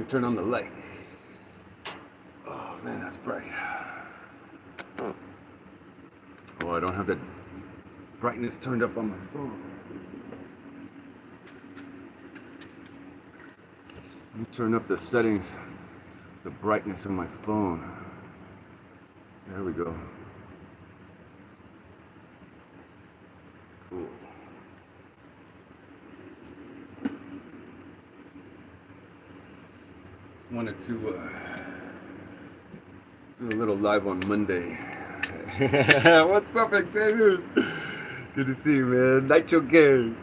me turn on the light. Oh man, that's bright. Oh, I don't have the brightness turned up on my phone. Let me turn up the settings, the brightness on my phone. There we go. Cool. Wanted to do a little live on Monday. What's up, Xavier's? Good to see you, man. Nitro gang.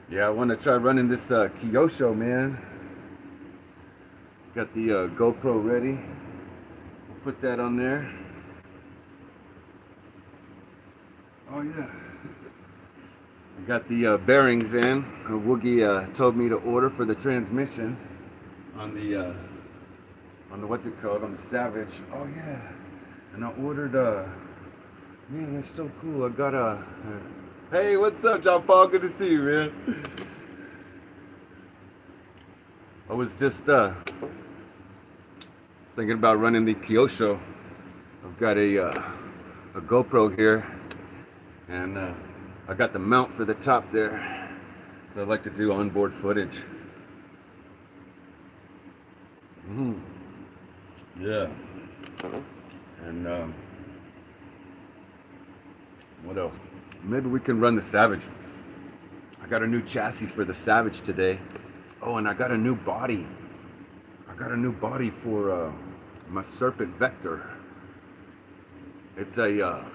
Yeah, I want to try running this Kyosho, man. Got the GoPro ready. We'll put that on there. Oh yeah. I got the bearings in. Woogie told me to order for the transmission on the what's it called, on the Savage. Oh yeah. And I ordered man, that's so cool. I got a hey, what's up, John Paul? Good to see you, man. I was just thinking about running the Kyosho. I've got a GoPro here, and I got the mount for the top there. So I like to do onboard footage. Yeah. And what else? Maybe we can run the Savage. I got a new chassis for the Savage today. Oh, and I got a new body. I got a new body for my Serpent Vector. It's a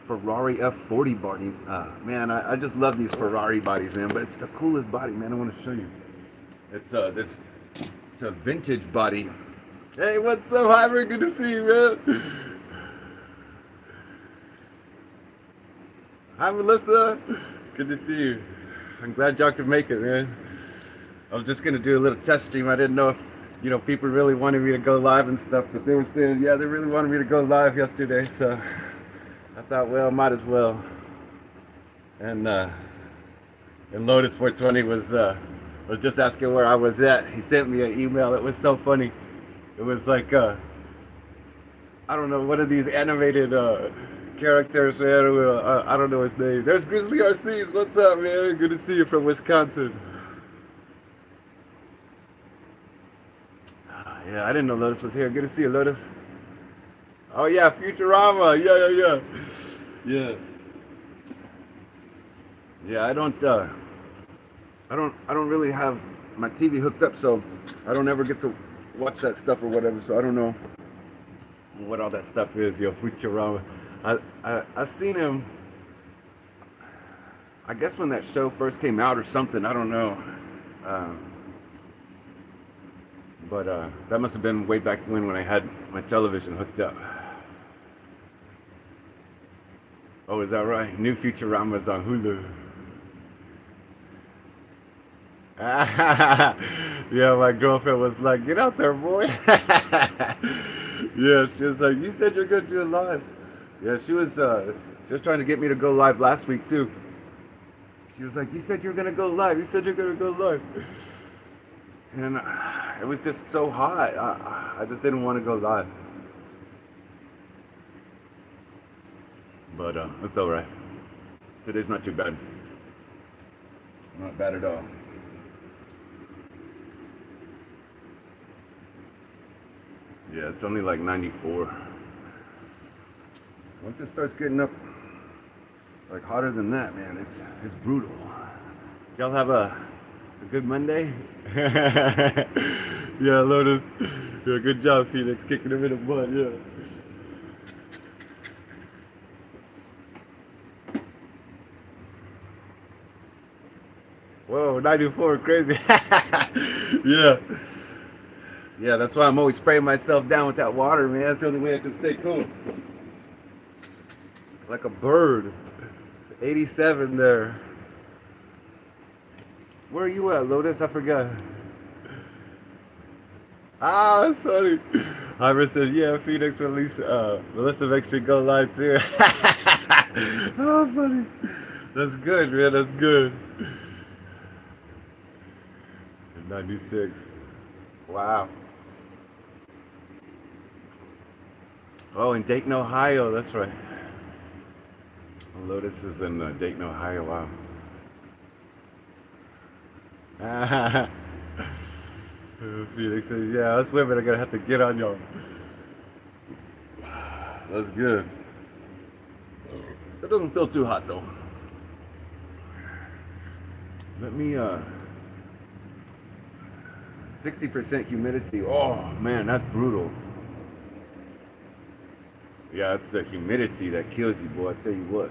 Ferrari F40 body. Man, I just love these Ferrari bodies, man. But it's the coolest body, man. I want to show you. It's it's a vintage body. Hey, what's up, Hyper? Good to see you, man. Hi, Melissa. Good to see you. I'm glad y'all could make it, man. I was just gonna do a little test stream. I didn't know if people really wanted me to go live and stuff, but they were saying, yeah, they really wanted me to go live yesterday, so I thought, well, might as well. And Lotus 420 was just asking where I was at. He sent me an email. It was so funny. It was like I don't know, one of these animated characters, man. I don't know his name. There's Grizzly RCs. What's up, man? Good to see you from Wisconsin. Yeah, I didn't know Lotus was here. Good to see you, Lotus. Oh yeah, Futurama. Yeah. Yeah, I don't really have my TV hooked up, so I don't ever get to watch that stuff or whatever. So I don't know what all that stuff is. Yo, Futurama. I seen him. I guess when that show first came out or something. I don't know. But that must have been way back when I had my television hooked up. Oh, is that right? New Futurama's on Hulu. Yeah, my girlfriend was like, "Get out there, boy." Yeah, she was like, "You said you're gonna do it live." Yeah, she was trying to get me to go live last week too. She was like, "You said you're gonna go live. You said you're gonna go live." And it was just so hot. I just didn't want to go live. But it's all right. Today's not too bad. Not bad at all. Yeah, it's only like 94. Once it starts getting up like hotter than that, man, it's brutal. Y'all have a good Monday? Yeah, Lotus. Yeah, good job, Phoenix. Kicking him in the butt, yeah. Whoa, 94, crazy. Yeah. Yeah, that's why I'm always spraying myself down with that water, man. That's the only way I can stay cool. Like a bird. 87 there. Where are you at, Lotus? I forgot. Ah, that's funny. Iver says, yeah, Phoenix release, Melissa makes me go live too. Oh, funny. That's good, man. That's good. 96. Wow. Oh, in Dayton, Ohio. That's right. Lotus is in Dayton, Ohio. Wow. Felix says, yeah, us women are going to have to get on y'all. That's good. It doesn't feel too hot, though. Let me, 60% humidity. Oh, man, that's brutal. Yeah, it's the humidity that kills you, boy. I tell you what.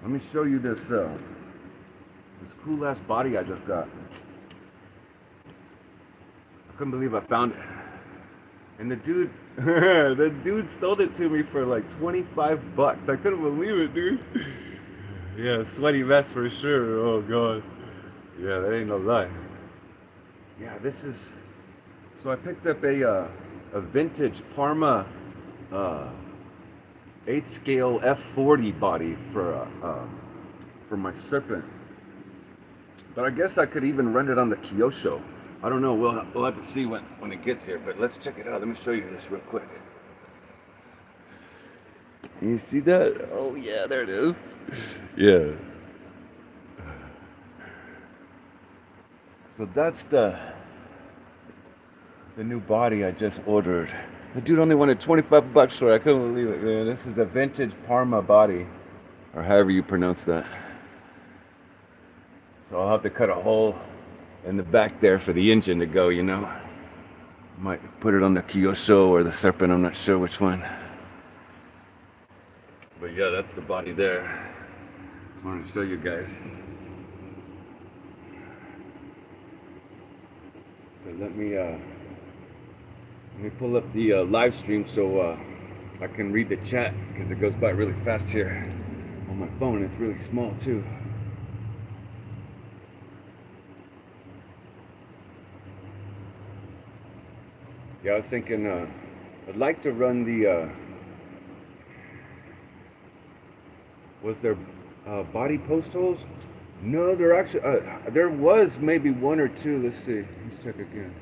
Let me show you this this cool ass body I just got. I couldn't believe I found it. And the dude, the dude sold it to me for like 25 bucks. I couldn't believe it, dude. Yeah, sweaty vest for sure. Oh god. Yeah, that ain't no lie. Yeah, this is. So I picked up a vintage Parma 8 scale F40 body for my Serpent. But I guess I could even run it on the Kyosho. I don't know. We'll have to see when it gets here. But let's check it out. Let me show you this real quick. You see that? Oh yeah, there it is. Yeah. So that's the new body I just ordered. The dude only wanted 25 bucks for it. I couldn't believe it, man. This is a vintage Parma body, or however you pronounce that. So I'll have to cut a hole in the back there for the engine to go, you know. Might put it on the Kyosho or the Serpent, I'm not sure which one. But yeah, that's the body there. Just wanted to show you guys. So let me pull up the live stream so I can read the chat, because it goes by really fast here on my phone. It's really small too. Yeah, I was thinking I'd like to run the was there body post holes? No, there actually there was maybe one or two. Let's see. Let's check again.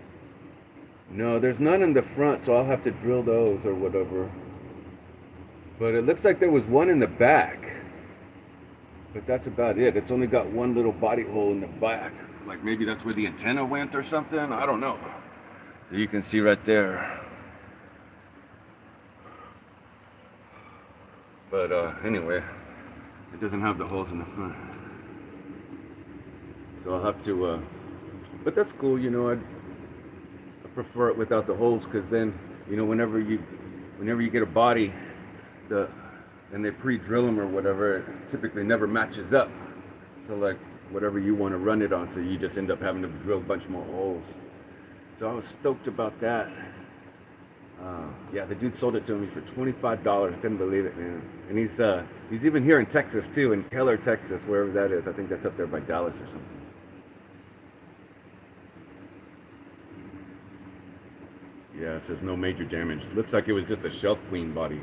No, there's none in the front, so I'll have to drill those or whatever. But it looks like there was one in the back. But that's about it. It's only got one little body hole in the back. Like maybe that's where the antenna went or something. I don't know. So you can see right there. But anyway, it doesn't have the holes in the front. So I'll have to, but that's cool, you know. I prefer it without the holes, because then, you know, whenever you get a body, and they pre-drill them or whatever, it typically never matches up. So like whatever you want to run it on, so you just end up having to drill a bunch more holes. So I was stoked about that. Yeah, the dude sold it to me for $25. I couldn't believe it, man. And he's even here in Texas too, in Keller, Texas, wherever that is. I think that's up there by Dallas or something. Yeah, it says no major damage. Looks like it was just a shelf clean body.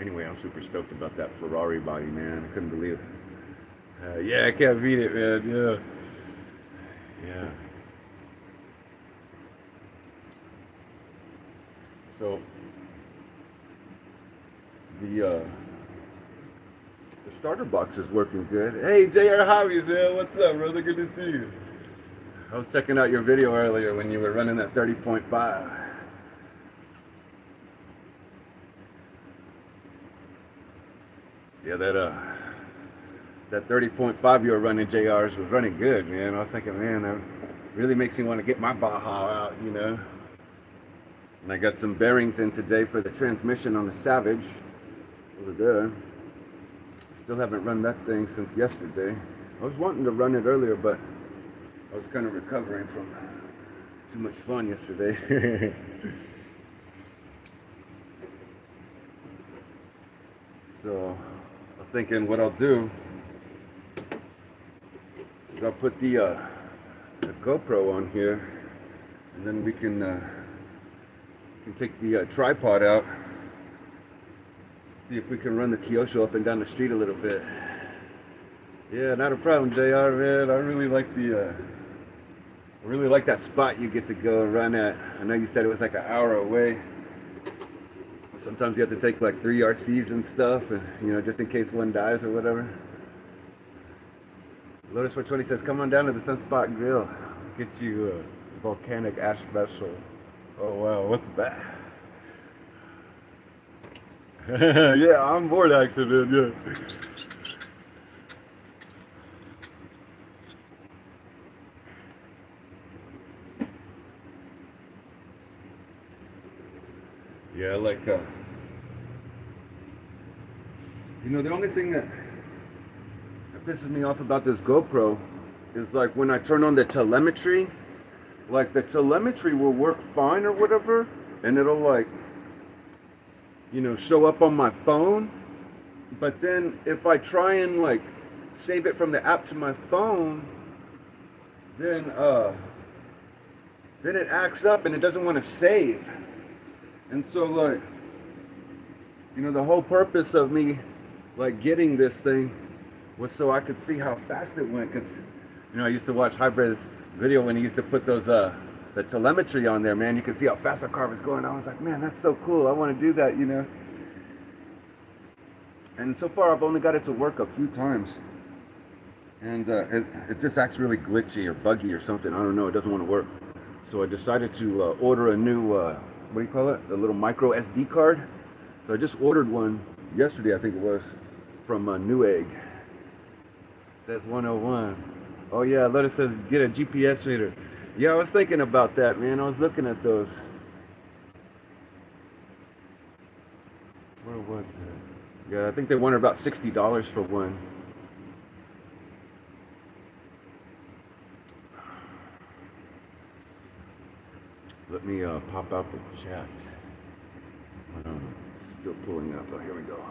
Anyway, I'm super stoked about that Ferrari body, man. I couldn't believe it. Yeah, I can't beat it, man. Yeah. So the starter box is working good. Hey, JR Hobbies, man, what's up, brother? Good to see you. I was checking out your video earlier when you were running that 30.5. Yeah, that 30.5 you were running, JR's, was running good, man. I was thinking, man, that really makes me want to get my Baja out, you know. And I got some bearings in today for the transmission on the Savage over there. Still haven't run that thing since yesterday. I was wanting to run it earlier, but I was kind of recovering from too much fun yesterday. So I was thinking what I'll do is I'll put the GoPro on here, and then we can take the tripod out, see if we can run the Kyosho up and down the street a little bit. Yeah, not a problem, JR, man. I really like that spot you get to go and run at. I know you said it was like an hour away. Sometimes you have to take like 3 RCs and stuff, and just in case one dies or whatever. Lotus 420 says, "Come on down to the Sunspot Grill. Get you a volcanic ash special." Oh wow, what's that? Yeah, I'm bored actually, man. Yeah. Yeah, like the only thing that pisses me off about this GoPro is like when I turn on the telemetry, like the telemetry will work fine or whatever, and it'll like show up on my phone. But then if I try and like save it from the app to my phone, then it acts up and it doesn't want to save. And so like the whole purpose of me like getting this thing was so I could see how fast it went, because I used to watch Hybrid's video when he used to put those the telemetry on there, man. You could see how fast our car was going. I was like, man, that's so cool. I want to do that, And so far I've only got it to work a few times, and it just acts really glitchy or buggy or something. I don't know, it doesn't want to work. So I decided to order a new what do you call it, a little micro SD card. So I just ordered one yesterday, I think it was, from Newegg. Says 101. Oh yeah, Lotus says get a GPS reader. Yeah, I was thinking about that, man. I was looking at those. Where was it? Yeah, I think they wanted about $60 for one. Let me pop out the chat. Still pulling up. Oh, here we go.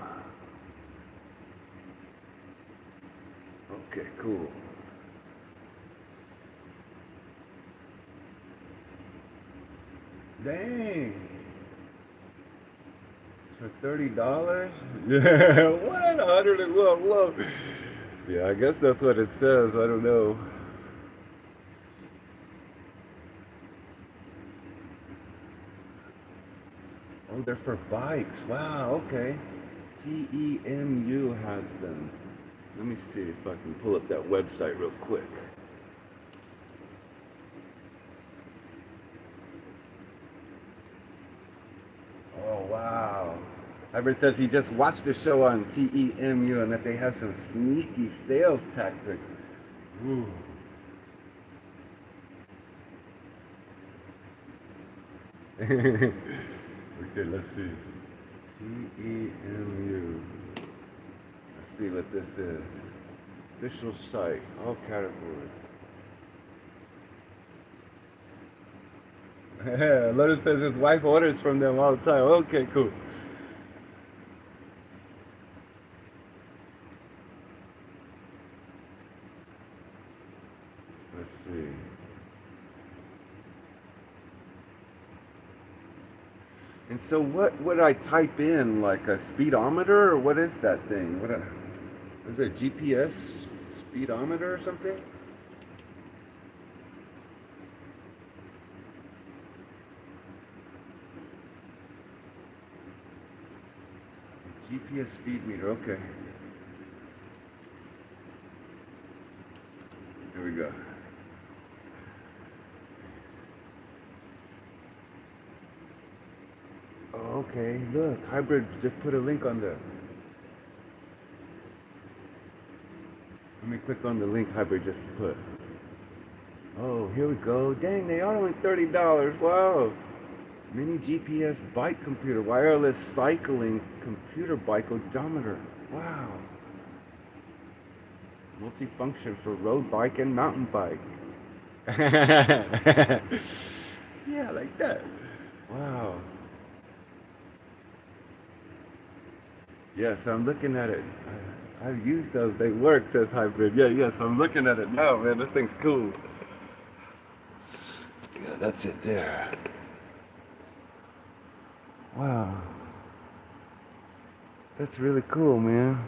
Okay, cool. Dang. For $30? Yeah, what? 100 and whoa. Yeah, I guess that's what it says. I don't know. Oh, they're for bikes. Wow, okay. TEMU has them. Let me see if I can pull up that website real quick. Oh, wow. Hybrid says he just watched the show on TEMU and that they have some sneaky sales tactics. Ooh. Okay, let's see. TEMU. Let's see what this is. Official site, all categories. Lotus says his wife orders from them all the time. Okay, cool. Let's see. And so what would I type in, like a speedometer, or what is that thing? Is it a GPS speedometer or something? GPS speed meter, okay. Here we go. Oh, okay, look, Hybrid just put a link on there. Let me click on the link Hybrid just put. Oh, here we go. Dang, they are only $30. Wow. Mini GPS bike computer, wireless cycling computer bike odometer. Wow. Multifunction for road bike and mountain bike. Yeah, like that. Wow. Yeah, so I'm looking at it. I've used those. They work, says Hybrid. Yeah, so I'm looking at it now, man. This thing's cool. Yeah, that's it there. Wow. That's really cool, man.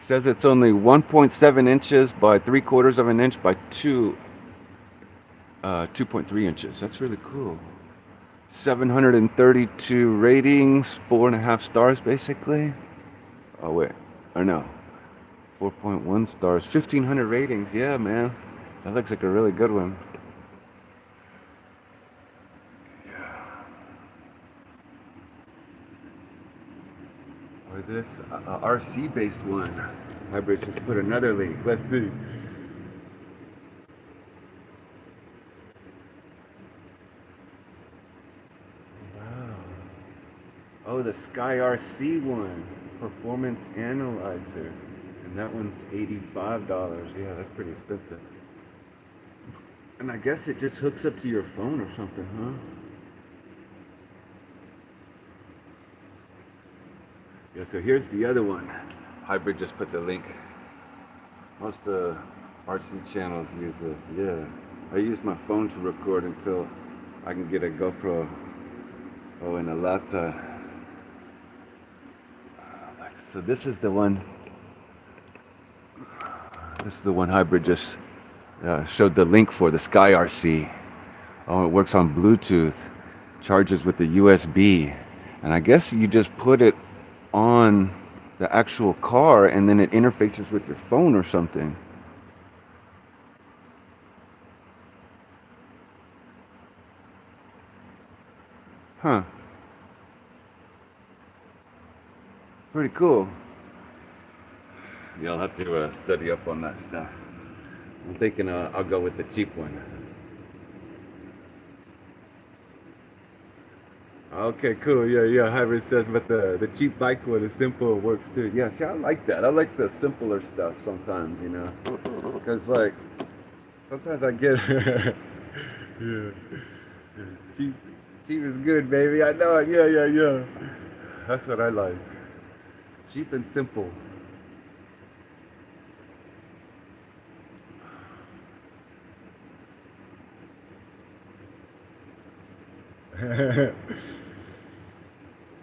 Says it's only 1.7 inches by 3/4 of an inch by 2.3 inches. That's really cool. 732 ratings, 4.5 stars basically. Oh wait, or no, 4.1 stars, 1,500 ratings. Yeah, man, that looks like a really good one. Or this RC-based one. Hybrid just put another link. Let's see. Wow. Oh, the Sky RC one. Performance Analyzer. And that one's $85. Yeah, that's pretty expensive. And I guess it just hooks up to your phone or something, huh? Yeah, so here's the other one. Hybrid just put the link. Most RC channels use this. Yeah, I use my phone to record until I can get a GoPro. Oh, and a laptop. So this is the one. This is the one Hybrid just showed the link for, the Sky RC. Oh, it works on Bluetooth. Charges with the USB. And I guess you just put it on the actual car and then it interfaces with your phone or something. Huh. Pretty cool. Yeah, I'll have to study up on that stuff. I'm thinking I'll go with the cheap one. Okay, cool. Yeah. Hybrid says, but the cheap bike one is simple, it works too. Yeah, see, I like that. I like the simpler stuff sometimes, you know, because like sometimes I get yeah, cheap. Cheap is good, baby. I know it. Yeah. That's what I like. Cheap and simple.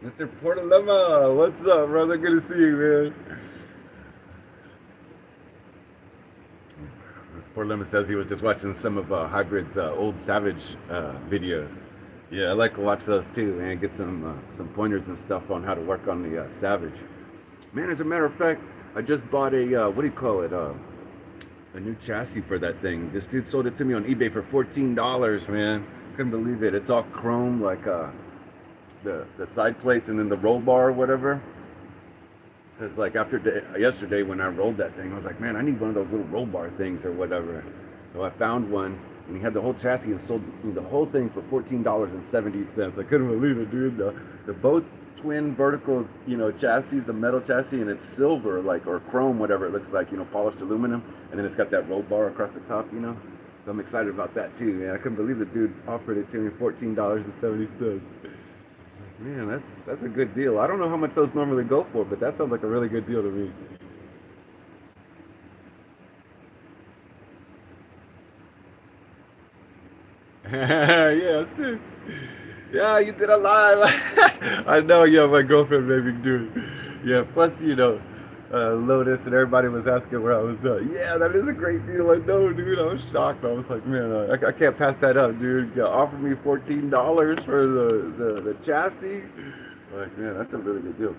Mr. Portalema, what's up, brother? Good to see you, man. Mr. Portalema says he was just watching some of Hybrid's old Savage videos. Yeah, I like to watch those too, man. Get some pointers and stuff on how to work on the Savage. Man, as a matter of fact, I just bought a what do you call it? A new chassis for that thing. This dude sold it to me on eBay for $14, man. Couldn't believe it. It's all chrome, like the side plates and then the roll bar or whatever. Because like yesterday when I rolled that thing, I was like, man, I need one of those little roll bar things or whatever. So I found one, and he had the whole chassis and sold me the whole thing for $14.70. I couldn't believe it, dude. The both twin vertical, chassis, the metal chassis, and it's silver, like, or chrome, whatever it looks like, polished aluminum, and then it's got that roll bar across the top, So I'm excited about that too, man. I couldn't believe the dude offered it to me $14.70. Man, that's a good deal. I don't know how much those normally go for, but that sounds like a really good deal to me. Yeah, Steve. Yeah, you did a live. I know, yeah, my girlfriend made me do it. Yeah, plus, Lotus and everybody was asking where I was at. Yeah, that is a great deal. I know, dude. I was shocked. I was like, man, I can't pass that up, dude. You offered me $14 for the chassis. Like, man, that's a really good deal.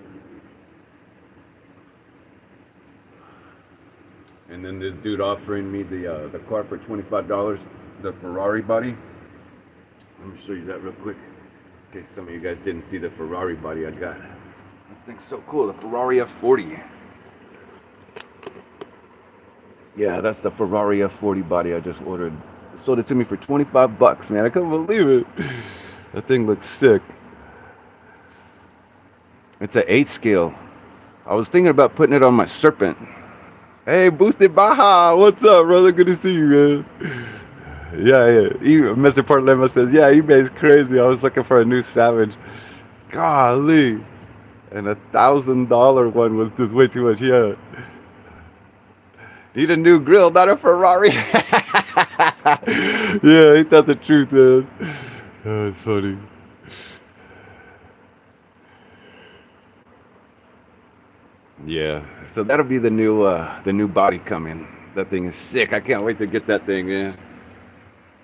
And then this dude offering me the car for $25, the Ferrari body. Let me show you that real quick, in case some of you guys didn't see the Ferrari body I got. This thing's so cool, the Ferrari F40. Yeah, that's the Ferrari F40 body I just ordered. It sold it to me for $25, man. I couldn't believe it. That thing looks sick. It's an 8 scale. I was thinking about putting it on my Serpent. Hey, Boosted Baja, what's up, brother? Good to see you, man. Yeah. Mr. Portlema says, yeah, eBay's crazy. I was looking for a new Savage. Golly. And $1,000 one was just way too much. Yeah. Need a new grill, not a Ferrari. Yeah, ain't that the truth, man? Oh, it's funny. Yeah, so that'll be the new body coming. That thing is sick. I can't wait to get that thing, man.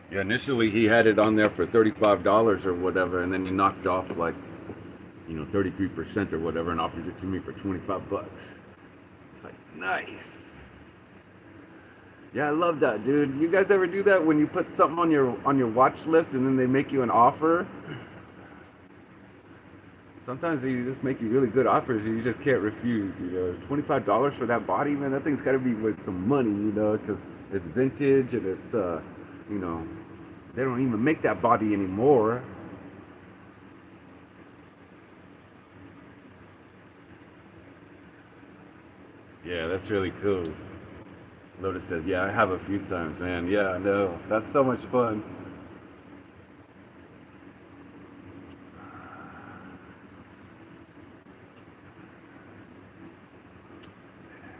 Yeah, initially he had it on there for $35 or whatever, and then he knocked off like 33% or whatever, and offered it to me for 25 bucks. It's like nice. Yeah, I love that, dude. You guys ever do that when you put something on your watch list and then they make you an offer? Sometimes they just make you really good offers and you just can't refuse. $25 for that body, man. That thing's got to be worth some money, because it's vintage and it's you know, they don't even make that body anymore. Yeah, that's really cool. Lotus says, yeah, I have a few times, man. Yeah, I know. That's so much fun.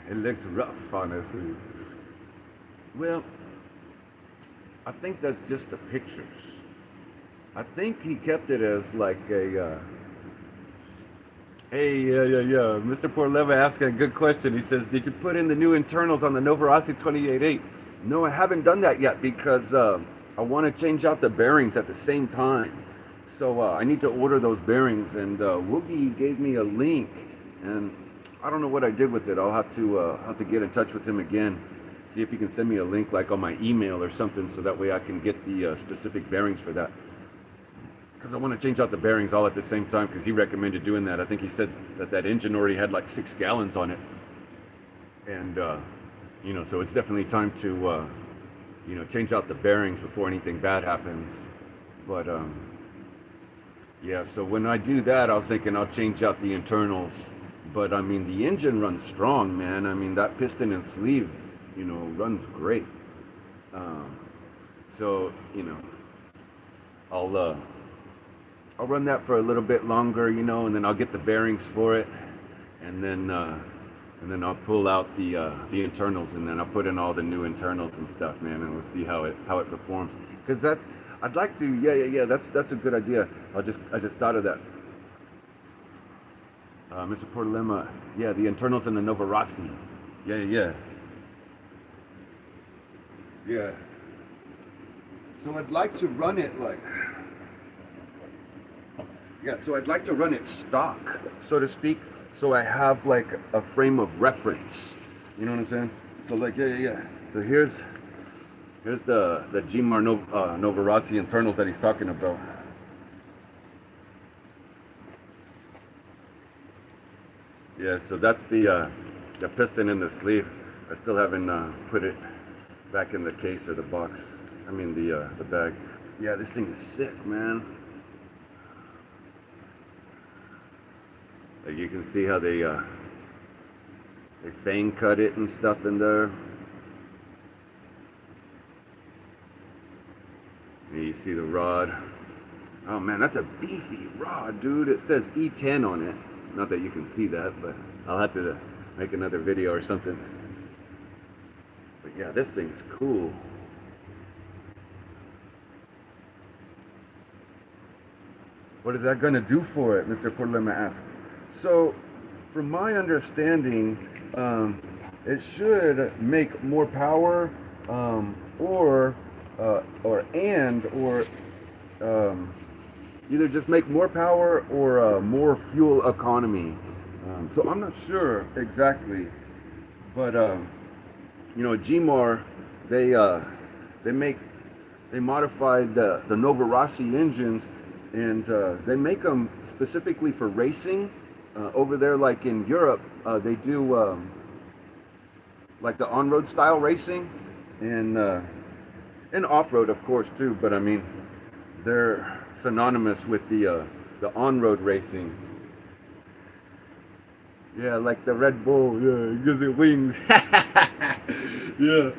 It looks rough, honestly. Well, I think that's just the pictures. I think he kept it as like a. Hey, yeah. Mr. Porleva asking a good question. He says, did you put in the new internals on the Nova Rossi 28.8? No, I haven't done that yet because I want to change out the bearings at the same time. So I need to order those bearings. And Woogie gave me a link, and I don't know what I did with it. I'll have to get in touch with him again, see if he can send me a link like on my email or something, so that way I can get the specific bearings for that. Because I want to change out the bearings all at the same time, because he recommended doing that. I think he said that engine already had like 6 gallons on it. And, so it's definitely time to, change out the bearings before anything bad happens. But, yeah, so when I do that, I was thinking I'll change out the internals. But, I mean, the engine runs strong, man. I mean, that piston and sleeve, runs great. So, I'll run that for a little bit longer, and then I'll get the bearings for it, and then I'll pull out the internals, and then I'll put in all the new internals and stuff, man, and we'll see how it performs. Because I'd like to, yeah. That's a good idea. I just thought of that. Mr. Portalema, yeah, the internals in the Nova Rossi. Yeah. So I'd like to run it like. Yeah, so I'd like to run it stock, so to speak, so I have like a frame of reference. You know what I'm saying? So like, yeah. So here's the Gmar Nova Rossi internals that he's talking about. Yeah, so that's the piston in the sleeve. I still haven't put it back in the case or the box. I mean the bag. Yeah, this thing is sick, man. Like you can see how they fang cut it and stuff in there. And you see the rod. Oh man, that's a beefy rod, dude. It says E10 on it. Not that you can see that, but I'll have to make another video or something. But yeah, this thing is cool. What is that going to do for it? Mr. Portalema asked. So, from my understanding, it should make more power, or either just make more power or more fuel economy. So I'm not sure exactly, but Gmar, they modified the Nova Rossi engines, and they make them specifically for racing. Over there, like in Europe, they do like the on-road style racing, and off-road, of course, too. But I mean, they're synonymous with the on-road racing. Yeah, like the Red Bull. Yeah, it gives it wings. Yeah.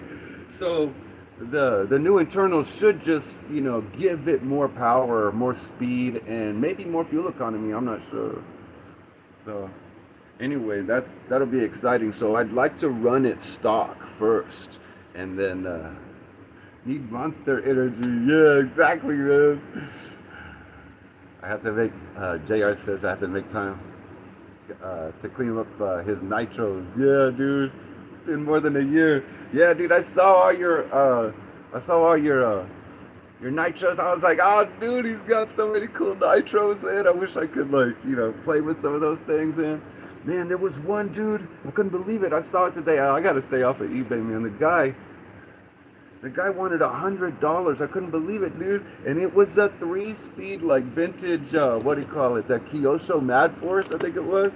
So the new internals should just give it more power, more speed, and maybe more fuel economy. I'm not sure. So anyway, that'll be exciting. So I'd like to run it stock first, and then need Monster Energy. Yeah, exactly, man. I have to make. JR says I have to make time to clean up his nitros. Yeah, dude, been more than a year. Yeah, dude, I saw all your nitros. I was like, oh, dude, he's got so many cool nitros, man. I wish I could like, play with some of those things, man. Man, there was one dude. I couldn't believe it. I saw it today. I gotta stay off of eBay, man. The guy wanted $100. I couldn't believe it, dude. And it was a 3-speed, like vintage, what do you call it? That Kyosho Mad Force, I think it was.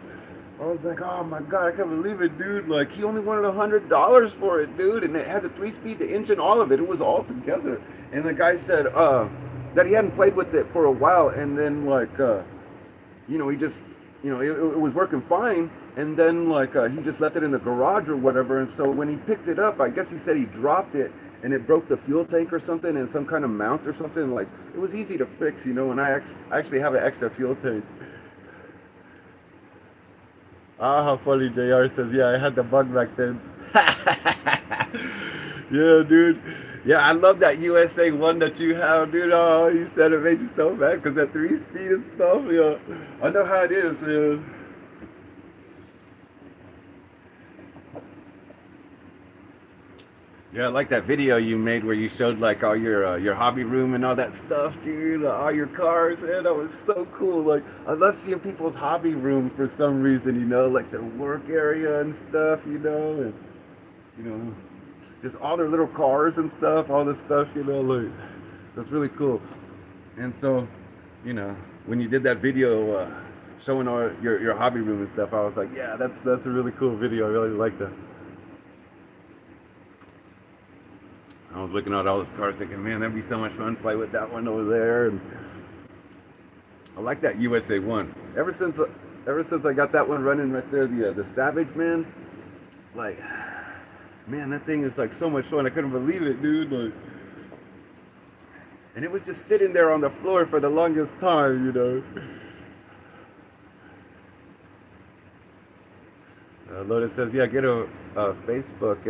I was like, oh my god, I can't believe it, dude. Like he only wanted $100 for it, dude. And it had the 3-speed, the engine, all of it. It was all together. And the guy said that he hadn't played with it for a while, and then like he just it was working fine, and then like he just left it in the garage or whatever. And so when he picked it up, I guess he said he dropped it and it broke the fuel tank or something, and some kind of mount or something. Like it was easy to fix, and I actually have an extra fuel tank. Ah, how funny. JR says, yeah, I had the bug back then. Yeah, dude. Yeah, I love that USA one that you have, dude. Oh, you said it made you so mad because that 3-speed and stuff. Yeah, I know how it is, man. Yeah, I like that video you made where you showed like all your hobby room and all that stuff, dude. All your cars, man. That was so cool. Like, I love seeing people's hobby room for some reason, like their work area and stuff, and you know, just all their little cars and stuff, all this stuff, like that's really cool. And so, when you did that video showing all your hobby room and stuff, I was like, yeah, that's a really cool video. I really like that. I was looking at all those cars thinking, man, that'd be so much fun to play with that one over there. And I like that USA one. Ever since I got that one running right there, the Savage, man, like, man, that thing is like so much fun. I couldn't believe it, dude. Like, and it was just sitting there on the floor for the longest time, Lotus says, yeah, get a Facebook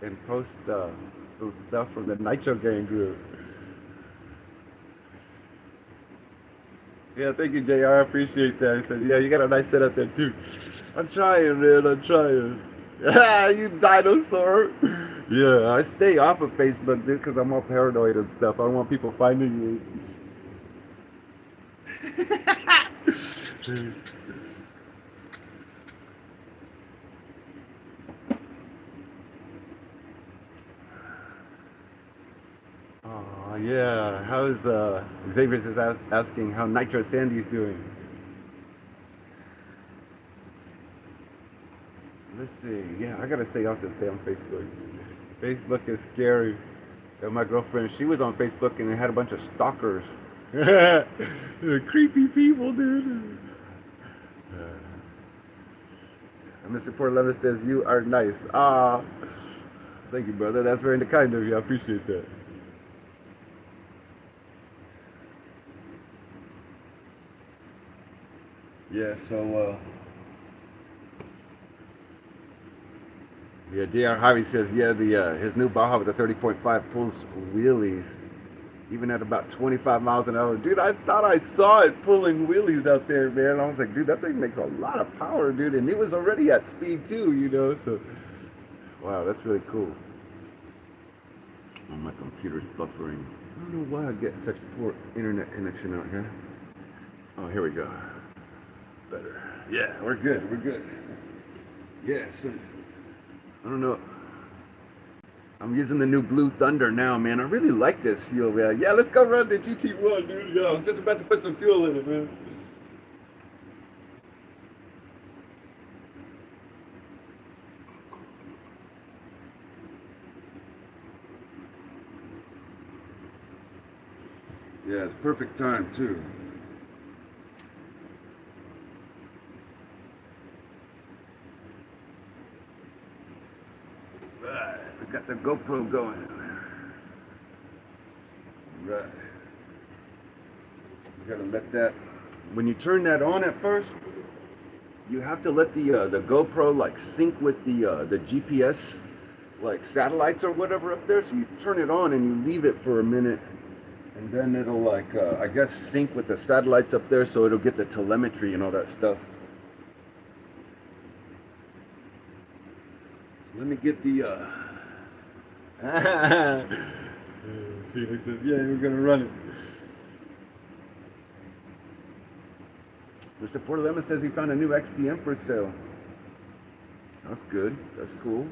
and post some stuff from the Nitro Gang group. Yeah, thank you, JR. I appreciate that. He said, yeah, you got a nice setup there too. I'm trying, man. I'm trying. You dinosaur. Yeah, I stay off of Facebook, dude, because I'm all paranoid and stuff. I don't want people finding me. Oh, yeah. How's Xavier's is asking how Nitro Sandy's doing. Let's see. Yeah, I gotta stay off this damn Facebook. Facebook is scary. And my girlfriend, she was on Facebook and it had a bunch of stalkers. Creepy people, dude. And Mr. Portlevis says, you are nice. Ah, thank you, brother. That's very kind of you. I appreciate that. Yeah, so, yeah, DR Harvey says, yeah, his new Baja with the 30.5 pulls wheelies, even at about 25 miles an hour. Dude, I thought I saw it pulling wheelies out there, man. I was like, dude, that thing makes a lot of power, dude. And it was already at speed too, so, wow, that's really cool. Oh, my computer's buffering. I don't know why I get such poor internet connection out here. Oh, here we go. Better. Yeah, we're good. Yeah, so I don't know. I'm using the new Blue Thunder now, man. I really like this fuel, man. Yeah, let's go run the GT1, dude. Yeah, I was just about to put some fuel in it, man. Yeah, it's perfect time, too. Got the GoPro going. Right. You gotta let that. When you turn that on at first, you have to let the GoPro like sync with the GPS like satellites or whatever up there. So you turn it on and you leave it for a minute, and then it'll like I guess sync with the satellites up there, so it'll get the telemetry and all that stuff. Let me get the Felix says, yeah, we're gonna run it. Mr. Porter Lemon says he found a new XDM for sale. That's good. That's cool.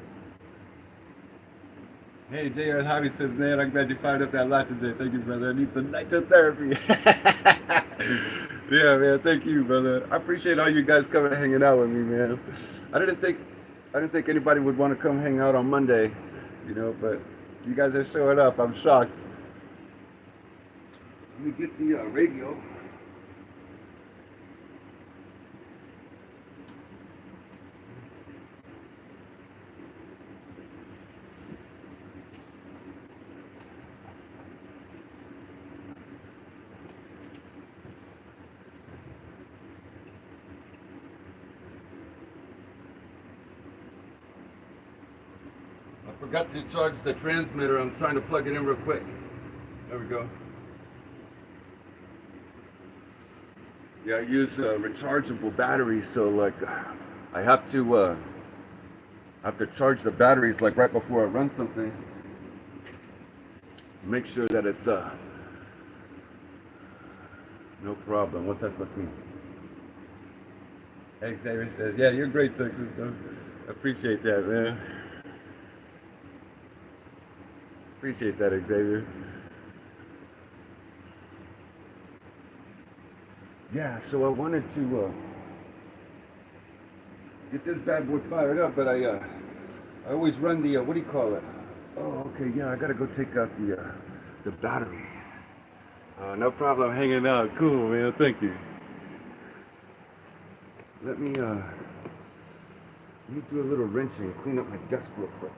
Hey, J.R. Hobby says, man, I'm glad you fired up that lot today. Thank you, brother. I need some nitro therapy. Yeah, man. Thank you, brother. I appreciate all you guys coming and hanging out with me, man. I didn't think anybody would want to come hang out on Monday, you know, but you guys are showing up. I'm shocked. Let me get the radio. I forgot to charge the transmitter. I'm trying to plug it in real quick. There we go. Yeah, I use rechargeable batteries, so like I have to charge the batteries like right before I run something. Make sure that it's no problem. What's that supposed to mean? Xavier says, yeah, you're great, Texas, though. Appreciate that, man. Appreciate that, Xavier. Yeah, so I wanted to get this bad boy fired up, but I always run the what do you call it? Oh, okay, yeah, I gotta go take out the battery. No problem hanging out. Cool, man. Thank you. Let me do a little wrenching, clean up my desk real quick.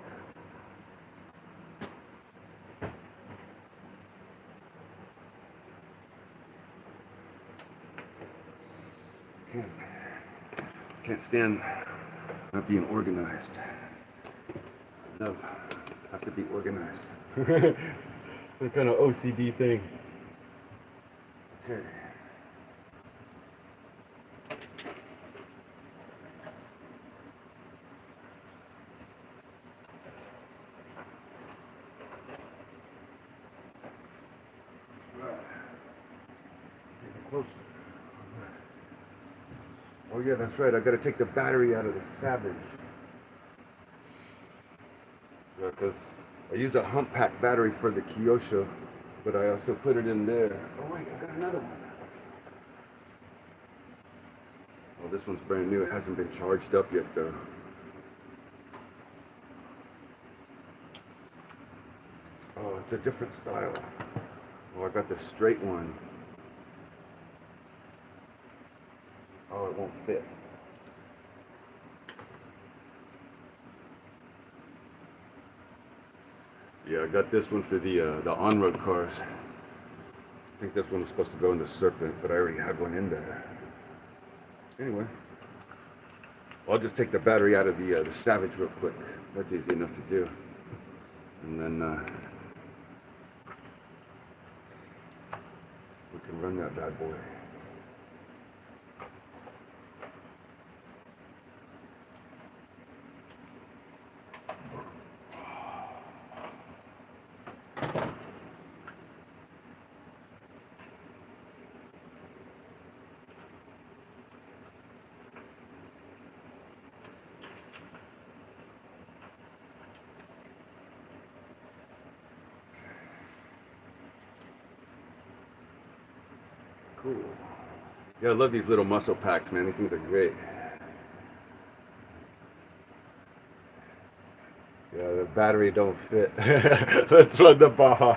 Can't stand not being organized. I have to be organized. Some kind of OCD thing. Okay. Getting closer. Oh yeah, that's right. I gotta take the battery out of the Savage. Yeah, because I use a hump pack battery for the Kyosho, but I also put it in there. Oh wait, I got another one. Oh, this one's brand new. It hasn't been charged up yet though. Oh, it's a different style. Oh, I got the straight one. Oh, it won't fit. Yeah, I got this one for the on-road cars. I think this one was supposed to go in the Serpent, but I already had one in there. Anyway, I'll just take the battery out of the Savage real quick. That's easy enough to do. And then we can run that bad boy. Cool. Yeah, I love these little muscle packs, man. These things are great. Yeah, the battery don't fit. Let's run the Baja.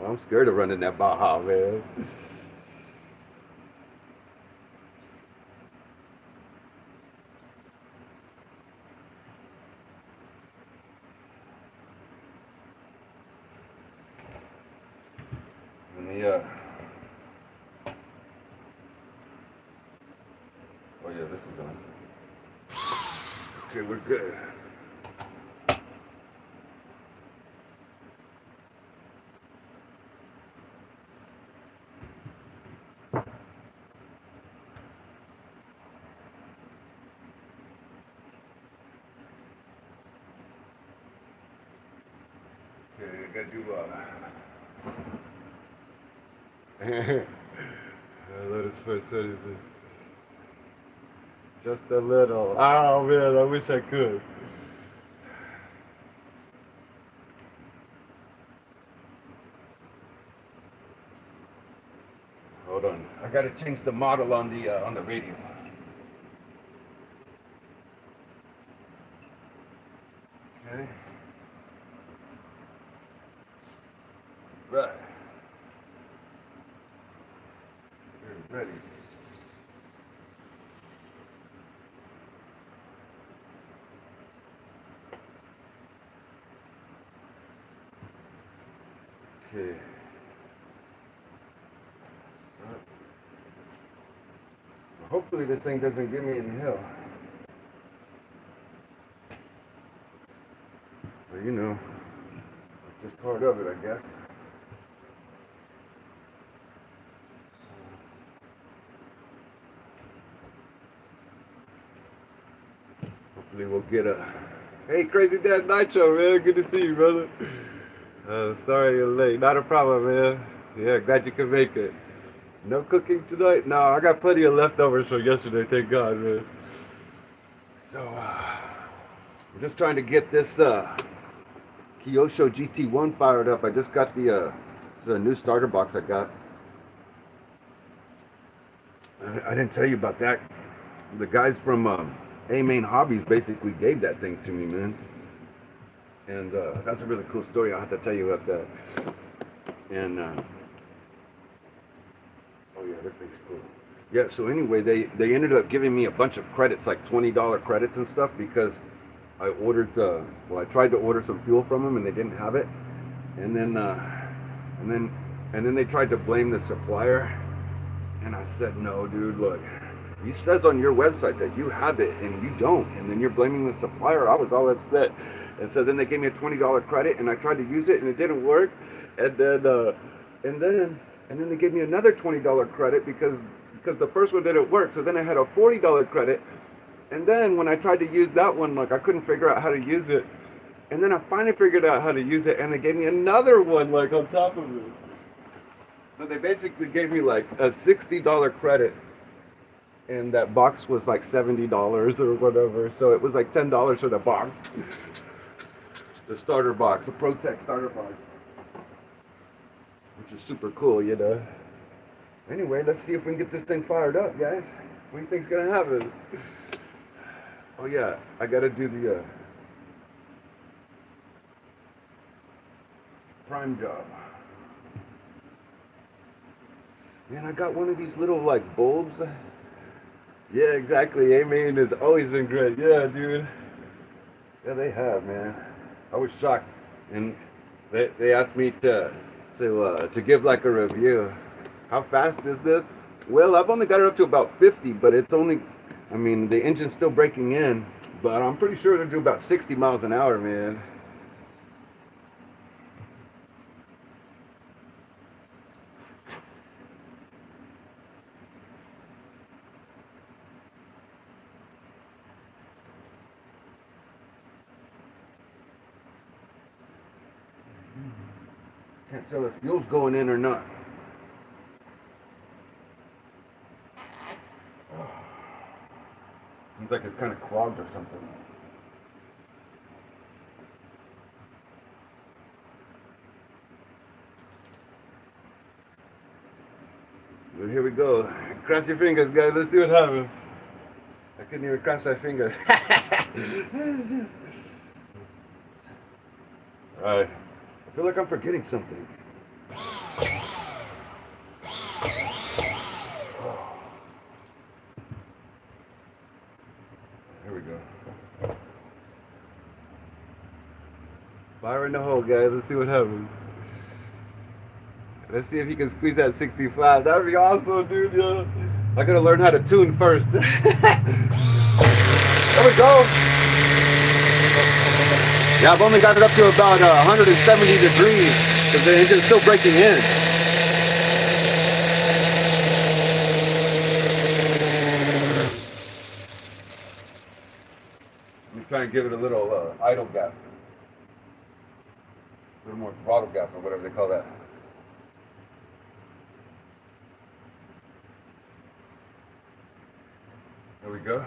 I'm scared of running that Baja, man. Oh yeah, this is on. Okay, we're good. gotta do let us first say just a little. Oh man, I wish I could. Hold on, I gotta change the model on the radio. Okay. Right. You're ready. Okay. Hopefully this thing doesn't give me any hell. But you know, it's just part of it, I guess. Hopefully we'll get a... Hey, Crazy Dad Nitro, man. Good to see you, brother. Sorry you're late. Not a problem, man. Yeah, glad you could make it. No cooking tonight? No, I got plenty of leftovers from yesterday, thank God, man. So, I'm just trying to get this Kyosho GT1 fired up. I just got it's a new starter box I got. I didn't tell you about that. The guys from A-Main Hobbies basically gave that thing to me, man. And that's a really cool story. I'll have to tell you about that. And oh yeah, this thing's cool. Yeah, so anyway, they ended up giving me a bunch of credits, like $20 credits and stuff, because I ordered I tried to order some fuel from them and they didn't have it. And then they tried to blame the supplier. And I said, no, dude, look, it says on your website that you have it and you don't, and then you're blaming the supplier. I was all upset. And so then they gave me a $20 credit, and I tried to use it and it didn't work. And then they gave me another $20 credit because the first one didn't work. So then I had a $40 credit. And then when I tried to use that one, like I couldn't figure out how to use it. And then I finally figured out how to use it, and they gave me another one like on top of it. So they basically gave me like a $60 credit, and that box was like $70 or whatever. So it was like $10 for the box. The starter box, the ProTech starter box. Which is super cool, you know. Anyway, let's see if we can get this thing fired up, guys. What do you think's gonna happen? Oh yeah, I gotta do the prime job. Man, I got one of these little like bulbs. Yeah, exactly. A-Main has always been great. Yeah, dude. Yeah, they have, man. I was shocked, and they asked me to give like a review. How fast is this? Well, I've only got it up to about 50, but it's only, I mean, the engine's still breaking in, but I'm pretty sure it'll do about 60 miles an hour, man. Can't tell if fuel's going in or not. Seems like it's kind of clogged or something. Well, here we go. Cross your fingers, guys. Let's see what happens. I couldn't even cross my fingers. Alright. I feel like I'm forgetting something. Here we go. Fire in the hole, guys. Let's see what happens. Let's see if you can squeeze that 65. That'd be awesome, dude. Yeah. I gotta learn how to tune first. There we go. Yeah, I've only got it up to about 170 degrees because the engine's still breaking in. Let me try and give it a little idle gap. little more throttle gap or whatever they call that. There we go.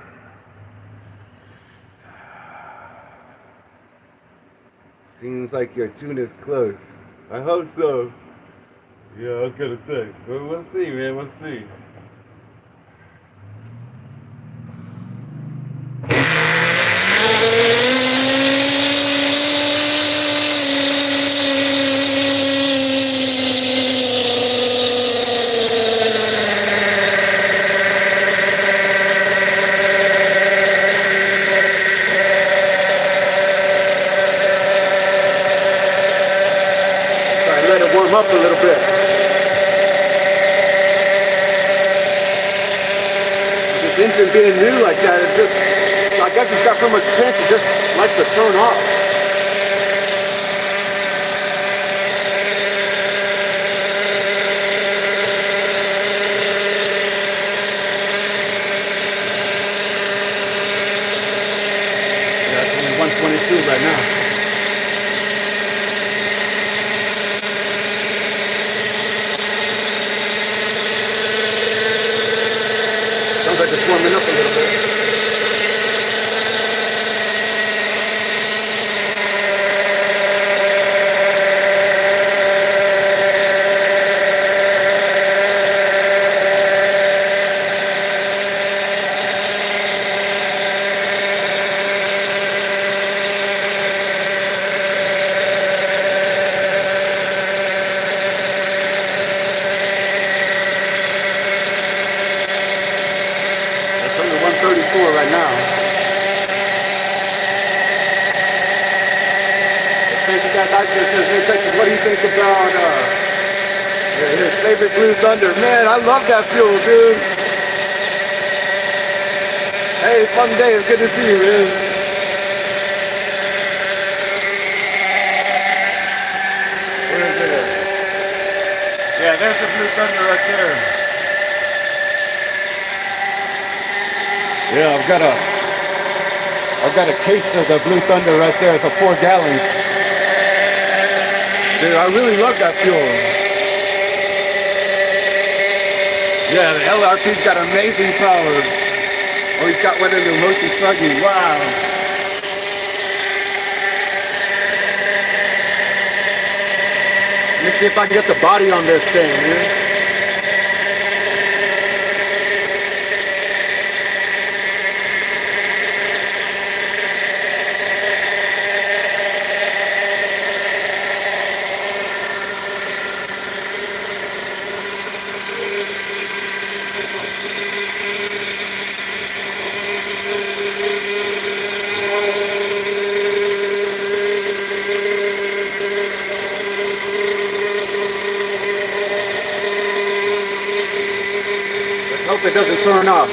Seems like your tune is close. I hope so. Yeah, I was gonna say. But we'll see, man. We'll see. Let it warm up a little bit. This engine being new like that, it just, I guess it's got so much pinch, it just likes to turn off. Yeah, it's only 122 right now. Sounds like it's warming up a little bit. It's only 134 right now. Crazy guy Nitro says, hey Texas, what do you think about his favorite Blue Thunder? Man, I love that fuel, dude. Hey, fun day. It's good to see you, man. Where is it? Yeah, there's the Blue Thunder right there. Yeah, I've got a case of the Blue Thunder right there. It's a 4 gallons. Dude, I really love that fuel. Yeah, the LRP's got amazing power. Oh, he's got one in the Loki Sluggy. Wow. Let me see if I can get the body on this thing, man. Hope it doesn't turn off.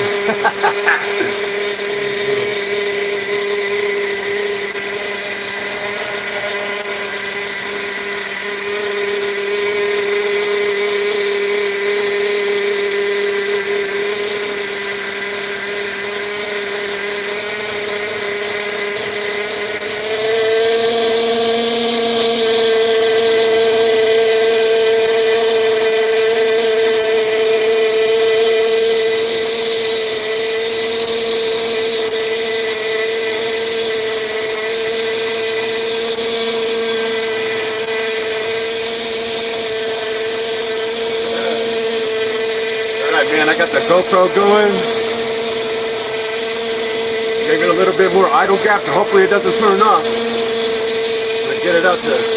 Man, I got the GoPro going. Gave it a little bit more idle gap, so hopefully it doesn't turn off. Let's get it up there.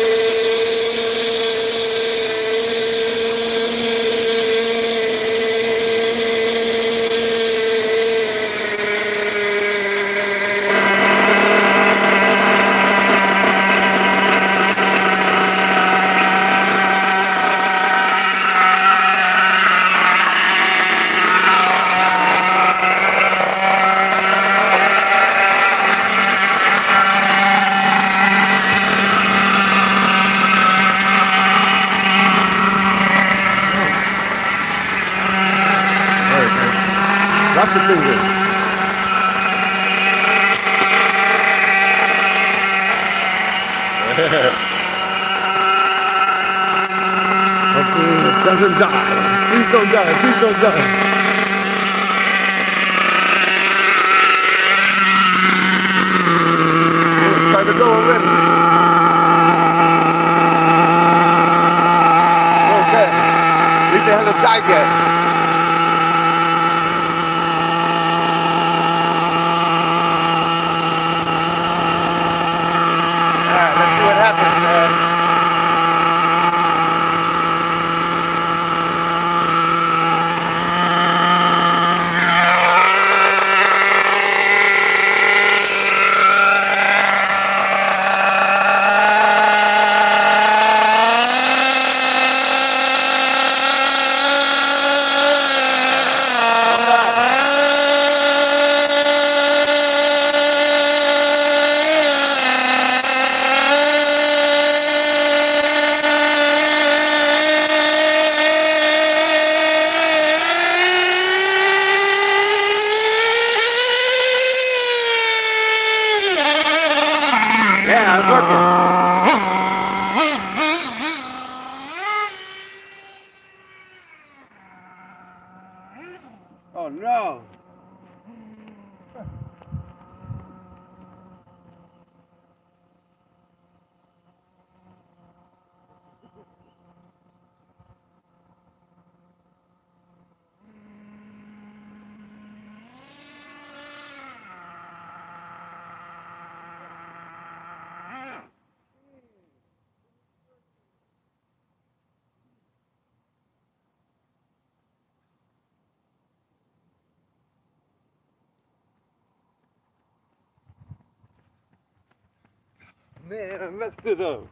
Lots of fingers. Doesn't die. Please don't die. Please don't die. It's time to go already. Okay. At least it hasn't died yet. Alright, let's see what happens, man. Yeah, it's working. Oh no. Man, I messed it up.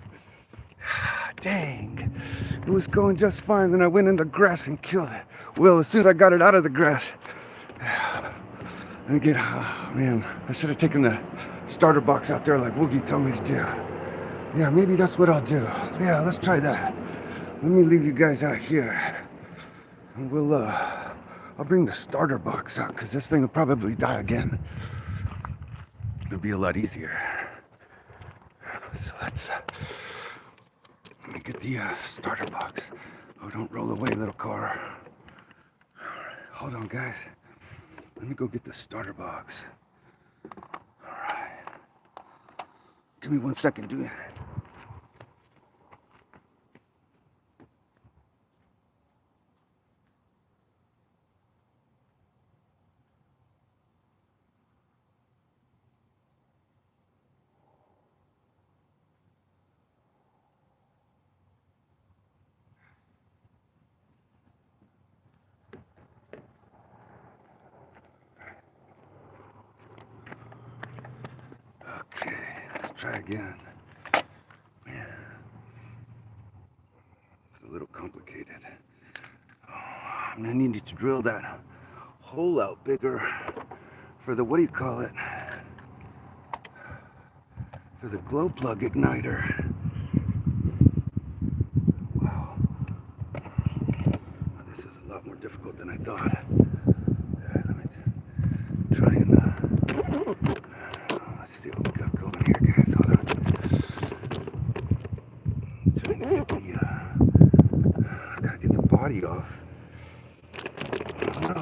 Dang. It was going just fine, then I went in the grass and killed it. Well, as soon as I got it out of the grass, oh man, I should have taken the starter box out there like Woogie told me to do. Yeah, maybe that's what I'll do. Yeah, let's try that. Let me leave you guys out here. And I'll bring the starter box out because this thing will probably die again. It'll be a lot easier. So let me get the starter box. Oh, don't roll away, little car. Hold on, guys. Let me go get the starter box. All right. Give me 1 second, dude. Okay, let's try again. Man, it's a little complicated. I'm gonna need to drill that hole out bigger for the, what do you call it? For the glow plug igniter. Wow. This is a lot more difficult than I thought. Let me try and let's see what we got going here, guys. Hold on. Trying to get the gotta get the body off. Oh no.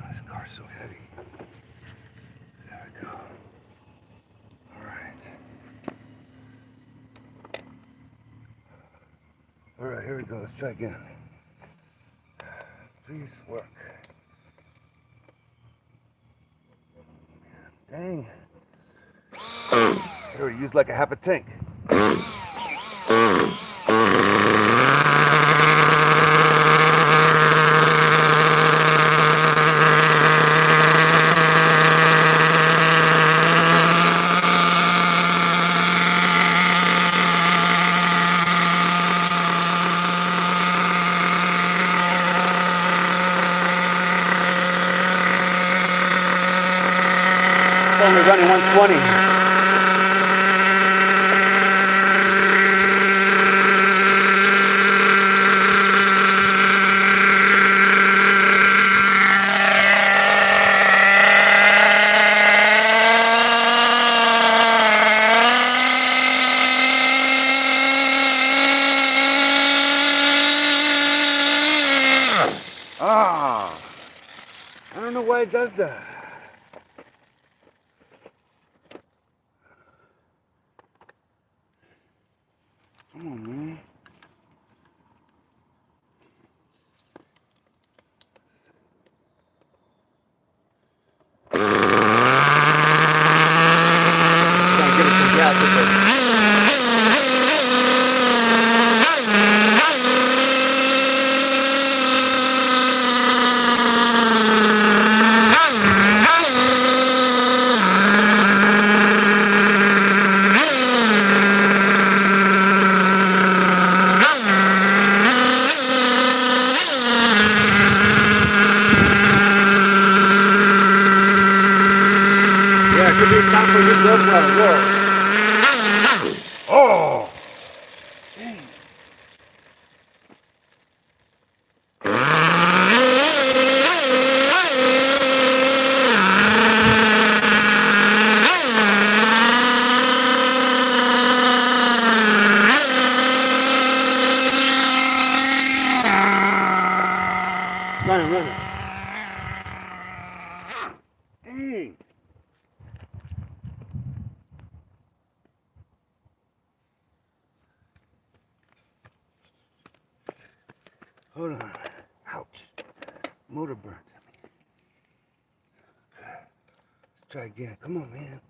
This car's so heavy. There we go. Alright. Alright, here we go. Let's try again. Please work. Dang. I already used like a half a tank. Only running 120. why it does that. Come on, man. Trying to give it some gas with it. Yeah, it could be time for you to go for a roll. Oh! Dang. Trying to run it. Dang. Hold on. Ouch. Motor burnt. Let's try again. Come on, man.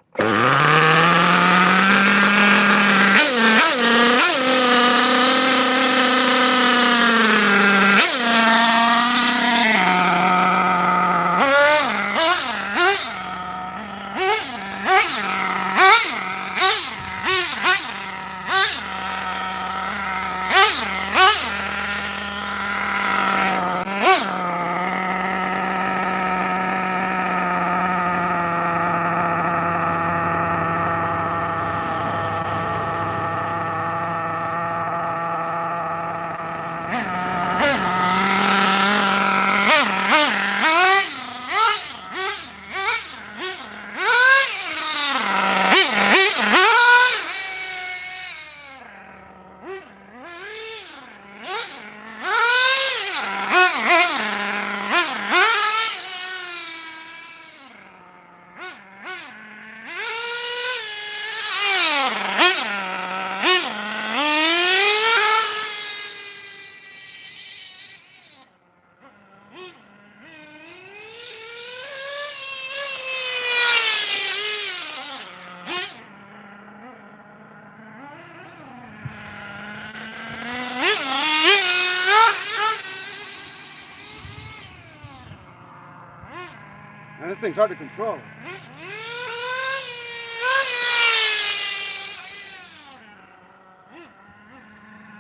Man, this thing's hard to control.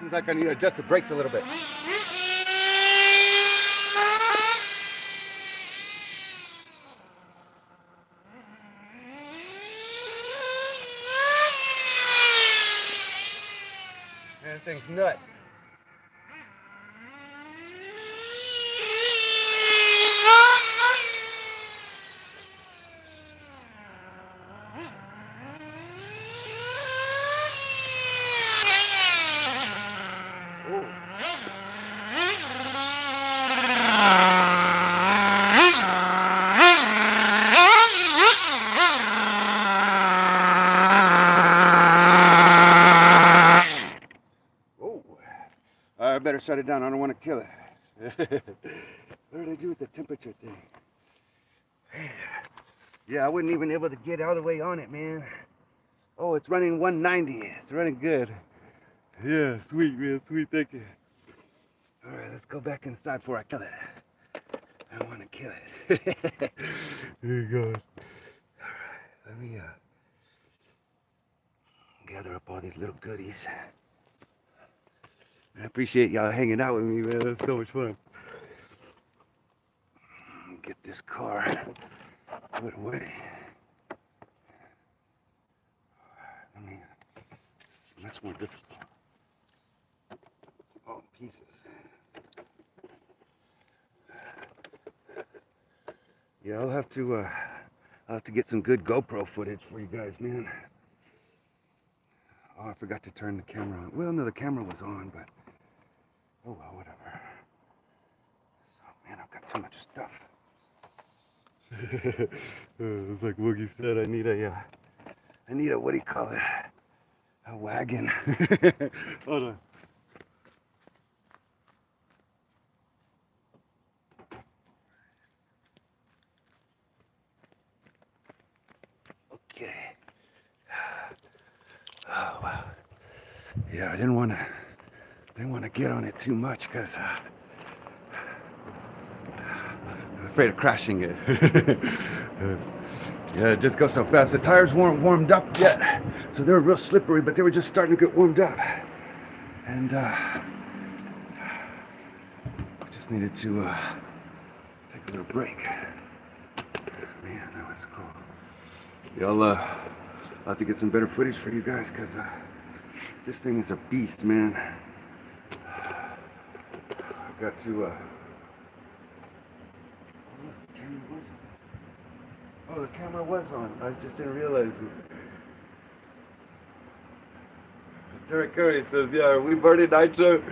Seems like I need to adjust the brakes a little bit. Man, this thing's nuts. I better shut it down. I don't want to kill it. What did I do with the temperature thing? Yeah, I wasn't even able to get all the way on it, man. Oh, it's running 190. It's running good. Yeah, sweet, man. Sweet, thank you. All right, let's go back inside before I kill it. I don't want to kill it. There you go. All right, let me gather up all these little goodies. I appreciate y'all hanging out with me, man. That's so much fun. Get this car put away. I mean, it's much more difficult. It's all in pieces. Yeah, I'll have to get some good GoPro footage for you guys, man. Oh, I forgot to turn the camera on. Well, no, the camera was on, but oh well, whatever. So, man, I've got too much stuff. It's like Woogie said, I need a, what do you call it? A wagon. Hold on. Okay. Oh wow. Yeah, I didn't want to get on it too much because I'm afraid of crashing it. Yeah, it just goes so fast. The tires weren't warmed up yet, so they were real slippery, but they were just starting to get warmed up. And I just needed to take a little break. Man, that was cool. Y'all, I'll have to get some better footage for you guys, because this thing is a beast, man. I've got to... Oh, the camera was on. I just didn't realize it. Terry Curry says, "Yeah, are we burning Nitro?"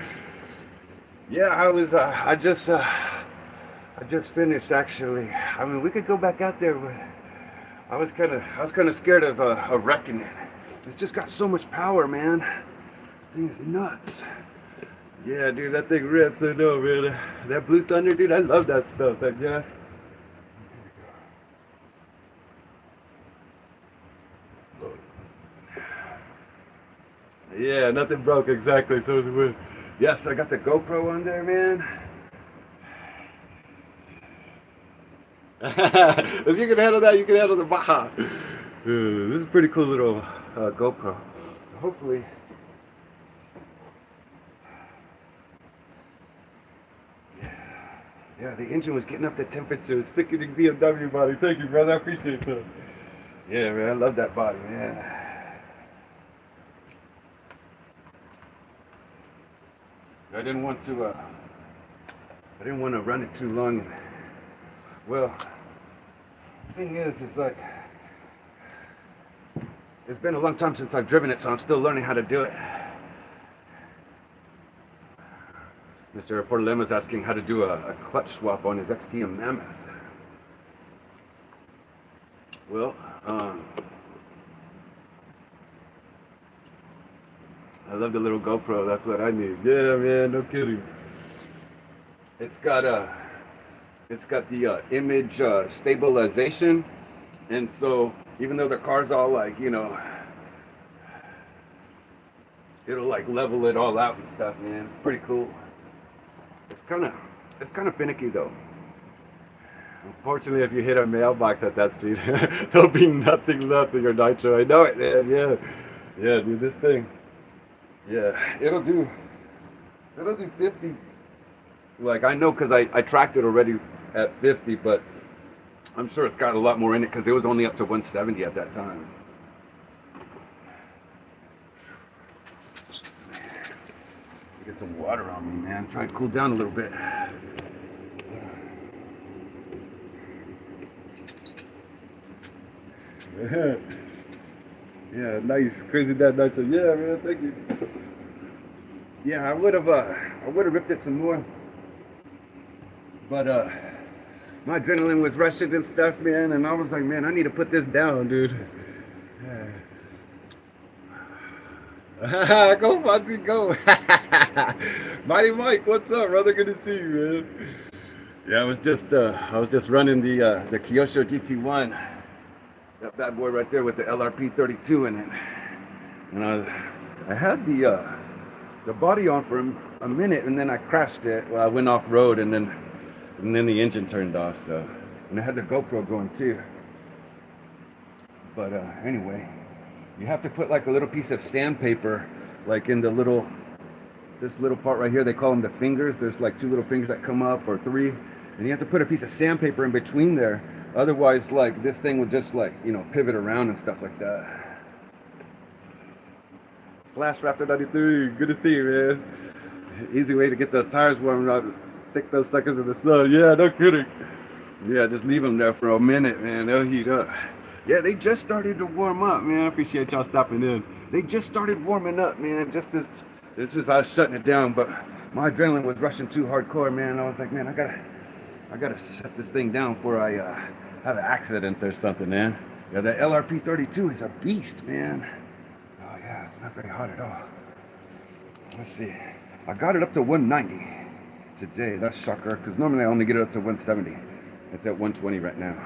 Yeah, I just finished actually. I mean, we could go back out there, but I was kind of scared of wrecking it. It's just got so much power, man. The thing is nuts. Yeah, dude, that thing rips. I know, man. That Blue Thunder, dude, I love that stuff. That gas. Yeah, nothing broke exactly. So it's weird. Yes, I got the GoPro on there, man. If you can handle that, you can handle the Baja. This is a pretty cool little GoPro. Hopefully. Yeah, the engine was getting up to temperature. Sickening BMW body. Thank you, brother. I appreciate that. Yeah, man, I love that body, man. I didn't want to run it too long. Well, the thing is, it's like, it's been a long time since I've driven it, so I'm still learning how to do it. Mr. Portalema is asking how to do a clutch swap on his XTM Mammoth. Well, I love the little GoPro. That's what I need. Yeah, man, no kidding. It's got the image stabilization, and so even though the car's all like, you know, it'll like level it all out and stuff, man. It's pretty cool. It's kind of finicky though. Unfortunately, if you hit a mailbox at that speed, there'll be nothing left of your Nitro. I know it, man. Yeah, dude, this thing. Yeah, it'll do 50. Like, I know because I tracked it already at 50, but I'm sure it's got a lot more in it because it was only up to 170 at that time. Get some water on me, man. Try to cool down a little bit. Yeah, nice, crazy dad Nitro. Yeah, man, thank you. Yeah, I would have ripped it some more, but my adrenaline was rushing and stuff, man, and I was like, man, I need to put this down, dude. Go, Fonzie, go. Mighty Mike, what's up, brother? Good to see you, man. Yeah, I was just running the Kyosho GT1. That bad boy right there with the LRP 32 in it. And I had the body on for a minute, and then I crashed it. Well, I went off road, and then the engine turned off. So, and I had the GoPro going too. But anyway, you have to put like a little piece of sandpaper, like in this little part right here. They call them the fingers. There's like 2 little fingers that come up, or 3, and you have to put a piece of sandpaper in between there. Otherwise, like, this thing would just, like, you know, pivot around and stuff like that. Slash Raptor 93, good to see you, man. Easy way to get those tires warmed up is stick those suckers in the sun. Yeah, no kidding. Yeah, just leave them there for a minute, man. They'll heat up. Yeah, they just started to warm up, man. I appreciate y'all stopping in. They just started warming up, man. Just this is, I was shutting it down, but my adrenaline was rushing too hardcore, man. I was like, man, I gotta set this thing down before have an accident or something, man. Yeah, that LRP32 is a beast, man. Oh yeah, it's not very hot at all. Let's see. I got it up to 190 today. That's sucker, because normally I only get it up to 170. It's at 120 right now.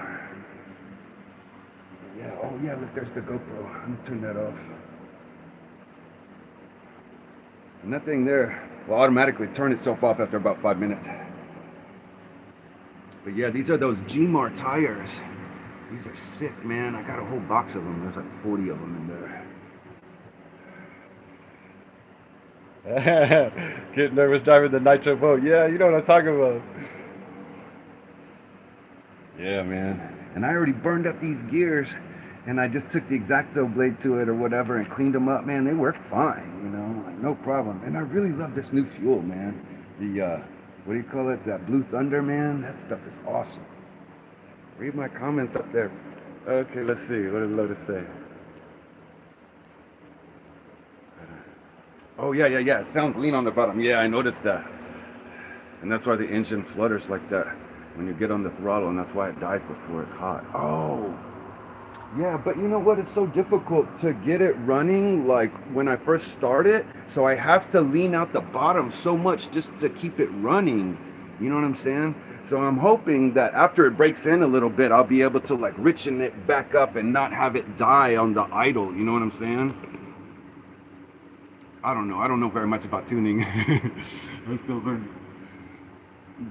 Yeah, oh yeah, look, there's the GoPro. I'm gonna turn that off. And that thing there will automatically turn itself off after about 5 minutes. But yeah, these are those Gmar tires. These are sick, man. I got a whole box of them. There's like 40 of them in there. Get nervous driving the Nitro boat. Yeah, you know what I'm talking about. Yeah, man. And I already burned up these gears, and I just took the X-Acto blade to it or whatever and cleaned them up. Man, they work fine, you know, like no problem. And I really love this new fuel, man. The what do you call it? That Blue Thunder, man. That stuff is awesome. Read my comment up there. Okay, let's see. What did Lotus say? Oh, yeah. It sounds lean on the bottom. Yeah, I noticed that. And that's why the engine flutters like that when you get on the throttle, and that's why it dies before it's hot. Oh, yeah, but you know what? It's so difficult to get it running like when I first start it. So I have to lean out the bottom so much just to keep it running. You know what I'm saying? So I'm hoping that after it breaks in a little bit, I'll be able to like richen it back up and not have it die on the idle. You know what I'm saying? I don't know. I don't know very much about tuning. I'm still learning.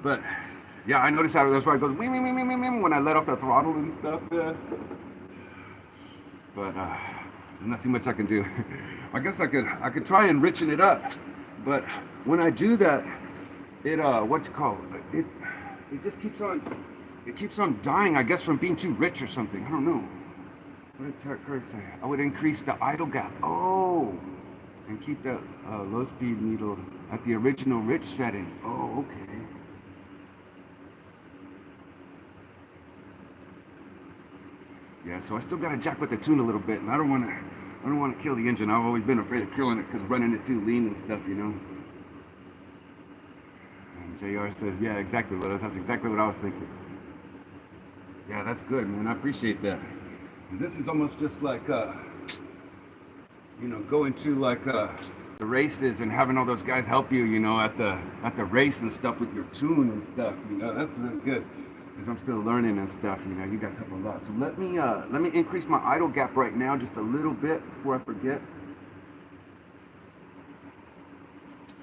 But yeah, I noticed how that's why it goes wee, when I let off the throttle and stuff. Yeah. But there's not too much I can do. I guess I could try and richen it up. But when I do that, it what's it called? It just keeps on dying, I guess, from being too rich or something. I don't know. What did Kurt say? I would increase the idle gap. Oh, and keep the low speed needle at the original rich setting. Oh, okay. Yeah, so I still got to jack with the tune a little bit, and I don't want to kill the engine. I've always been afraid of killing it because running it too lean and stuff, you know. And JR says, yeah, exactly, Lotus. That's exactly what I was thinking. Yeah, that's good, man. I appreciate that. This is almost just like, you know, going to like the races and having all those guys help you, you know, at the race and stuff with your tune and stuff. You know, that's really good. Because I'm still learning and stuff, you know, you guys help a lot. So let me increase my idle gap right now just a little bit before I forget.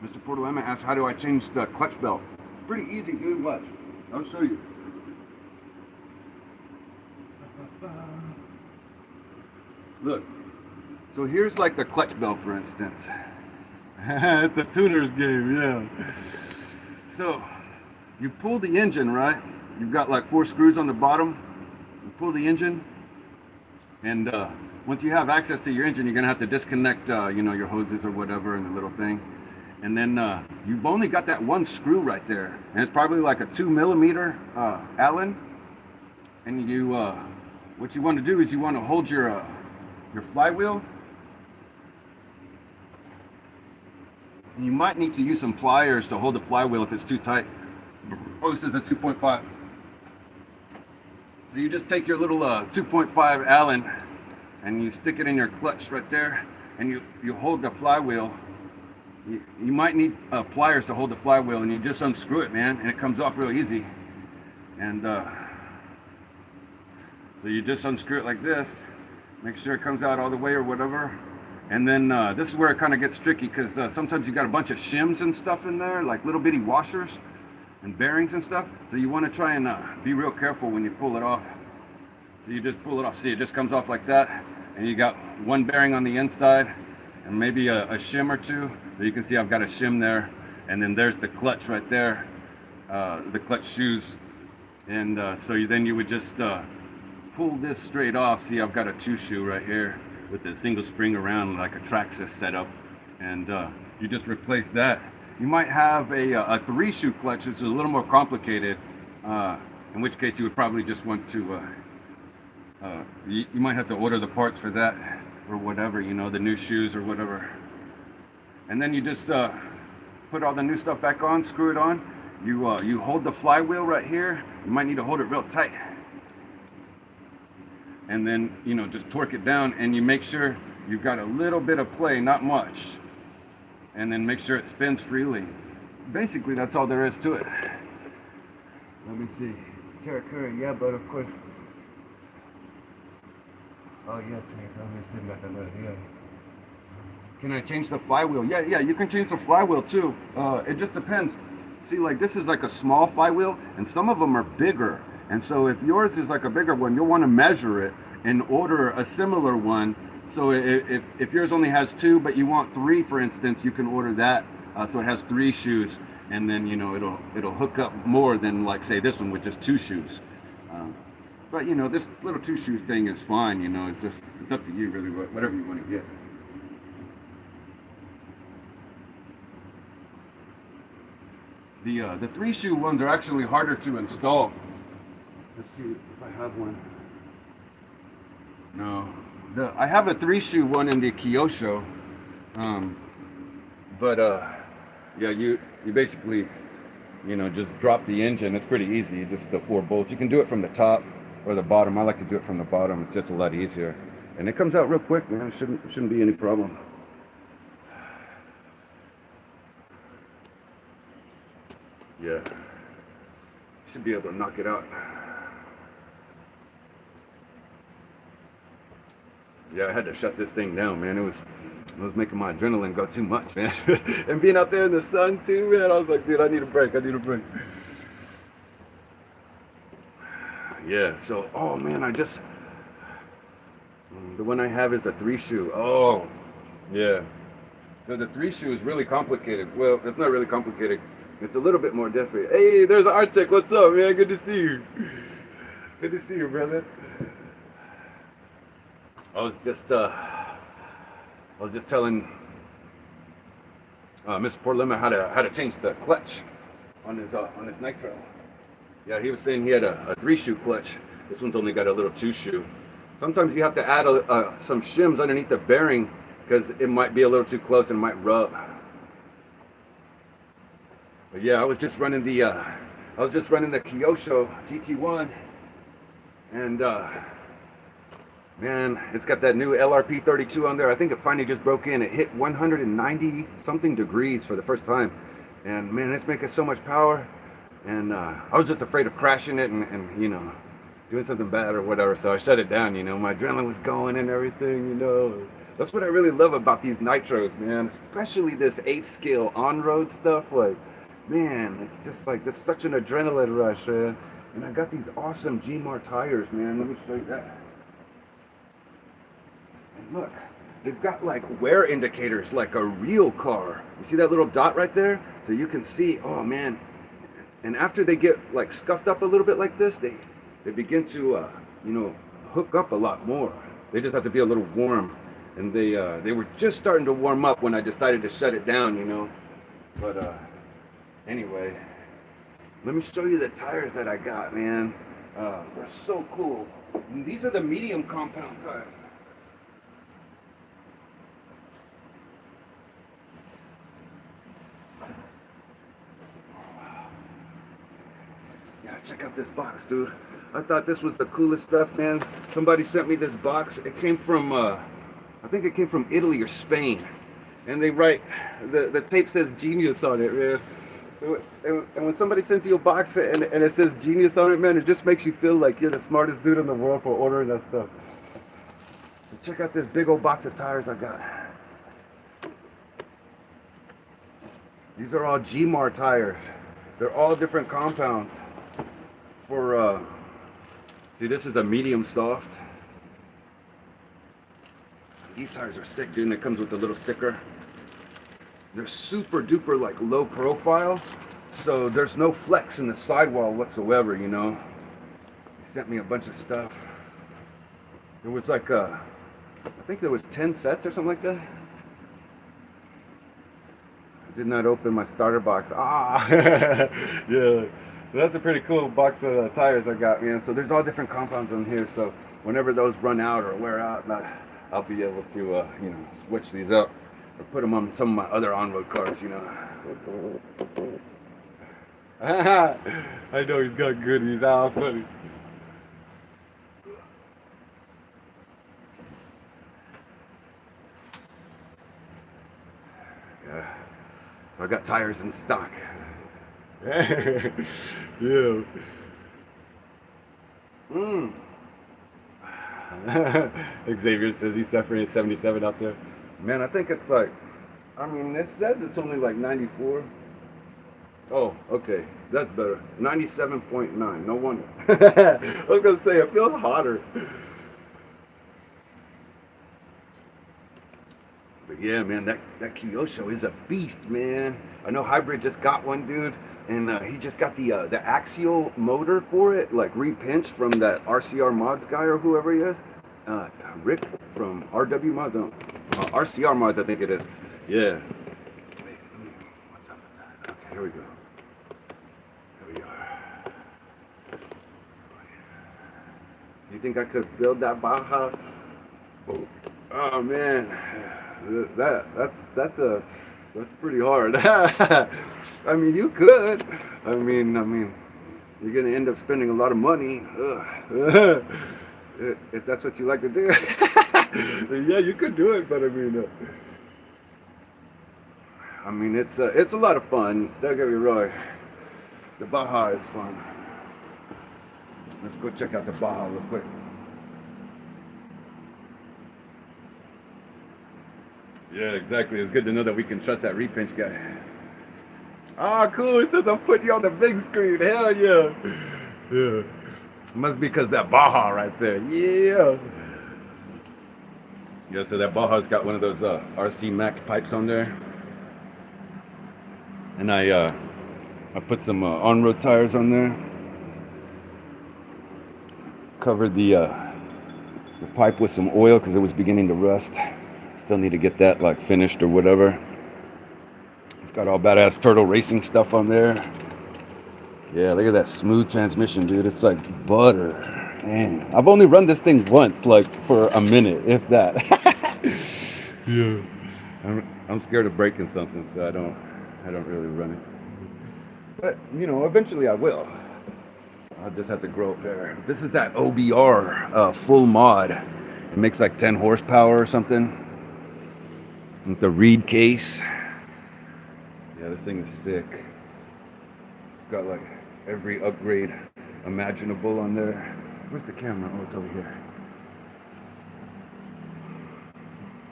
Mr. Portolema asks, how do I change the clutch belt? It's pretty easy, dude. Watch. I'll show you. Look. So here's like the clutch belt, for instance. It's a tuner's game, yeah. So you pull the engine, right? You've got like 4 screws on the bottom. You pull the engine, and once you have access to your engine, you're gonna have to disconnect, you know, your hoses or whatever, and the little thing. And then you've only got that one screw right there, and it's probably like a 2mm Allen. And you, what you want to do is you want to hold your flywheel. And you might need to use some pliers to hold the flywheel if it's too tight. Oh, this is a 2.5. So you just take your little 2.5 Allen and you stick it in your clutch right there, and you hold the flywheel. You might need pliers to hold the flywheel, and you just unscrew it, man, and it comes off real easy. And so you just unscrew it like this, make sure it comes out all the way or whatever. And then this is where it kind of gets tricky, because sometimes you got a bunch of shims and stuff in there, like little bitty washers and bearings and stuff. So you want to try and be real careful when you pull it off. So you just pull it off. See, it just comes off like that, and you got one bearing on the inside and maybe a shim or two. So you can see I've got a shim there, and then there's the clutch right there, the clutch shoes. And so then you would just pull this straight off. See, I've got a 2-shoe right here with a single spring around like a Traxxas setup, and you just replace that. You might have a 3-shoe clutch, which is a little more complicated, in which case you would probably just want to, you might have to order the parts for that or whatever, you know, the new shoes or whatever. And then you just put all the new stuff back on, screw it on. You hold the flywheel right here. You might need to hold it real tight. and then, you know, just torque it down, and you make sure you've got a little bit of play, not much, and then make sure it spins freely. Basically, that's all there is to it. Let me see. Terrakura, yeah, but of course. Oh yeah, yeah. Can I change the flywheel? Yeah, you can change the flywheel too. It just depends. See, like this is like a small flywheel, and some of them are bigger. And so if yours is like a bigger one, you'll want to measure it and order a similar one. So if yours only has 2, but you want 3, for instance, you can order that. So it has 3 shoes, and then, you know, it'll hook up more than, like, say, this one with just 2 shoes. But, you know, this little 2 shoe thing is fine. You know, it's up to you really, whatever you want to get. The 3 shoe ones are actually harder to install. Let's see if I have one. No, I have a 3 shoe one in the Kyosho, but yeah, you basically, you know, just drop the engine. It's pretty easy. Just the 4 bolts. You can do it from the top or the bottom. I like to do it from the bottom. It's just a lot easier, and it comes out real quick, man. It shouldn't be any problem. Yeah, should be able to knock it out. Yeah, I had to shut this thing down, man. It was making my adrenaline go too much, man. And being out there in the sun too, man, I was like, dude, I need a break. Yeah, so, oh man, the one I have is a 3 shoe. Oh, yeah. So the 3 shoe is really complicated. Well, it's not really complicated. It's a little bit more different. Hey, there's Arctic. What's up, man? Good to see you. Good to see you, brother. I was just telling Mr. Portlemon how to change the clutch on his Nitro. Yeah, he was saying he had a 3 shoe clutch. This one's only got a little 2 shoe. Sometimes you have to add some shims underneath the bearing because it might be a little too close and might rub. But yeah, I was just running the Kyosho GT1, and man, it's got that new LRP 32 on there. I think it finally just broke in. It hit 190 something degrees for the first time, and man, it's making so much power. And I was just afraid of crashing it and you know, doing something bad or whatever. So I shut it down. You know, my adrenaline was going and everything. You know, that's what I really love about these Nitros, man. Especially this 8 scale on-road stuff. Like, man, it's just like there's such an adrenaline rush, man. And I got these awesome Gmar tires, man. Let me show you that. And look, they've got like wear indicators like a real car. You see that little dot right there? So you can see, oh man. And after they get like scuffed up a little bit like this, they begin to, you know, hook up a lot more. They just have to be a little warm. And they were just starting to warm up when I decided to shut it down, you know. But anyway, let me show you the tires that I got, man. They're so cool. And these are the medium compound tires. Yeah, check out this box, dude. I thought this was the coolest stuff, man. Somebody sent me this box. It came from, I think it came from Italy or Spain. And they write, the tape says genius on it, man. And when somebody sends you a box and it says genius on it, man, it just makes you feel like you're the smartest dude in the world for ordering that stuff. So check out this big old box of tires I got. These are all Gmar tires. They're all different compounds. For, see, this is a medium soft. These tires are sick, dude, and it comes with a little sticker. They're super duper like low profile, so there's no flex in the sidewall whatsoever, you know. He sent me a bunch of stuff. There was like I think there was 10 sets or something like that. I did not open my starter box. Yeah, that's a pretty cool box of tires I got, man. So there's all different compounds on here, so whenever those run out or wear out, I'll be able to you know, switch these up or put them on some of my other on-road cars, you know. I know he's got goodies out, buddy. I got tires in stock. Yeah. Xavier says he's suffering at 77 out there. Man, I think it's like, I mean, it says it's only like 94. Oh, okay. That's better. 97.9. No wonder. I was going to say, it feels hotter. But yeah, man, that Kyosho is a beast, man. I know Hybrid just got one, dude. And he just got the axial motor for it, like repinched from that RCR Mods guy or whoever he is. Rick from RW Mods, RCR Mods, I think it is. Yeah. Wait, what's up with that? Okay, here we go. Here we are. You think I could build that Baja? Oh man, that's pretty hard. I mean, you could. I mean, you're gonna end up spending a lot of money. If that's what you like to do. Yeah, you could do it, but I mean, it's a lot of fun. Don't get me wrong. The Baja is fun. Let's go check out the Baja real quick. Yeah, exactly. It's good to know that we can trust that repinch guy. Ah, cool. It says I'm putting you on the big screen. Hell yeah. Yeah. Must be because that Baja right there. Yeah. Yeah, so that Baja's got one of those RC Max pipes on there. And I put some on-road tires on there. Covered the pipe with some oil because it was beginning to rust. Still need to get that like finished or whatever. It's got all badass turtle racing stuff on there. Yeah, look at that smooth transmission, dude. It's like butter. Man, I've only run this thing once, like for a minute, if that. Yeah. I'm scared of breaking something, so I don't really run it. But you know, eventually I will. I'll just have to grow up there. This is that OBR full mod. It makes like 10 horsepower or something. With the reed case. Yeah, this thing is sick. It's got like every upgrade imaginable on there. Where's the camera? Oh, it's over here.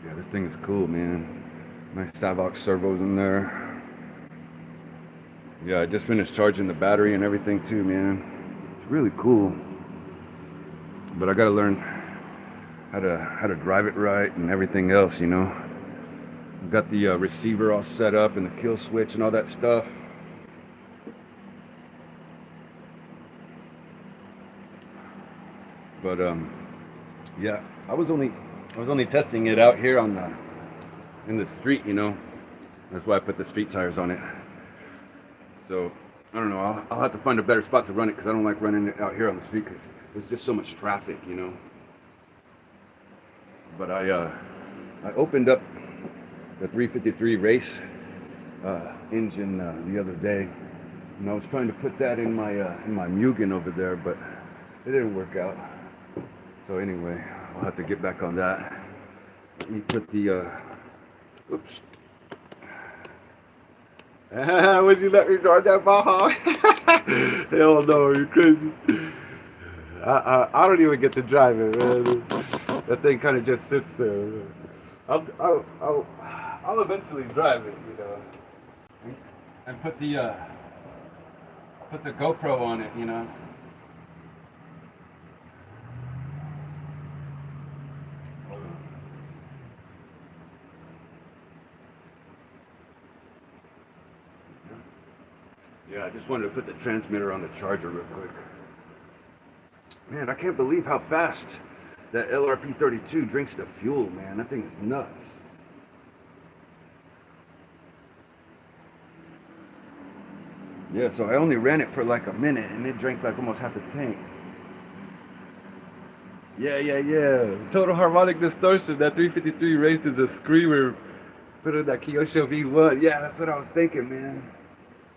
Yeah, this thing is cool, man. Nice Savox servos in there. Yeah, I just finished charging the battery and everything too, man. It's really cool. But I gotta learn how to drive it right and everything else, you know. I've got the receiver all set up and the kill switch and all that stuff. But yeah, I was only testing it out here in the street, you know. That's why I put the street tires on it. So I don't know. I'll have to find a better spot to run it because I don't like running it out here on the street because there's just so much traffic, you know. But I opened up the 353 race engine the other day, and I was trying to put that in my Mugen over there, but it didn't work out. So anyway, I'll have to get back on that. Let me put the oops. Would you let me drive that Baja? Hell no, you're crazy. I don't even get to drive it, man. That thing kind of just sits there. I'll eventually drive it, you know, and put the GoPro on it, you know. Yeah, I just wanted to put the transmitter on the charger real quick. Man, I can't believe how fast that LRP32 drinks the fuel, man. That thing is nuts. Yeah, so I only ran it for like a minute and it drank like almost half the tank. Yeah. Total harmonic distortion. That 353 race is a screamer. Put in that Kyosho V1. Yeah, that's what I was thinking, man.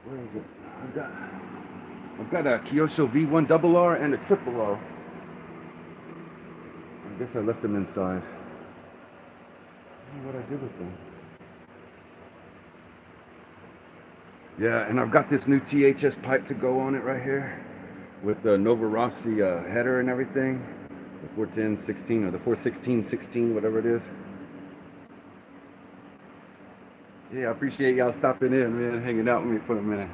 Where is it? I've got a Kyosho V1 double R and a triple R. I guess I left them inside. I don't know what I did with them. Yeah, and I've got this new THS pipe to go on it right here with the Nova Rossi header and everything. The 410-16 or the 416-16, whatever it is. Yeah, I appreciate y'all stopping in, man, hanging out with me for a minute.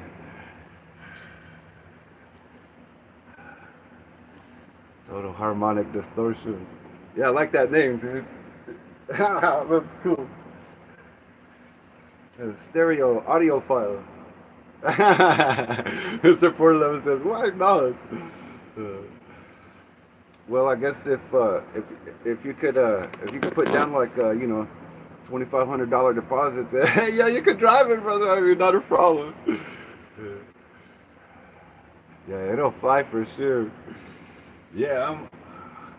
Total harmonic distortion. Yeah, I like that name, dude. That's cool. Stereo audiophile. Mr. Portland says, "Why not?" Uh, well, I guess if you could put down like $2,500 deposit, then yeah, you could drive it, brother. I mean, not a problem. Yeah, it'll fly for sure. Yeah,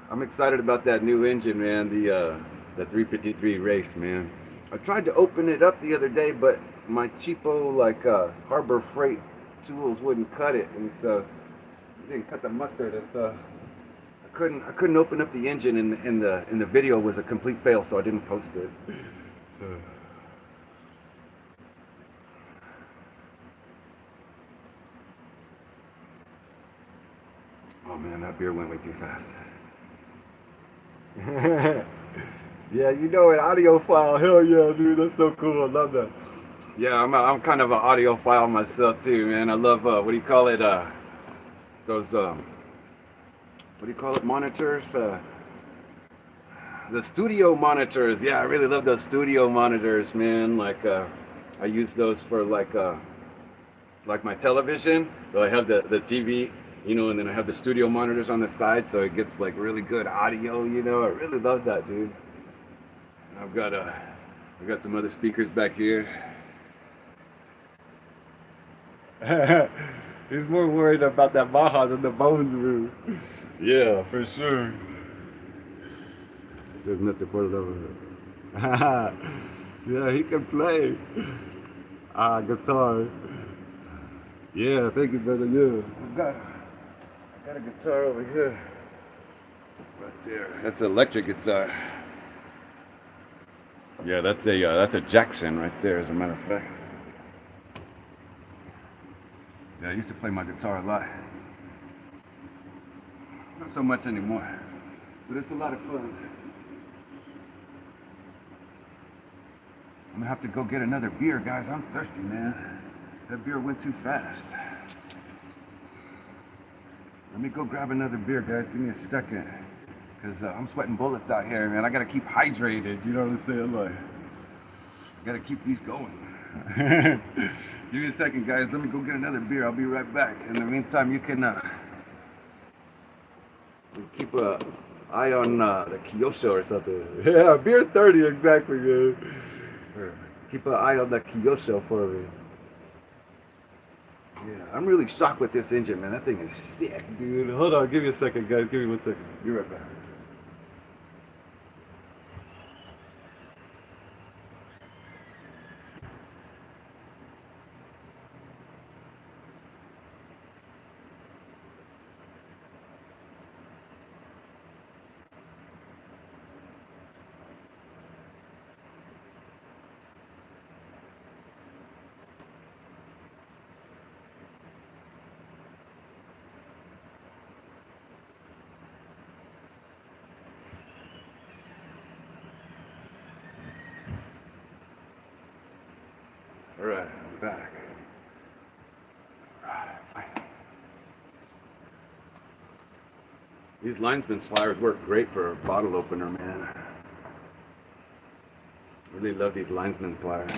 I'm excited about that new engine, man. The 353 race, man. I tried to open it up the other day, but my cheapo Harbor Freight tools wouldn't cut it, and so it didn't cut the mustard, and so I couldn't open up the engine, and the video was a complete fail, so I didn't post it. So. Oh man, that beer went way too fast. Yeah, you know an audiophile. Hell yeah, dude, that's so cool. I love that. Yeah, I'm kind of an audiophile myself too, man. I love what do you call it? Those what do you call it? Monitors. The studio monitors. Yeah, I really love those studio monitors, man. I use those for like my television. So I have the TV, and then I have the studio monitors on the side, so it gets like really good audio. I really love that, dude. I've got some other speakers back here. He's more worried about that Baja than the Bones room. Yeah, for sure. This is Mr. Portalover. Yeah, he can play. Guitar. Yeah, thank you, brother. Yeah. I got a guitar over here. Right there. That's an electric guitar. Yeah, that's a Jackson right there, as a matter of fact. Yeah, I used to play my guitar a lot. Not so much anymore, but it's a lot of fun. I'm gonna have to go get another beer, guys. I'm thirsty, man. That beer went too fast. Let me go grab another beer, guys. Give me a second. Because I'm sweating bullets out here, man. I gotta keep hydrated, you know what I'm saying? I gotta keep these going. Give me a second, guys. Let me go get another beer. I'll be right back. In the meantime, you can keep an eye on the Kyosho or something. Yeah, beer 30 exactly, man. Keep an eye on the Kyosho for me. Yeah, I'm really shocked with this engine, man. That thing is sick, dude. Hold on, give me a second, guys. Give me 1 second. Be right back. All right, I'm back. All right, fine. These linesman pliers work great for a bottle opener, man. Really love these linesman pliers.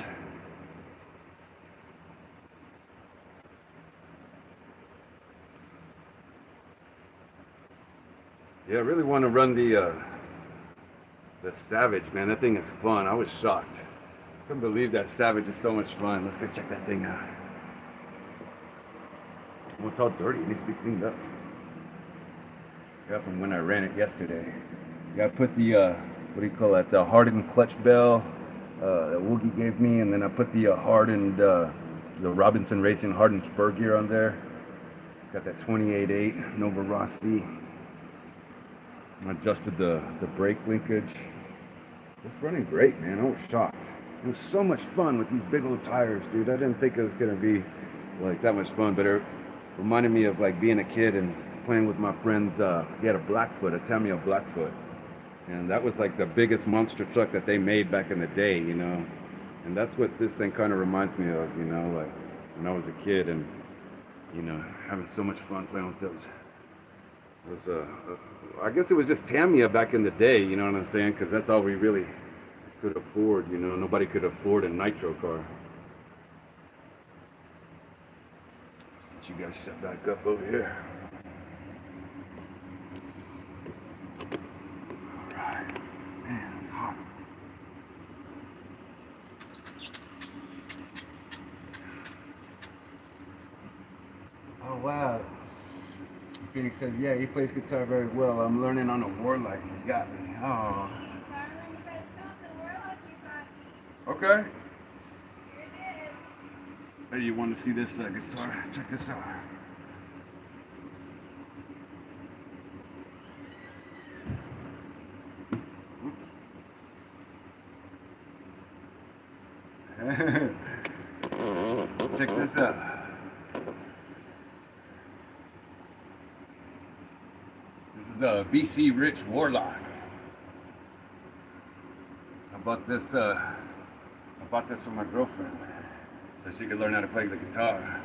Yeah, I really want to run the Savage, man. That thing is fun. I was shocked. Couldn't believe that Savage is so much fun. Let's go check that thing out. Well, it's all dirty. It needs to be cleaned up. Yeah, from when I ran it yesterday. Yeah, I put the, what do you call that? The hardened clutch bell that Woogie gave me, and then I put the hardened, the Robinson Racing hardened spur gear on there. It's got that 28.8 Nova Rossi. I adjusted the brake linkage. It's running great, man. I was shocked. It was so much fun with these big old tires, dude. I didn't think it was gonna be like that much fun, but it reminded me of like being a kid and playing with my friends. He had a Blackfoot, a Tamiya Blackfoot, and that was like the biggest monster truck that they made back in the day, you know. And that's what this thing kind of reminds me of, you know, like when I was a kid and, you know, having so much fun playing with those. It was, I guess it was just Tamiya back in the day, you know what I'm saying? Because that's all we really could afford, you know. Nobody could afford a Nitro car. Let's get you guys set back up over here. All right. Man, it's hot. Oh, wow. Phoenix says, yeah, he plays guitar very well. I'm learning on a Warlock. He got me. Oh. Okay. Hey, you want to see this guitar? Check this out. Check this out. This is a BC Rich Warlock. I bought this for my girlfriend so she could learn how to play the guitar.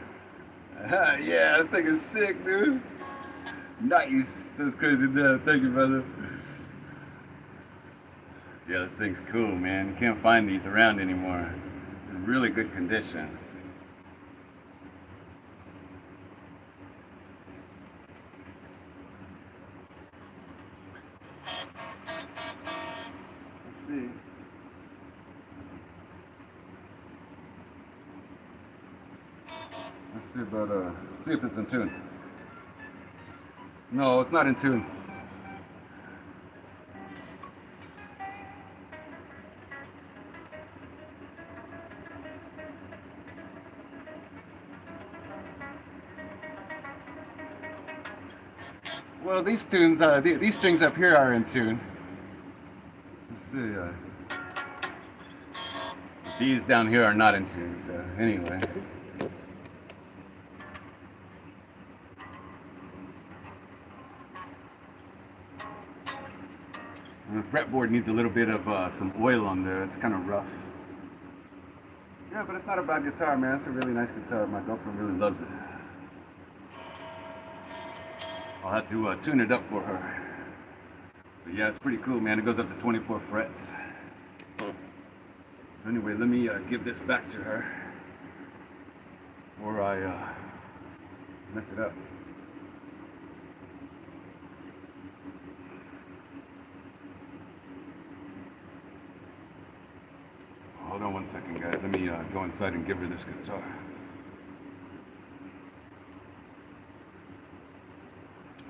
Yeah, this thing is sick, dude. Nice. That's crazy, dude. Thank you, brother. Yeah, this thing's cool, man. You can't find these around anymore. It's in really good condition. Let's see. Let's see about see if it's in tune. No, it's not in tune. Well, these tunes, these strings up here are in tune. Let's see. These down here are not in tune. So anyway. And the fretboard needs a little bit of some oil on there. It's kind of rough. Yeah, but it's not a bad guitar, man. It's a really nice guitar. My girlfriend really loves it. I'll have to tune it up for her. But yeah, it's pretty cool, man. It goes up to 24 frets. Anyway, let me give this back to her before I mess it up. Hold on one second, guys. Let me go inside and give her this guitar.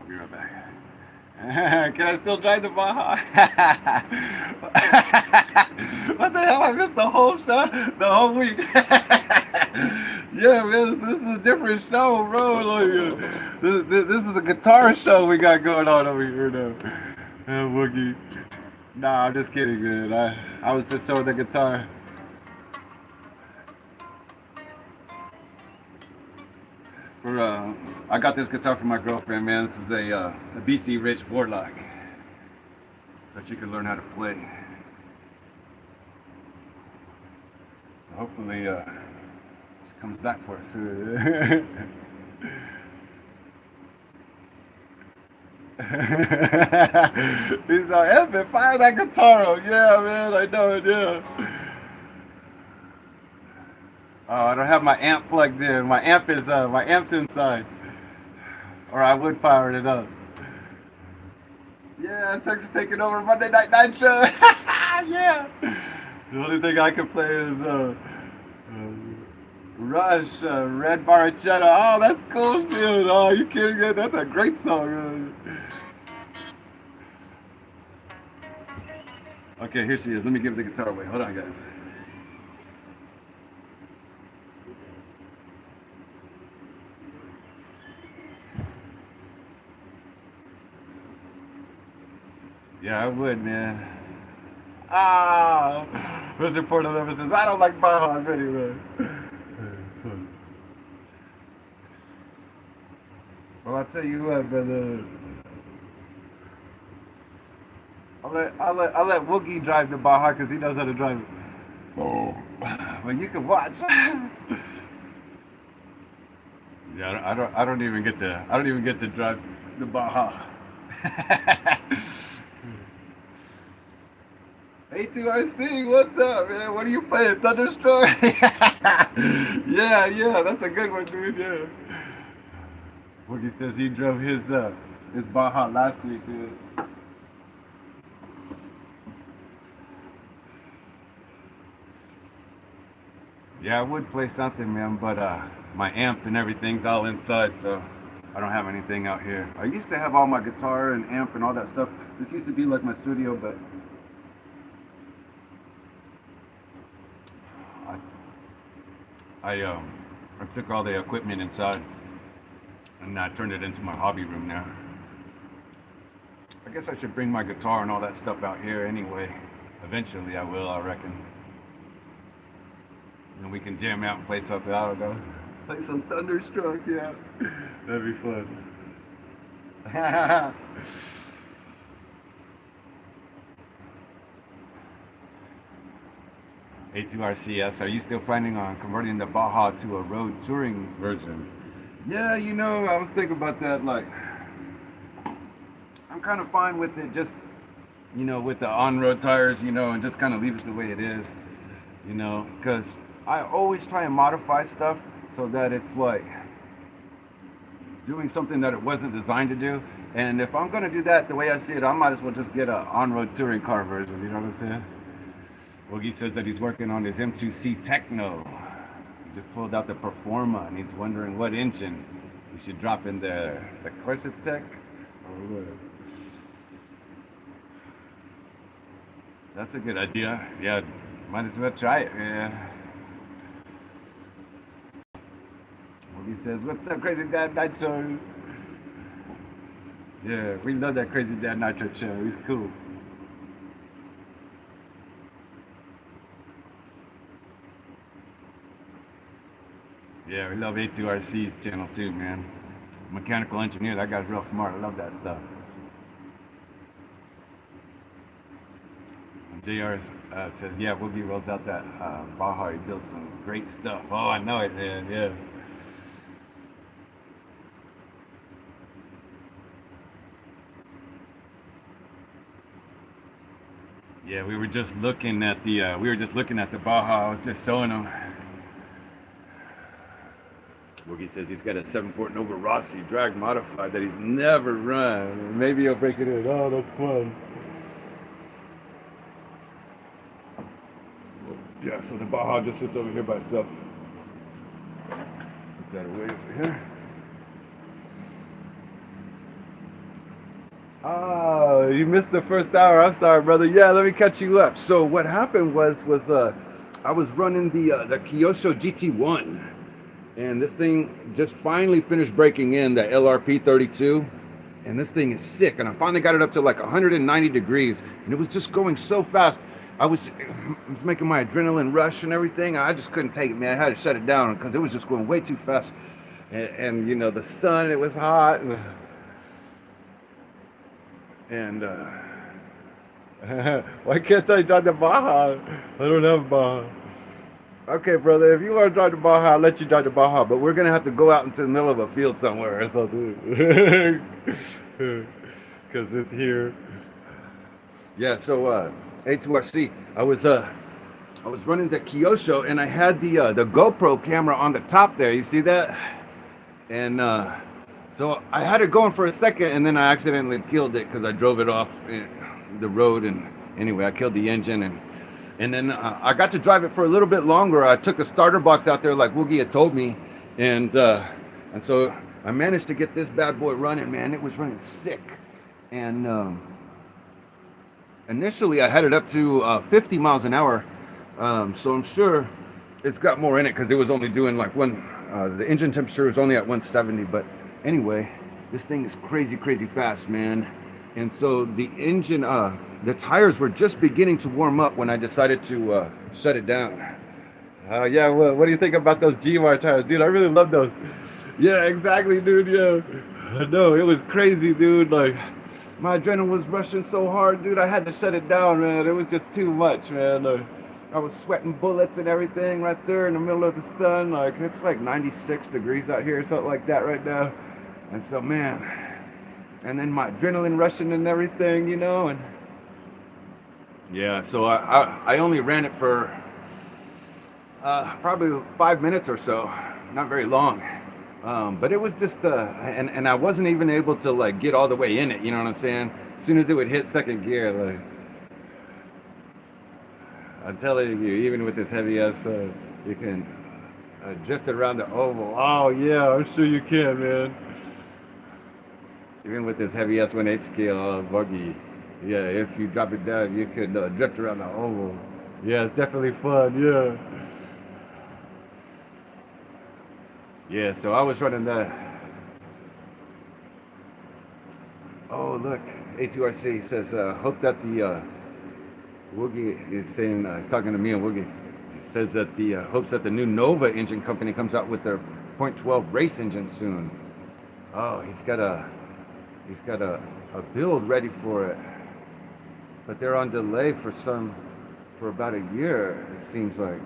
I'll be right back. Can I still drive the Baja? What the hell? I missed the whole show, the whole week. Yeah, man, this is a different show, bro. Like, this is a guitar show we got going on over here now. Wookie. Nah, I'm just kidding, man. I was just showing the guitar. I got this guitar for my girlfriend, man. This is a BC Rich Warlock, so she can learn how to play. So hopefully, she comes back for us soon. He's like, Evan, fire that guitar up. Yeah, man, I know it, yeah. Oh, I don't have my amp plugged in. My amp's inside. Or I would fire it up. Yeah, Texas taking over Monday Night Nitro. Yeah. The only thing I can play is Rush, Red Barchetta. Oh, that's cool shit. Oh, are you kidding me? That's a great song. Okay, here she is. Let me give the guitar away. Hold on, guys. Yeah, I would, man. Ah, Mr. Porter Never says, I don't like Bajas anyway. Well, I'll tell you what, brother. I'll let Wookie drive the Baja because he knows how to drive it. Oh. Well, you can watch. Yeah, I don't even get to drive the Baja. A2RC, what's up, man? What are you playing? Thunderstruck? Yeah, that's a good one, dude. Yeah. Wookie says he drove his Baja last week, dude. Yeah, I would play something, man, but my amp and everything's all inside, so I don't have anything out here. I used to have all my guitar and amp and all that stuff. This used to be like my studio, but I took all the equipment inside and I turned it into my hobby room now. I guess I should bring my guitar and all that stuff out here anyway. Eventually I will, I reckon. And we can jam out and play something, I don't know. Play some Thunderstruck, yeah. That'd be fun. A2RCS, are you still planning on converting the Baja to a road touring version? Yeah, you know, I was thinking about that, like, I'm kind of fine with it just, you know, with the on-road tires, you know, and just kind of leave it the way it is, you know, because I always try and modify stuff so that it's like doing something that it wasn't designed to do. And if I'm going to do that the way I see it, I might as well just get a on-road touring car version, you know what I'm saying? Woogie says that he's working on his M2C Techno. He just pulled out the Performa and he's wondering what engine we should drop in there. The Corsa Tech? Or what? That's a good idea. Yeah, might as well try it, yeah. Woogie says, what's up, Crazy Dad Nitro? Yeah, we love that Crazy Dad Nitro show. He's cool. Yeah, we love A2RC's channel too, man. Mechanical engineer, that guy's real smart. I love that stuff. And JR says, yeah, Woogie rolls out that Baja. He builds some great stuff. Oh, I know it, man. Yeah. Yeah, we were just looking at the Baja. I was just showing him. Woogie says he's got a 7-port Nova Rossi drag modified that he's never run. Maybe he'll break it in. Oh, that's fun. Yeah, so the Baja just sits over here by itself. Put that away over here. Oh, you missed the first hour. I'm sorry, brother. Yeah, let me catch you up. So what happened was I was running the Kyosho GT1. And this thing just finally finished breaking in, the LRP 32. And this thing is sick. And I finally got it up to like 190 degrees. And it was just going so fast. I was making my adrenaline rush and everything. I just couldn't take it, man. I had to shut it down because it was just going way too fast. And you know, the sun, it was hot. And why can't I drive the Baja? I don't have Baja. Okay, brother, if you want to drive the Baja, I'll let you drive the Baja, but we're going to have to go out into the middle of a field somewhere or something. Because it's here. Yeah, so A2RC, I was running the Kyosho, and I had the GoPro camera on the top there. You see that? And so I had it going for a second, and then I accidentally killed it because I drove it off the road. And anyway, I killed the engine, and then I got to drive it for a little bit longer. I took a starter box out there like Woogie had told me, and so I managed to get this bad boy running, man. It was running sick. And initially I had it up to 50 miles an hour, so I'm sure it's got more in it because it was only doing like the engine temperature was only at 170. But anyway, this thing is crazy fast, man. And so the engine, the tires were just beginning to warm up when I decided to shut it down. Yeah, well, what do you think about those GMR tires, dude? I really love those. Yeah, exactly, dude. Yeah, no, it was crazy, dude. Like, my adrenaline was rushing so hard, dude. I had to shut it down, man. It was just too much, man. I was sweating bullets and everything right there in the middle of the sun. Like, it's like 96 degrees out here, something like that right now. And so, man, and then my adrenaline rushing and everything, you know. And yeah, so I only ran it for probably 5 minutes or so, not very long. But it was just, and I wasn't even able to like get all the way in it. You know what I'm saying? As soon as it would hit second gear, like I'm telling you, even with this heavy ass, you can drift around the oval. Oh yeah, I'm sure you can, man. Even with this heavy S18 scale buggy, yeah, if you drop it down, you could drift around the oval. Yeah, it's definitely fun. Yeah. Yeah, so I was running that. Oh, look, A2RC says, hope that the Woogie is saying, he's talking to me and Woogie. He says that the hopes that the new Nova engine company comes out with their .12 race engine soon. Oh, he's got a build ready for it, but they're on delay for about a year. It seems like.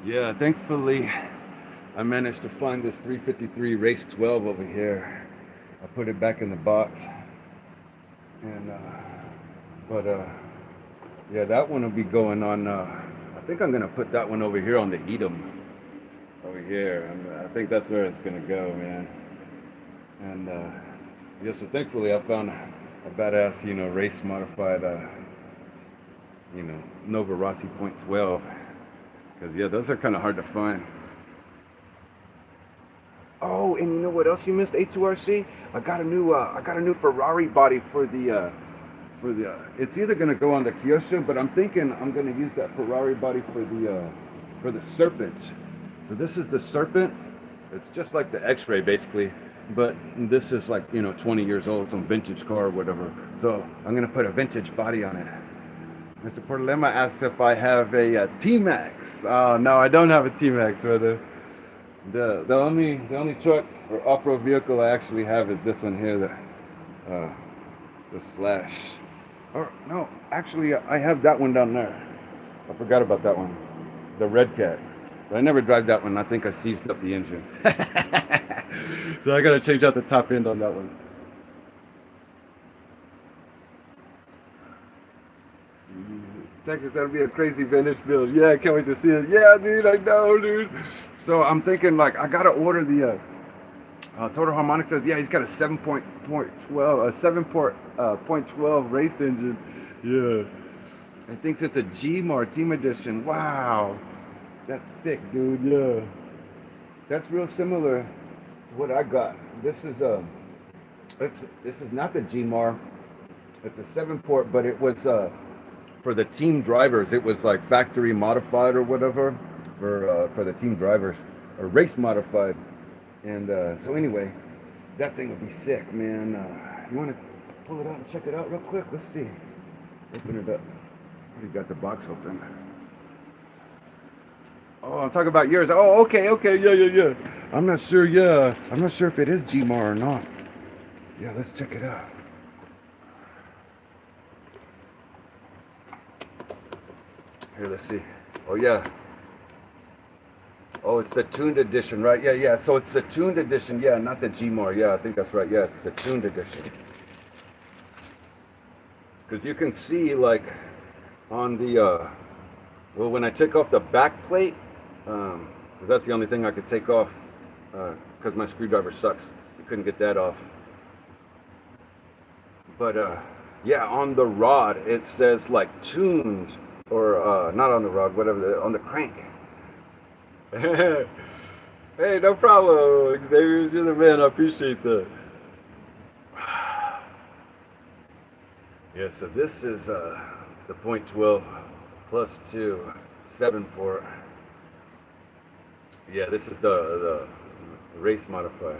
Yeah, thankfully, I managed to find this 353 Race 12 over here. I put it back in the box, and yeah, that one will be going on. I think I'm gonna put that one over here on the Edom, over here. I think that's where it's gonna go, man. And yeah, so thankfully I found a badass, race modified, Nova Rossi .12. Because yeah, those are kind of hard to find. Oh, and you know what else you missed, A2RC? I got a new Ferrari body for the it's either gonna go on the Kyosho, but I'm thinking I'm gonna use that Ferrari body for the Serpent. So this is the Serpent. It's just like the X-Ray basically, but this is like 20 years old, some vintage car or whatever. So I'm gonna put a vintage body on it. Mr. Portalema asked if I have a T-Max. No, I don't have a T-Max, brother. The only truck or off-road vehicle I actually have is this one here, the Slash. Or no, actually I have that one down there. I forgot about that one, the Red Cat. But I never drive that one. I think I seized up the engine. So I gotta change out the top end on that one. Texas, that'll be a crazy vintage build. Yeah, I can't wait to see it. Yeah, dude, I know, dude. So I'm thinking, like, I gotta order the. Total Harmonic says, yeah, he's got a 7.12 race engine. Yeah, he thinks it's a GMAR Team Edition. Wow, that's sick, dude. Yeah, that's real similar to what I got. This is this is not the GMAR. It's a 7-port, but it was for the team drivers. It was like factory modified or whatever for the team drivers, or race modified. And so anyway, that thing would be sick, man. You want to pull it out and check it out real quick? Let's see. Open it up. You got the box open. Oh, I'm talking about yours. Oh, okay, yeah. I'm not sure. Yeah, I'm not sure if it is GMAR or not. Yeah, let's check it out. Here, let's see. Oh, yeah. Oh, it's the tuned edition, right? Yeah. So it's the tuned edition. Yeah, not the GMAR. Yeah, I think that's right. Yeah, it's the tuned edition. Because you can see, like, on the, well, when I took off the back plate, that's the only thing I could take off, because my screwdriver sucks. I couldn't get that off. But, yeah, on the rod, it says, like, tuned. Or not on the rod, whatever, on the crank. Hey, no problem, Xavier. You're the man. I appreciate that. Yeah, so this is the .12 plus 2 7-port. Yeah, this is the race modifier.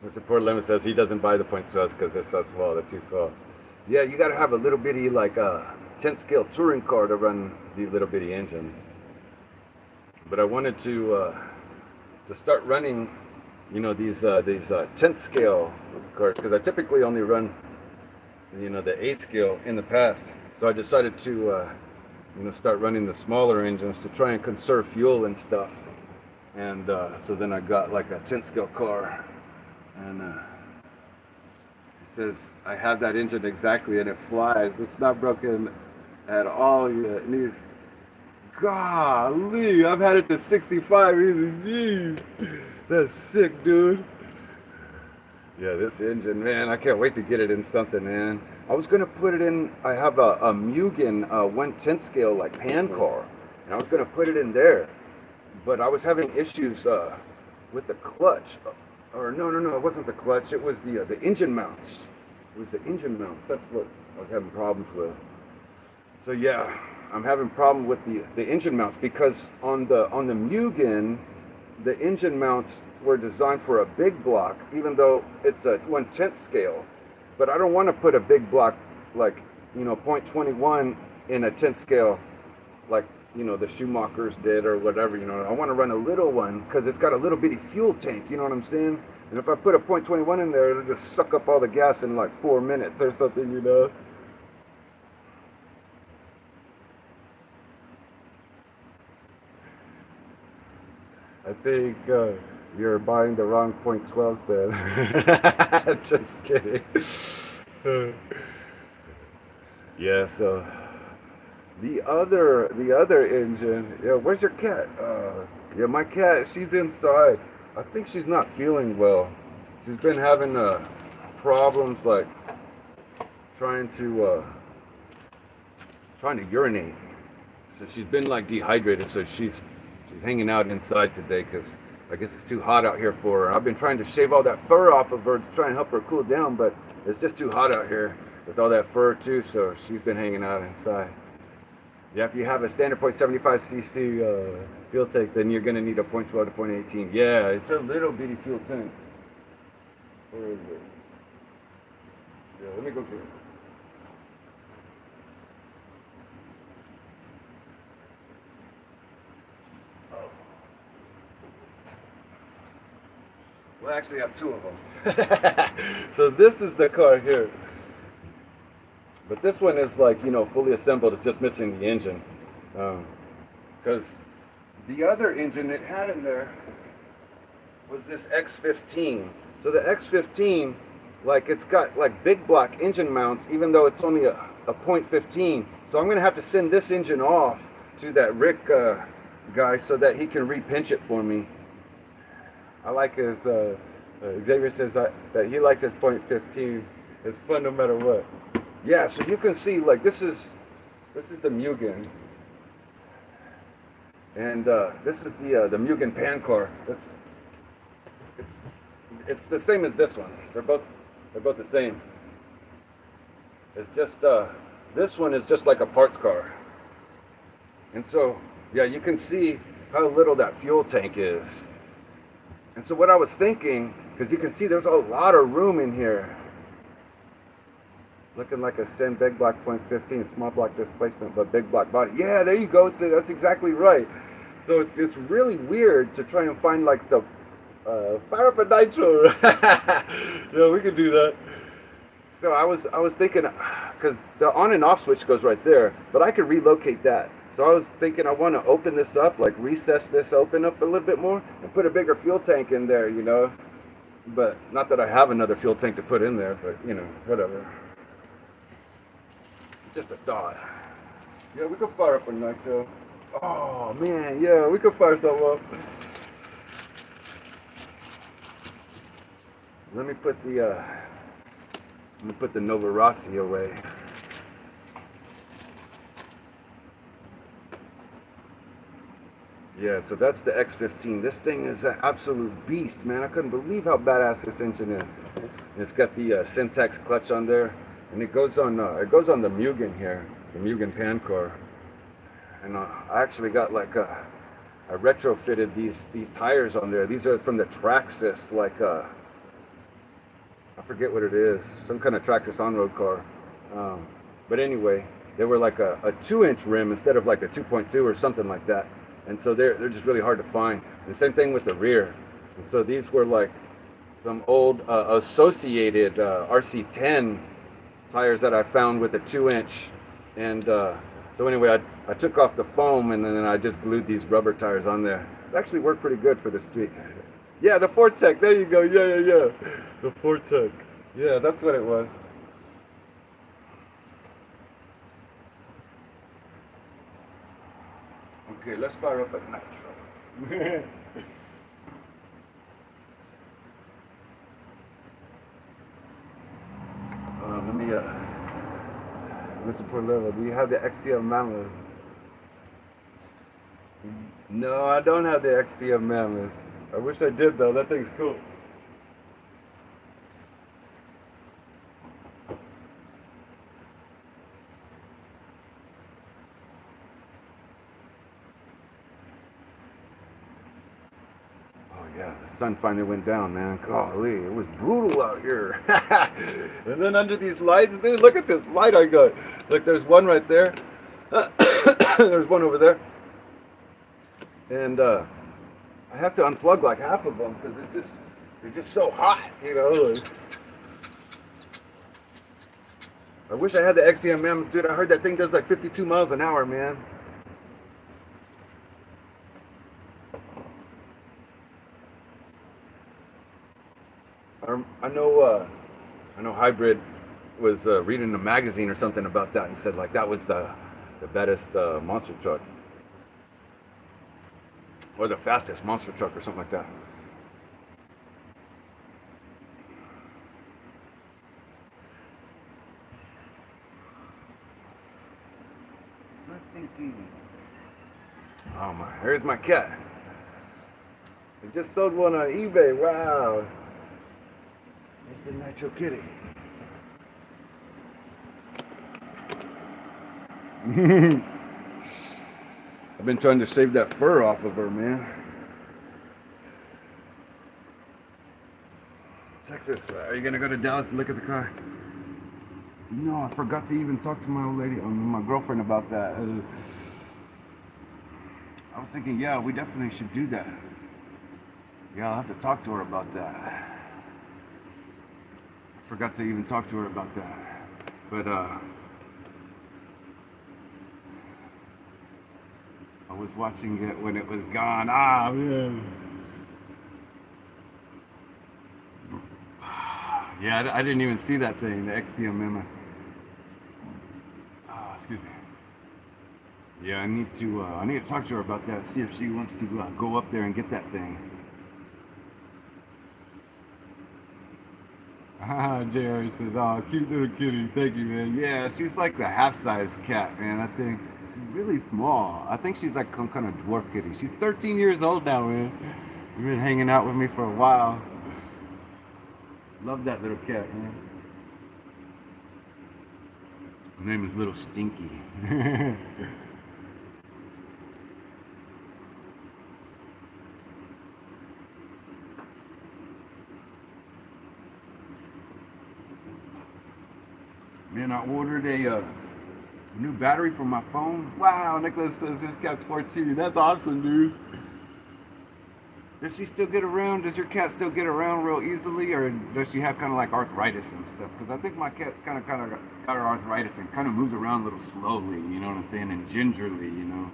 Mr. Port Limit says he doesn't buy the .12s because they're so small, they're too small. Yeah, you gotta have a little bitty, like a 10 scale touring car to run these little bitty engines. But I wanted to start running, you know, these 10th scale cars, because I typically only run, you know, the 8th scale in the past. So I decided to, you know, start running the smaller engines to try and conserve fuel and stuff. And so then I got like a 10th scale car, and it says I have that engine exactly, and it flies. It's not broken at all yet. And he's, golly, I've had it to 65. He's, jeez, that's sick, dude. Yeah, this engine, man, I can't wait to get it in something, man. I was gonna put it in, I have a Mugen 1/10 scale like pan car, and I was gonna put it in there, but I was having issues with the clutch. Or no, it wasn't the clutch. It was the engine mounts. It was the engine mounts. That's what I was having problems with. So yeah, I'm having problem with the engine mounts, because on the Mugen, the engine mounts were designed for a big block, even though it's a 1/10 scale. But I don't want to put a big block like, you know, .21 in a 10th scale, like, you know, the Schumachers did or whatever. You know, I want to run a little one because it's got a little bitty fuel tank. You know what I'm saying? And if I put a .21 in there, it'll just suck up all the gas in like 4 minutes or something. You know. I think you're buying the wrong .12s then. Just kidding. Yeah, so the other engine. Yeah, where's your cat? Yeah, my cat, she's inside. I think she's not feeling well. She's been having problems like trying to urinate. So she's been like dehydrated. So she's hanging out inside today because I guess it's too hot out here for her. I've been trying to shave all that fur off of her to try and help her cool down, but it's just too hot out here with all that fur too, so she's been hanging out inside. Yeah, if you have a standard .75cc fuel tank, then you're going to need a .12 to .18. Yeah, it's a little bitty fuel tank. Where is it? Yeah, let me go get it. Well, actually, I have two of them. So this is the car here. But this one is like, you know, fully assembled. It's just missing the engine. Because the other engine it had in there was this X15. So the X15, like, it's got like big block engine mounts, even though it's only a .15. So I'm going to have to send this engine off to that Rick guy so that he can repinch it for me. I like his, Xavier says that he likes his .15. It's fun no matter what. Yeah, so you can see, like, this is the Mugen. And this is the Mugen pan car. It's the same as this one. They're both the same. It's just this one is just like a parts car. And so, yeah, you can see how little that fuel tank is. And so what I was thinking, because you can see there's a lot of room in here. Looking like a Sen big block .15, small block displacement, but big block body. Yeah, there you go. That's exactly right. So it's really weird to try and find like the fire up a Nitro. Yeah, we could do that. So I was thinking, because the on and off switch goes right there, but I could relocate that. So I was thinking I want to open this up, like recess this open up a little bit more and put a bigger fuel tank in there, you know. But not that I have another fuel tank to put in there, but you know, whatever. Just a thought. Yeah, we could fire up a Nitro. Oh man, yeah, we could fire something up. Let me put the Nova Rossi away. Yeah, so that's the X15. This thing is an absolute beast, man. I couldn't believe how badass this engine is. And it's got the Syntax clutch on there, and it goes on the Mugen here, the Mugen pan car. And I actually got like I retrofitted these tires on there. These are from the Traxxas, like forget what it is. Some kind of trackless on-road car. But anyway, they were like a 2-inch rim instead of like a 2.2 or something like that. And so they're just really hard to find. And same thing with the rear. And so these were like some old associated RC10 tires that I found with a 2-inch. And so anyway, I took off the foam and then I just glued these rubber tires on there. It actually worked pretty good for the street. Yeah, the Fortec. There you go. Yeah. The Fortec. Yeah, that's what it was. Okay, let's fire up a Nitro. Let me, Mr. Porlevo, do you have the XTM Mammoth? No, I don't have the XTM Mammoth. I wish I did though, that thing's cool. Yeah, the sun finally went down, man. Golly, it was brutal out here. And then under these lights, dude, look at this light I got. Look, there's one right there. There's one over there. And I have to unplug like half of them because they're just so hot, you know. Like, I wish I had the XCM, dude. I heard that thing does like 52 miles an hour, man. I know Hybrid was reading a magazine or something about that and said like that was the baddest monster truck or the fastest monster truck or something like that. Oh my, here's my cat. I just sold one on eBay. Wow. It's the Nitro Kitty. I've been trying to save that fur off of her, man. Texas, are you gonna go to Dallas and look at the car? No, I forgot to even talk to my old lady, my girlfriend about that. I was thinking, yeah, we definitely should do that. Yeah, I'll have to talk to her about that. Forgot to even talk to her about that. But I was watching it when it was gone. Ah, man. Yeah, I didn't even see that thing, the XTM Mema. Excuse me. Yeah, I need to talk to her about that. See if she wants to go up there and get that thing. JR says, "Oh, cute little kitty. Thank you, man." Yeah, she's like the half-size cat, man. I think she's really small. I think she's like some kind of dwarf kitty. She's 13 years old now, man. You've been hanging out with me for a while. Love that little cat, man. Her name is Little Stinky. Man, I ordered a new battery for my phone. Wow, Nicholas says this cat's 14. That's awesome, dude. Does she still get around? Does your cat still get around real easily, or does she have kind of like arthritis and stuff? Because I think my cat's kind of got her arthritis and kind of moves around a little slowly, you know what I'm saying, and gingerly, you know.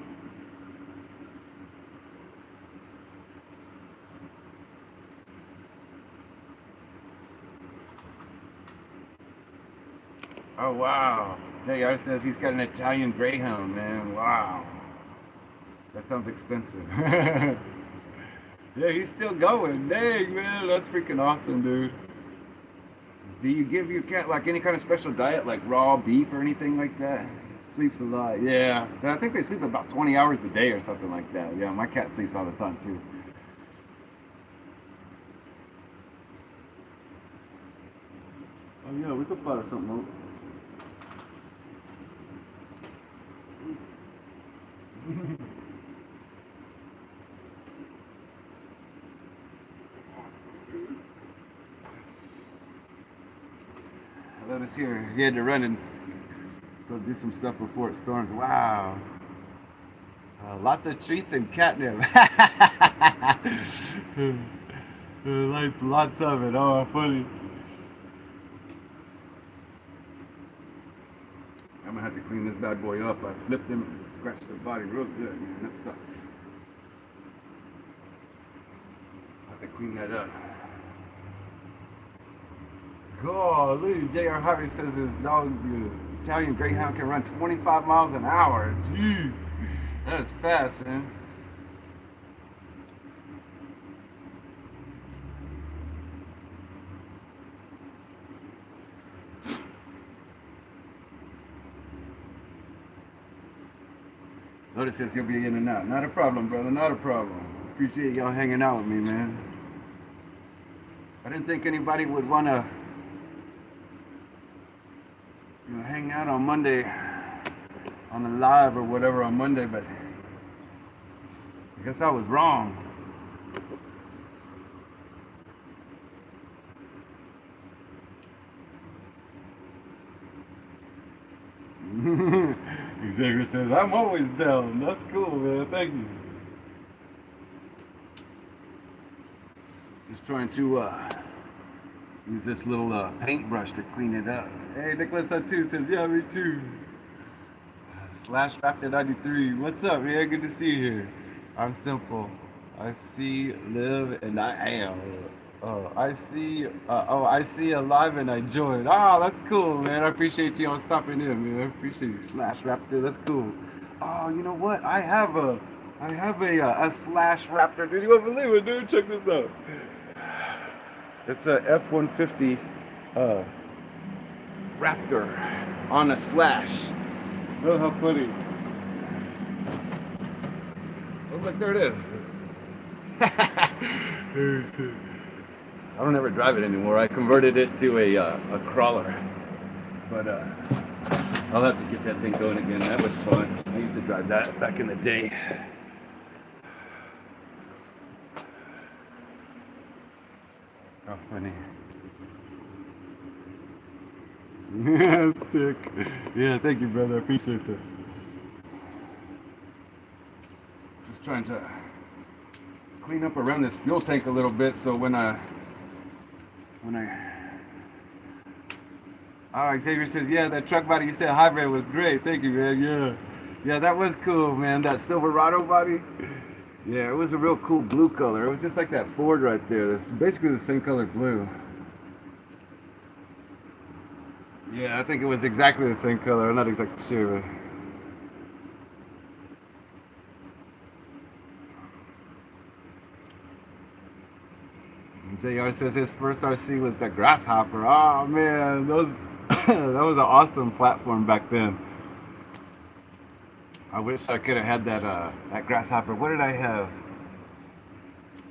Oh, wow. JR says he's got an Italian Greyhound, man. Wow. That sounds expensive. Yeah, he's still going. Dang, man. That's freaking awesome, dude. Do you give your cat like any kind of special diet, like raw beef or anything like that? Sleeps a lot. Yeah. I think they sleep about 20 hours a day or something like that. Yeah, my cat sleeps all the time, too. Oh, yeah, we could fire something out. Notice here, he had to run and go do some stuff before it storms. Wow. Lots of treats and catnip. Lots of it. Oh, funny. I'm gonna have to clean this bad boy up. I flipped him and scratched the body real good, man. That sucks. I have to clean that up. Golly, J.R. Harvey says his dog, the Italian Greyhound, can run 25 miles an hour. Jeez, that's fast, man. Notice says he'll be in and out. Not a problem, brother. Not a problem. Appreciate y'all hanging out with me, man. I didn't think anybody would want to hang out on Monday on the live or whatever on Monday, but I guess I was wrong. Xavier says, I'm always down. That's cool, man. Thank you. Just trying to use this little paintbrush to clean it up. Hey, Nicholas too says, yeah, me too. Slash Raptor 93. What's up, man? Good to see you here. I'm simple. I see, live, and I am. I see alive and I joined. Oh, that's cool, man. I appreciate you all stopping in, man. I appreciate you, Slash Raptor. That's cool. Oh, you know what? I have a Slash Raptor, dude. You won't believe it, dude. Check this out. It's a F-150 Raptor on a Slash. Oh, how funny. Oh, look, there it is. I don't ever drive it anymore. I converted it to a crawler. But I'll have to get that thing going again. That was fun. I used to drive that back in the day. How funny. Sick. Yeah, thank you, brother. I appreciate that. Just trying to clean up around this fuel tank a little bit so when I Xavier says, yeah, that truck body you said hybrid was great. Thank you, man. Yeah, that was cool, man. That Silverado body. Yeah, it was a real cool blue color. It was just like that Ford right there. It's basically the same color blue. Yeah, I think it was exactly the same color. I'm not exactly sure. JR says his first RC was the Grasshopper. Oh man, those that was an awesome platform back then. I wish I could have had that Grasshopper. What did I have?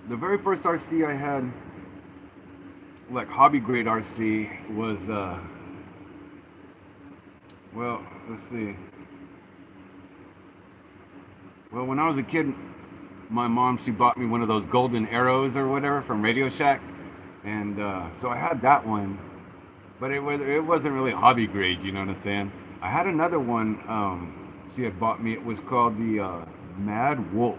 The very first RC I had, like hobby grade RC, was well, let's see. Well, when I was a kid, my mom, she bought me one of those golden arrows or whatever from Radio Shack, and so I had that one, but it wasn't really hobby grade, you know what I'm saying? I had another one she had bought me. It was called the Mad Wolf,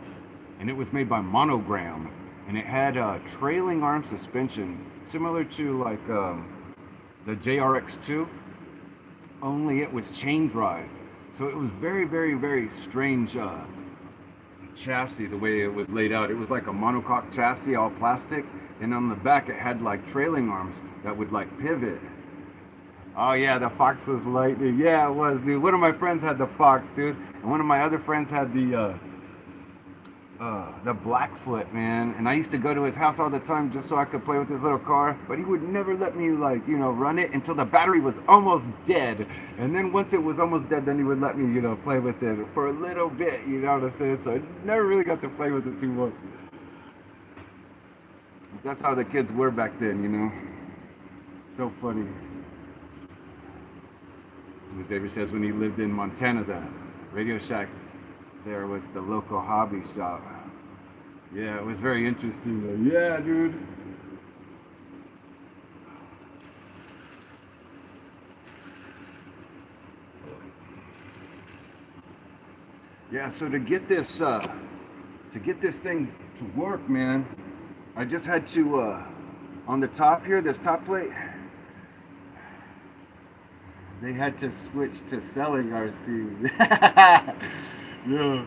and it was made by Monogram, and it had trailing arm suspension similar to like the JRX2, only it was chain drive, so it was very, very, very strange chassis the way it was laid out. It was like a monocoque chassis, all plastic, and on the back it had like trailing arms that would like pivot. Oh yeah, the Fox was lightning. Yeah, it was, dude. One of my friends had the Fox, dude, and one of my other friends had the Blackfoot, man. And I used to go to his house all the time just so I could play with his little car, but he would never let me, like, you know, run it until the battery was almost dead. And then once it was almost dead, then he would let me, you know, play with it for a little bit, you know what I'm saying? So I never really got to play with it too much. That's how the kids were back then, you know. So funny. Xavier says when he lived in Montana, the Radio Shack there was the local hobby shop. Yeah, it was very interesting though. Yeah, dude. Yeah, so to get this thing to work, man, I just had to on the top here, this top plate, they had to switch to selling RCs. Yeah.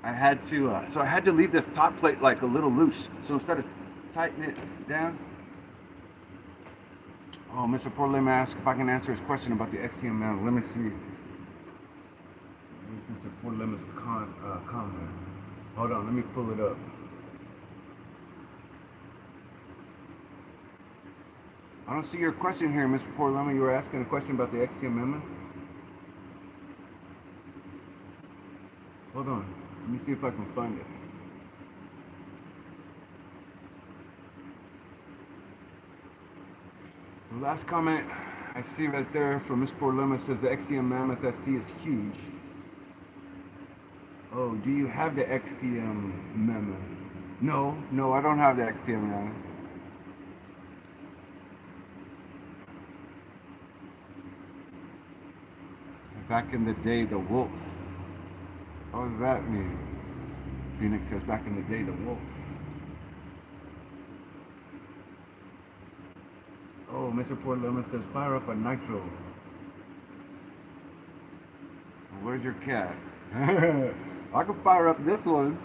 I had to so I had to leave this top plate like a little loose. So instead of tightening it down. Oh, Mr. Portland asked if I can answer his question about the XTM mounted. Let me see. Where's Mr. Portland's comment? Hold on, let me pull it up. I don't see your question here, Mr. Portland. You were asking a question about the XT amendment? Hold on. Let me see if I can find it. The last comment I see right there from Mr. Portland says the XTM Mammoth ST is huge. Oh, do you have the XTM Mammoth? No, I don't have the XTM Mammoth. Back in the day, the wolf. What does that mean? Phoenix says back in the day, the wolf. Oh, Mr. Portland says fire up a Nitro. Where's your cat? I can fire up this one.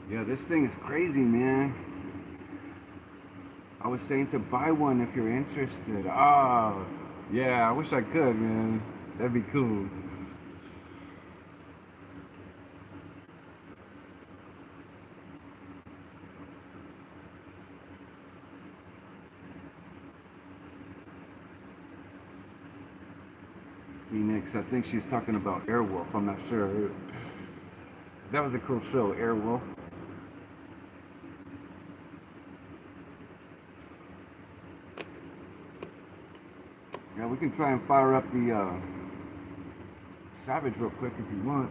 Yeah, this thing is crazy, man. I was saying to buy one if you're interested. Oh, yeah, I wish I could, man. That'd be cool. Phoenix, I think she's talking about Airwolf. I'm not sure. That was a cool show, Airwolf. Yeah, we can try and fire up the Savage real quick if you want.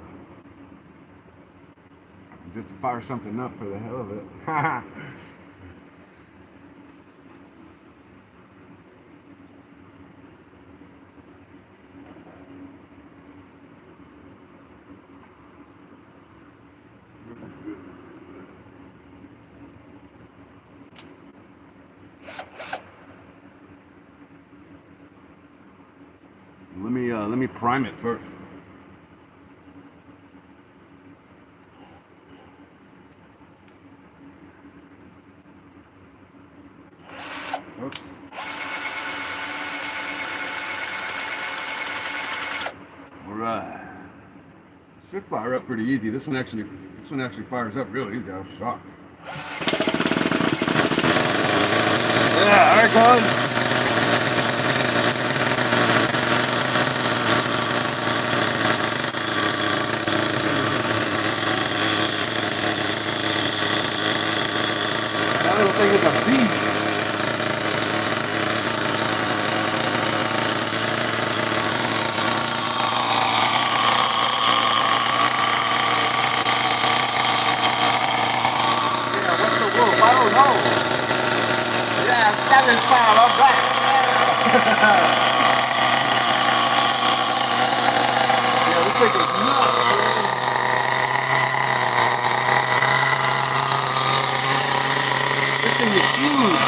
Just to fire something up for the hell of it. Let me prime it first. Oops. All right. Should fire up pretty easy. This one actually fires up real easy. I was shocked. Yeah, there it goes. That little thing is a beast. I don't know. Yeah, Savage Fire, I'm back. Yeah, this thing is nuts, man. This thing is huge.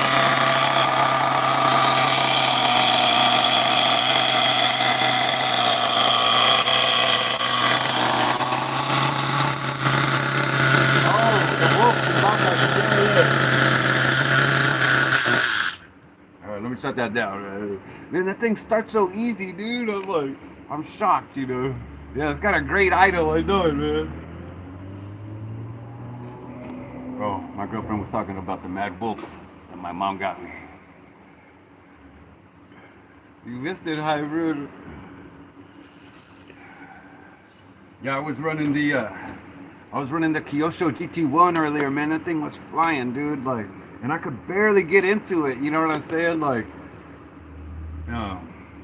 Oh, the wolf is on that. Let me shut that down. Man, that thing starts so easy, dude. I'm shocked, you know. Yeah, it's got a great idle. I know it, man. Oh, my girlfriend was talking about the Mad Wolf that my mom got me. You missed it, Hybrid. Yeah, I was running the Kyosho GT1 earlier, man. That thing was flying, dude. And I could barely get into it. You know what I'm saying?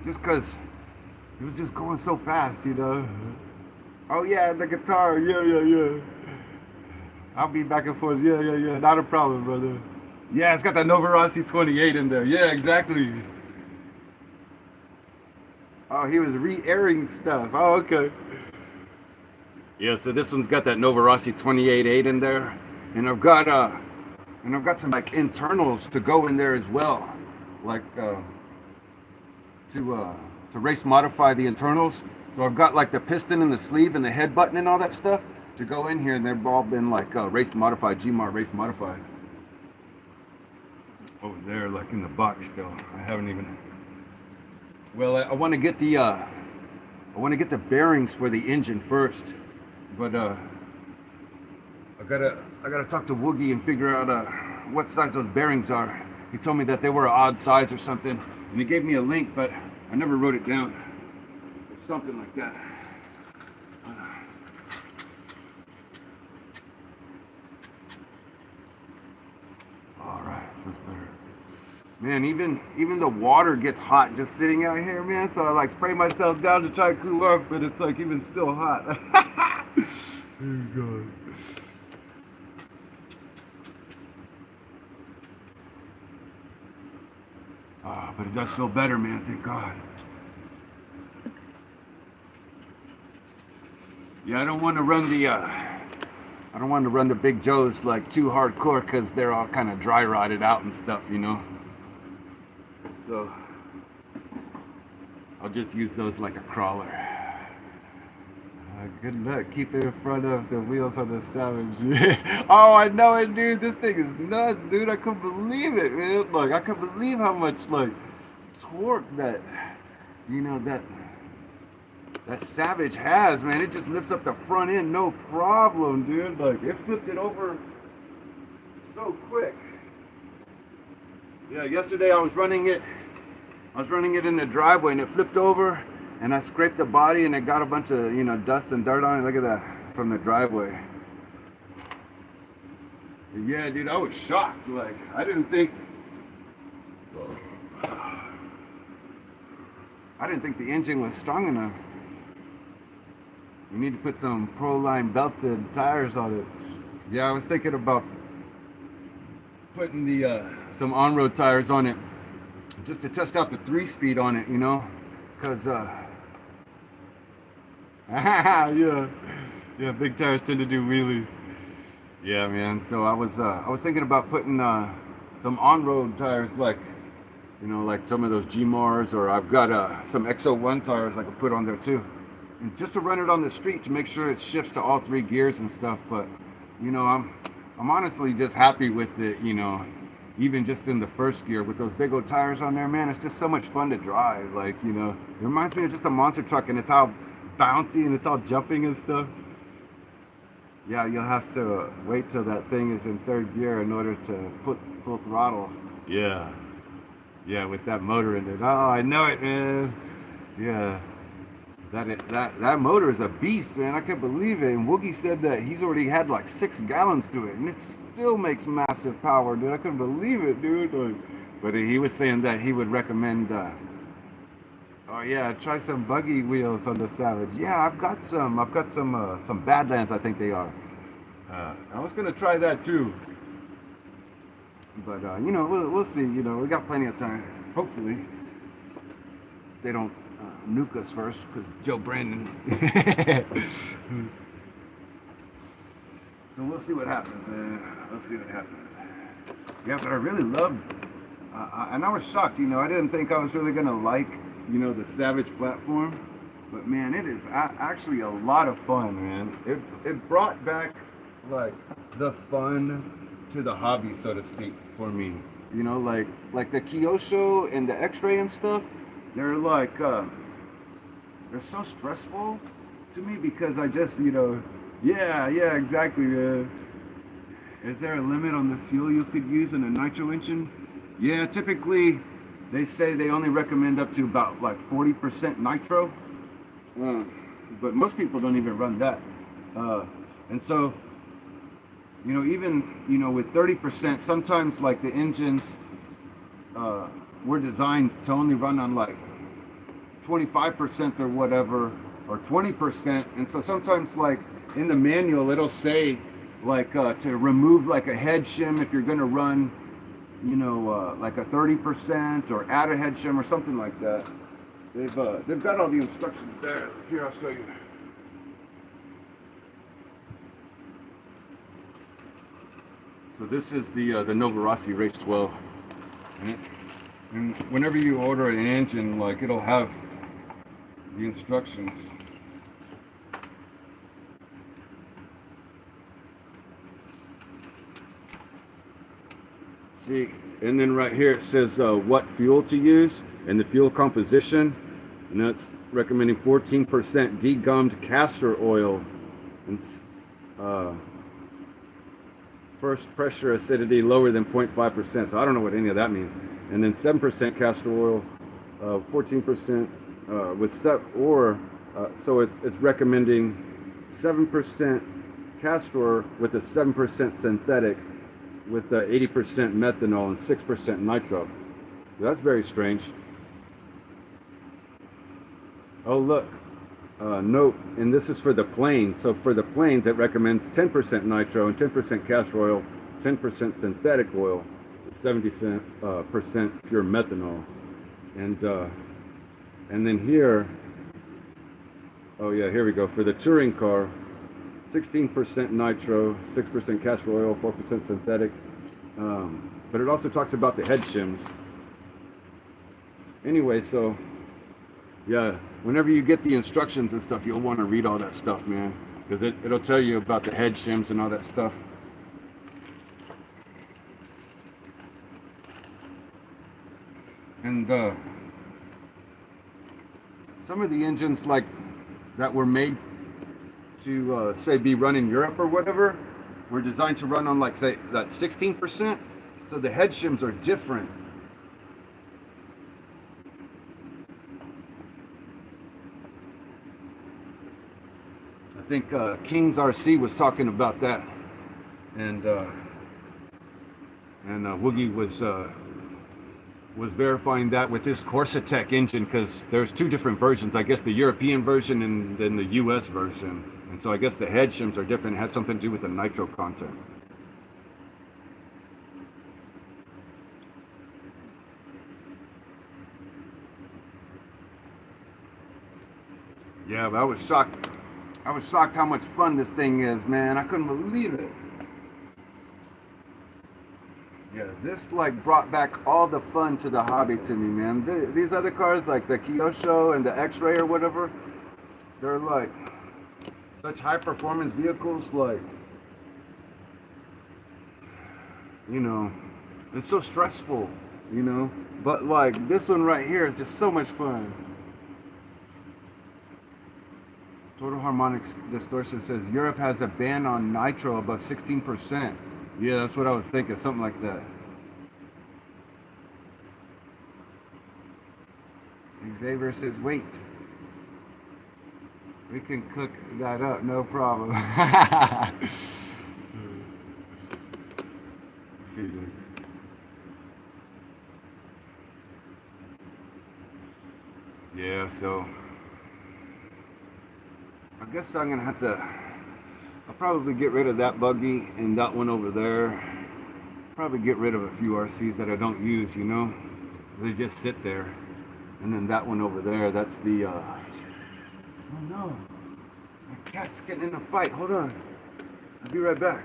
Just because it was just going so fast, you know. Oh yeah, the guitar. Yeah. I'll be back and forth. Yeah. Not a problem, brother. Yeah, it's got that Novarossi 28 in there. Yeah, exactly. Oh, he was re-airing stuff. Oh, okay. Yeah, so this one's got that Novarossi 28.8 in there, and I've got some like internals to go in there as well, like to race modify the internals. So I've got like the piston and the sleeve and the head button and all that stuff to go in here, and they've all been like race modified, Gmart race modified. Over there, like in the box still. I haven't even. Well, I want to get the bearings for the engine first, but I gotta talk to Woogie and figure out what size those bearings are. He told me that they were an odd size or something, and he gave me a link, but I never wrote it down. Something like that. All right, that's better. Man, even the water gets hot just sitting out here, man. So I like spray myself down to try to cool off, but it's like even still hot. There you go. Ah, but it does feel better, man. Thank God. Yeah, I don't want to run the Big Joes like too hardcore because they're all kind of dry rotted out and stuff, you know. So I'll just use those like a crawler. Good luck. Keep it in front of the wheels on the Savage. Oh, I know it, dude. This thing is nuts, dude. I couldn't believe it, man. Like, I couldn't believe how much like torque that, you know, that Savage has, man. It just lifts up the front end, no problem, dude. Like, it flipped it over so quick. Yeah, yesterday I was running it in the driveway and it flipped over and I scraped the body and it got a bunch of, you know, dust and dirt on it. Look at that from the driveway. So yeah, dude, I was shocked. Like, I didn't think the engine was strong enough. You need to put some Pro-Line belted tires on it. Yeah, I was thinking about putting some on-road tires on it just to test out the 3-speed on it, you know, because yeah, big tires tend to do wheelies. Yeah, man. So I was thinking about putting some on-road tires, like, you know, like some of those Gmars, or I've got some XO1 tires I could put on there too, and just to run it on the street to make sure it shifts to all 3 gears and stuff. But you know, I'm honestly just happy with it, you know, even just in the first gear with those big old tires on there, man. It's just so much fun to drive. Like, you know, it reminds me of just a monster truck, and it's all bouncy and it's all jumping and stuff. Yeah, you'll have to wait till that thing is in 3rd gear in order to put full throttle. Yeah, with that motor in it. Oh, I know it, man. Yeah. That motor is a beast, man. I can't believe it. And Woogie said that he's already had like 6 gallons to it, and it still makes massive power, dude. I couldn't believe it, dude. But he was saying that he would recommend, oh yeah, try some buggy wheels on the Savage. Yeah, I've got some Badlands, I think they are. I was gonna try that too, but you know, we'll see. You know, we got plenty of time. Hopefully, they don't nuke us first, because Joe Brandon. So we'll see what happens, man. Let's see what happens. Yeah, but I really loved, and I was shocked. You know, I didn't think I was really gonna like, you know, the Savage platform, but man, it is actually a lot of fun, man. It brought back like the fun to the hobby, so to speak, for me. You know, like the Kyosho and the X-Ray and stuff. They're like they're so stressful to me because I just, you know, yeah, exactly. Is there a limit on the fuel you could use in a nitro engine? Yeah, typically they say they only recommend up to about like 40% nitro, but most people don't even run that. And so, you know, even, you know, with 30%, sometimes like the engines were designed to only run on like 25% or whatever, or 20%. And so sometimes, like in the manual, it'll say like to remove like a head shim if you're going to run, you know, like a 30% or add a head shim or something like that. They've got all the instructions there. Here, I'll show you. So this is the Novarossi Race 12, and whenever you order an engine, like it'll have the instructions. See, and then right here it says what fuel to use and the fuel composition, and that's recommending 14% degummed castor oil and first pressure acidity lower than 0.5%. So I don't know what any of that means. And then 7% castor oil, 14% with so it's recommending 7% castor with a 7% synthetic with 80% methanol and 6% nitro. So that's very strange. Oh look, note, and this is for the planes. So for the planes, it recommends 10% nitro and 10% castor oil, 10% synthetic oil, 70% pure methanol, and then here, oh yeah, here we go. For the touring car, 16% nitro, 6% castor oil, 4% synthetic. But it also talks about the head shims. Anyway, so yeah, whenever you get the instructions and stuff, you'll want to read all that stuff, man, because it'll tell you about the head shims and all that stuff. And some of the engines like that were made to say be run in Europe or whatever were designed to run on like say that 16%. So the head shims are different. I think King's RC was talking about that, and Woogie was verifying that with this Corsa-Tech engine, because there's two different versions. I guess the European version and then the US version. And so I guess the head shims are different. It has something to do with the nitro content. Yeah, but I was shocked. I was shocked how much fun this thing is, man. I couldn't believe it. Yeah, this like brought back all the fun to the hobby to me, man. These other cars, like the Kyosho and the X-Ray or whatever, they're like such high performance vehicles, like, you know, it's so stressful, you know, but like this one right here is just so much fun. Total Harmonics Distortion says Europe has a ban on nitro above 16%. Yeah, that's what I was thinking, something like that. Xavier says, wait. We can cook that up, no problem. Yeah, so I guess I'm gonna have to, I'll probably get rid of that buggy and that one over there. Probably get rid of a few RCs that I don't use, you know? They just sit there. And then that one over there, that's the, oh no, my cat's getting in a fight, hold on. I'll be right back.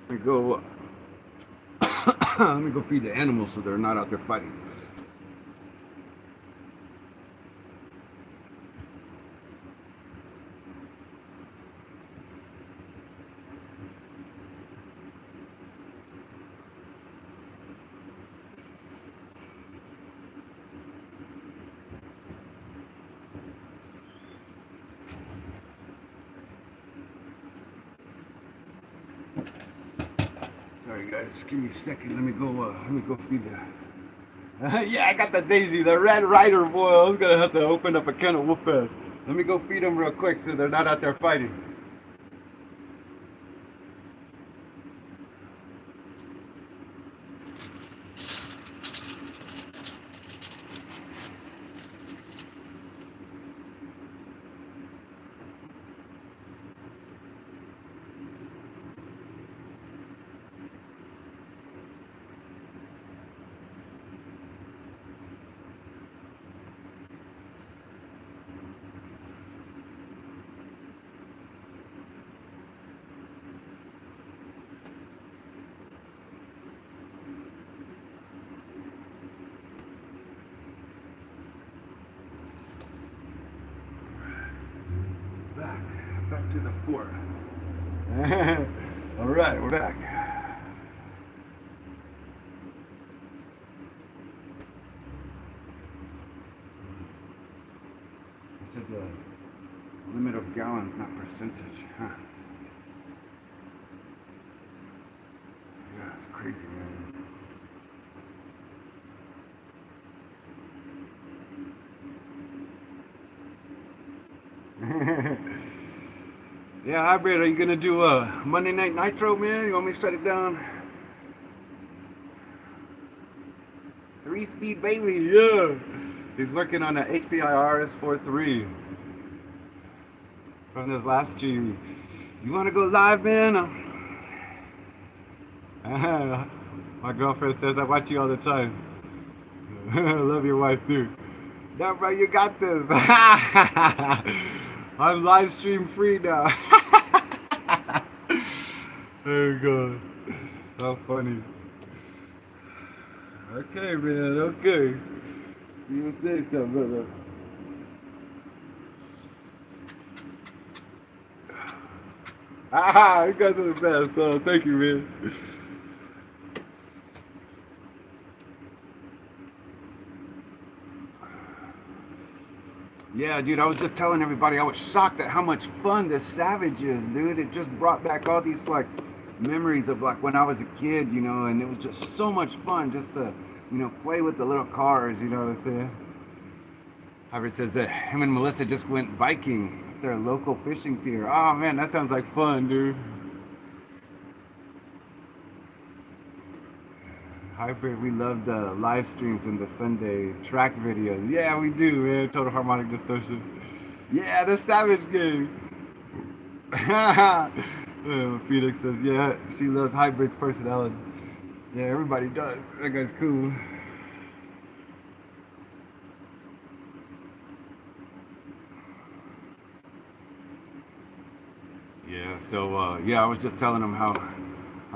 Let me go. Let me go feed the animals so they're not out there fighting. Sorry guys, give me a second. Let me go feed the. Yeah, I got the Daisy, the Red Rider boy. I was gonna have to open up a can of whoop ass. Let me go feed them real quick so they're not out there fighting. Back to the fort. All right, we're back. I said the limit of gallons, not percentage. Huh? Yeah, it's crazy, man. Yeah, Hybrid, are you gonna do Monday Night Nitro, man? You want me to shut it down? 3-speed baby, yeah. He's working on a HPI RS43 from this last stream. You want to go live, man? My girlfriend says I watch you all the time. I love your wife too. No, bro, you got this. I'm live stream free now. There you go. How funny. Okay, man. Okay. You say something, brother. You guys are the best. So thank you, man. Yeah, dude, I was just telling everybody I was shocked at how much fun this Savage is, dude. It just brought back all these like memories of like when I was a kid, you know, and it was just so much fun just to, you know, play with the little cars, you know what I'm saying? Howard says that him and Melissa just went biking at their local fishing pier. Oh man, that sounds like fun, dude. Hybrid, we love the live streams and the Sunday track videos. Yeah, we do, man. Total Harmonic Distortion. Yeah, the Savage game. Phoenix says, yeah, she loves Hybrid's personality. Yeah, everybody does. That guy's cool. Yeah, so yeah, I was just telling him how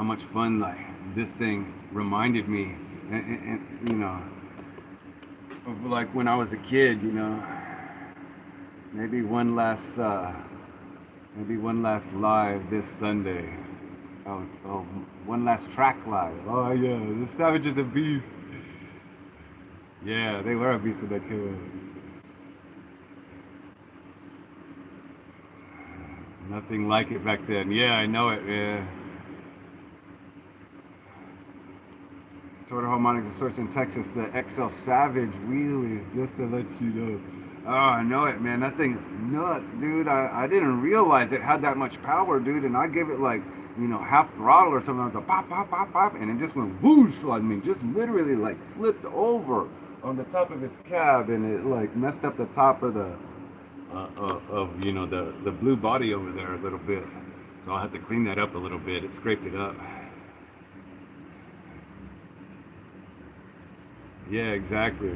much fun like this thing reminded me, and you know, of like when I was a kid, you know. Maybe one last live this Sunday. Oh, one last track live. Oh yeah, the Savage is a beast. Yeah, they were a beast with that kid. Nothing like it back then. Yeah, I know it. Yeah. Total Harmonic Distortion in Texas, the XL Savage wheelies, just to let you know. Oh, I know it, man. That thing is nuts, dude. I didn't realize it had that much power, dude. And I gave it like, you know, half throttle or something. I was like, pop, pop, pop, pop. And it just went whoosh. I mean, just literally like flipped over on the top of its cab. And it like messed up the top of the, you know, the blue body over there a little bit. So I'll have to clean that up a little bit. It scraped it up. Yeah, exactly.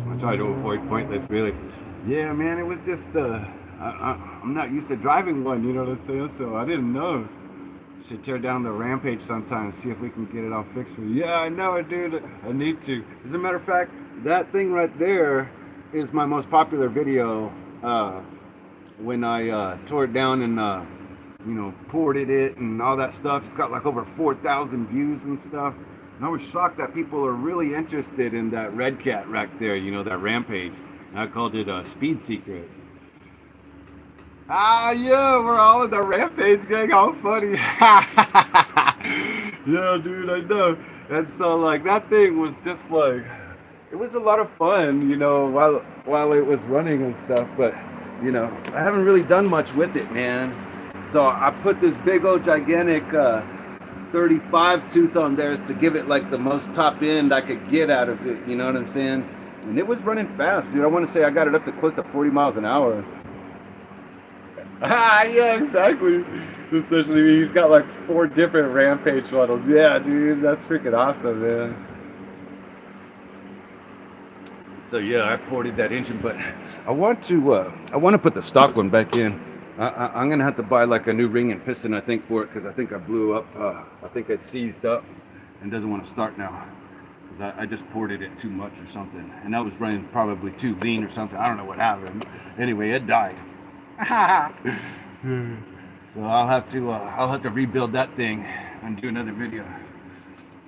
I try to avoid pointless feelings. Yeah, man, it was just I I'm not used to driving one, you know what I'm saying? So I didn't know. Should tear down the Rampage sometime and see if we can get it all fixed for you. Yeah, I know it, dude. I need to. As a matter of fact, that thing right there is my most popular video. When I tore it down and ported it and all that stuff. It's got like over 4,000 views and stuff. And I was shocked that people are really interested in that Red Cat right there, that Rampage. And I called it Speed Secrets. Ah, yeah, we're all in the Rampage gang. How funny. Yeah, dude, I know. And so, like, that thing was just like, it was a lot of fun, while it was running and stuff. But, I haven't really done much with it, man. So I put this big old gigantic 35 tooth on there to give it like the most top end I could get out of it, you know what I'm saying? And it was running fast, dude. I want to say I got it up to close to 40 miles an hour. Ah, yeah, exactly. Especially he's got like 4 different Rampage models. Yeah, dude, that's freaking awesome, man. So yeah, I ported that engine, but I want to put the stock one back in. I'm gonna have to buy like a new ring and piston, I think, for it, because I think I blew up. I think it seized up and doesn't want to start now. Because I just ported it too much or something, and I was running probably too lean or something. I don't know what happened. Anyway, it died. So I'll have to rebuild that thing and do another video.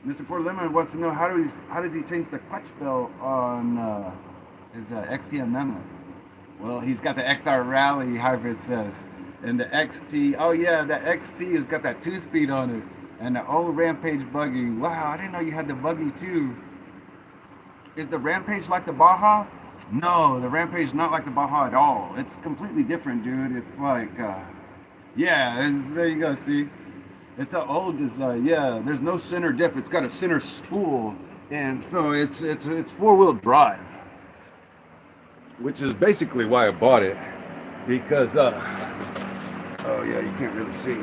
Mr. Port Lemon wants to know how does he change the clutch bell on his XT Memo? Well, he's got the XR Rally hybrid, says, and the XT. Oh yeah, the XT has got that 2-speed on it, and the old Rampage buggy. Wow, I didn't know you had the buggy too. Is the Rampage like the Baja? No, the Rampage not like the Baja at all. It's completely different, dude. It's like, yeah, there you go. See, it's an old design. Yeah, there's no center diff. It's got a center spool, and so it's 4-wheel drive. Which is basically why I bought it, because oh yeah, you can't really see.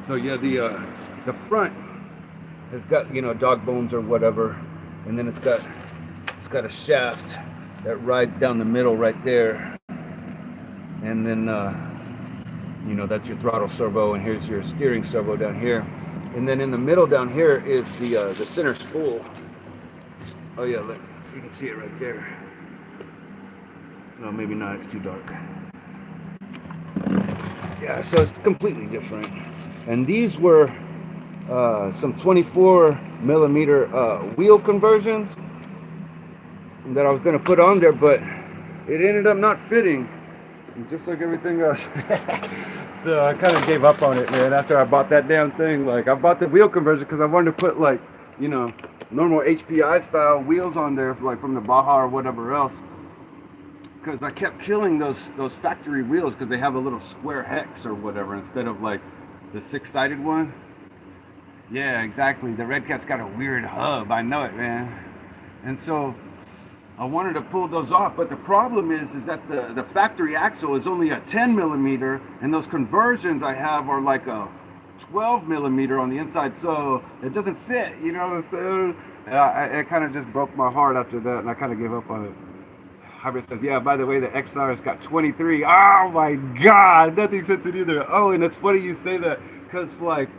So yeah, the front has got dog bones or whatever, and then it's got a shaft that rides down the middle right there, and then that's your throttle servo, and here's your steering servo down here, and then in the middle down here is the center spool. Oh yeah, look. You can see it right there. No, maybe not, it's too dark. Yeah, so it's completely different. And these were some 24 millimeter wheel conversions that I was gonna put on there, but it ended up not fitting, just like everything else. So I kind of gave up on it, man, after I bought that damn thing. Like, I bought the wheel conversion because I wanted to put, like, normal HPI style wheels on there, like from the Baja or whatever else, because I kept killing those factory wheels because they have a little square hex or whatever instead of like the 6-sided one. Yeah, exactly. The Red Cat's got a weird hub. I know it, man. And so I wanted to pull those off, but the problem is that the factory axle is only a 10 millimeter, and those conversions I have are like a 12 millimeter on the inside, so it doesn't fit, you know what I'm saying? It kind of just broke my heart after that, and I kind of gave up on it. Hybrid says, yeah, by the way, the XR's got 23. Oh my God, nothing fits it either. Oh, and it's funny you say that, because like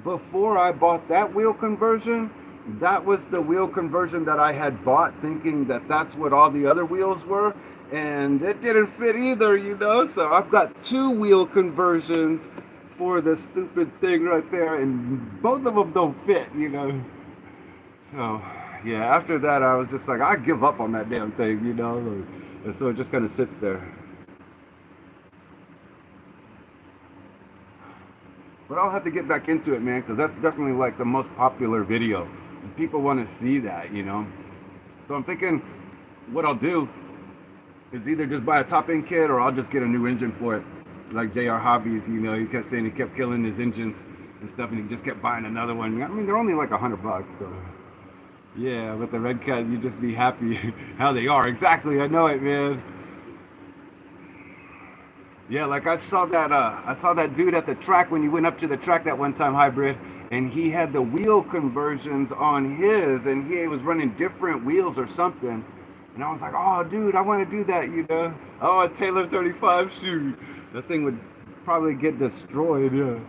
before I bought that wheel conversion, that was the wheel conversion that I had bought thinking that that's what all the other wheels were, and it didn't fit either, so I've got 2 wheel conversions for the stupid thing right there, and both of them don't fit, So yeah, after that I was just like, I give up on that damn thing, and so it just kind of sits there. But I'll have to get back into it, man, because that's definitely like the most popular video, and people want to see that, So I'm thinking what I'll do is either just buy a top end kit, or I'll just get a new engine for it. Like JR Hobbies, he kept saying he kept killing his engines and stuff, and he just kept buying another one. I mean, they're only like $100, so yeah. With the Red Cat, you just be happy how they are. Exactly, I know it, man. Yeah, like I saw that dude at the track when you went up to the track that one time, Hybrid, and he had the wheel conversions on his, and he was running different wheels or something. And I was like, oh, dude, I want to do that, you know. Oh, a Taylor 35 shoot. That thing would probably get destroyed, yeah,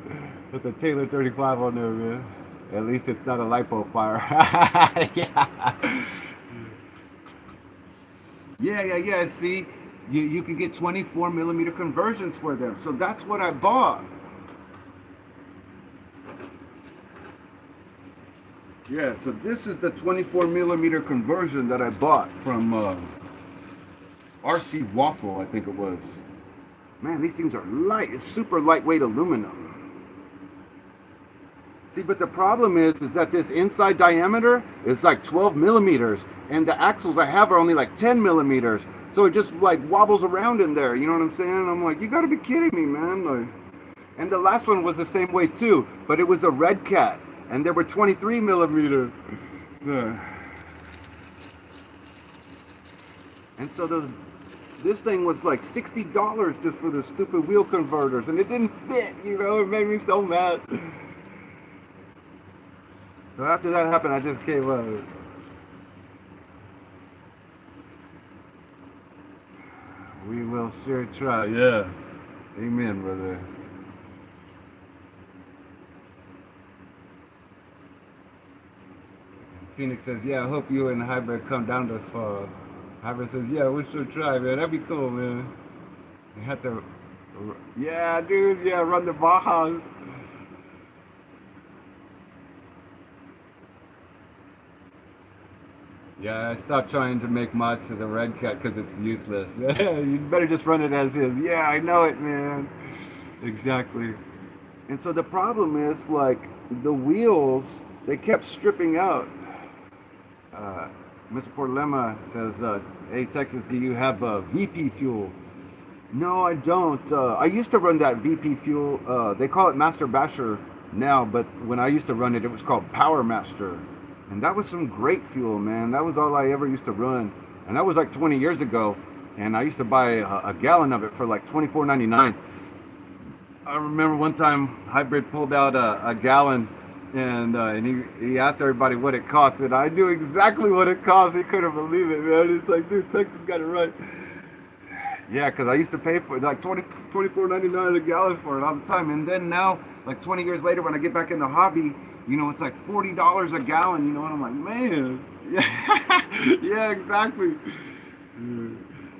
with the Taylor 35 on there, man. At least it's not a lipo fire. Yeah. Yeah. See, you can get 24 millimeter conversions for them. So that's what I bought. Yeah, so this is the 24 millimeter conversion that I bought from RC Waffle, I think it was. Man, these things are light. It's super lightweight aluminum. See, but the problem is that this inside diameter is like 12 millimeters, and the axles I have are only like 10 millimeters. So it just like wobbles around in there. You know what I'm saying? I'm like, you gotta be kidding me, man. Like, and the last one was the same way too, but it was a Red Cat, and there were 23 millimeter. And so this thing was like $60 just for the stupid wheel converters, and it didn't fit. You know, it made me so mad. So after that happened, I just gave up. We will sure try. Yeah. Amen, brother. Phoenix says, yeah, I hope you and Hybrid come down this fall. Hybrid says, yeah, we should try, man. That'd be cool, man. You have to, yeah, dude, yeah, run the Baja. Yeah, I stopped trying to make mods to the Red Cat because it's useless. You better just run it as is. Yeah, I know it, man. Exactly. And so the problem is, like, the wheels, they kept stripping out. Mr. Portlemma says, hey, Texas, do you have VP fuel? No, I don't. I used to run that VP fuel. They call it Master Basher now, but when I used to run it, it was called Power Master. And that was some great fuel, man. That was all I ever used to run. And that was like 20 years ago. And I used to buy a gallon of it for like $24.99. I remember one time Hybrid pulled out a gallon, and he asked everybody what it cost. And I knew exactly what it cost. He couldn't believe it, man. It's like, dude, Texas got it right. Yeah, because I used to pay for it like $24.99 a gallon for it all the time. And then now, like 20 years later, when I get back in the hobby, you know, it's like $40 a gallon, you know, and I'm like, man, yeah, yeah, exactly.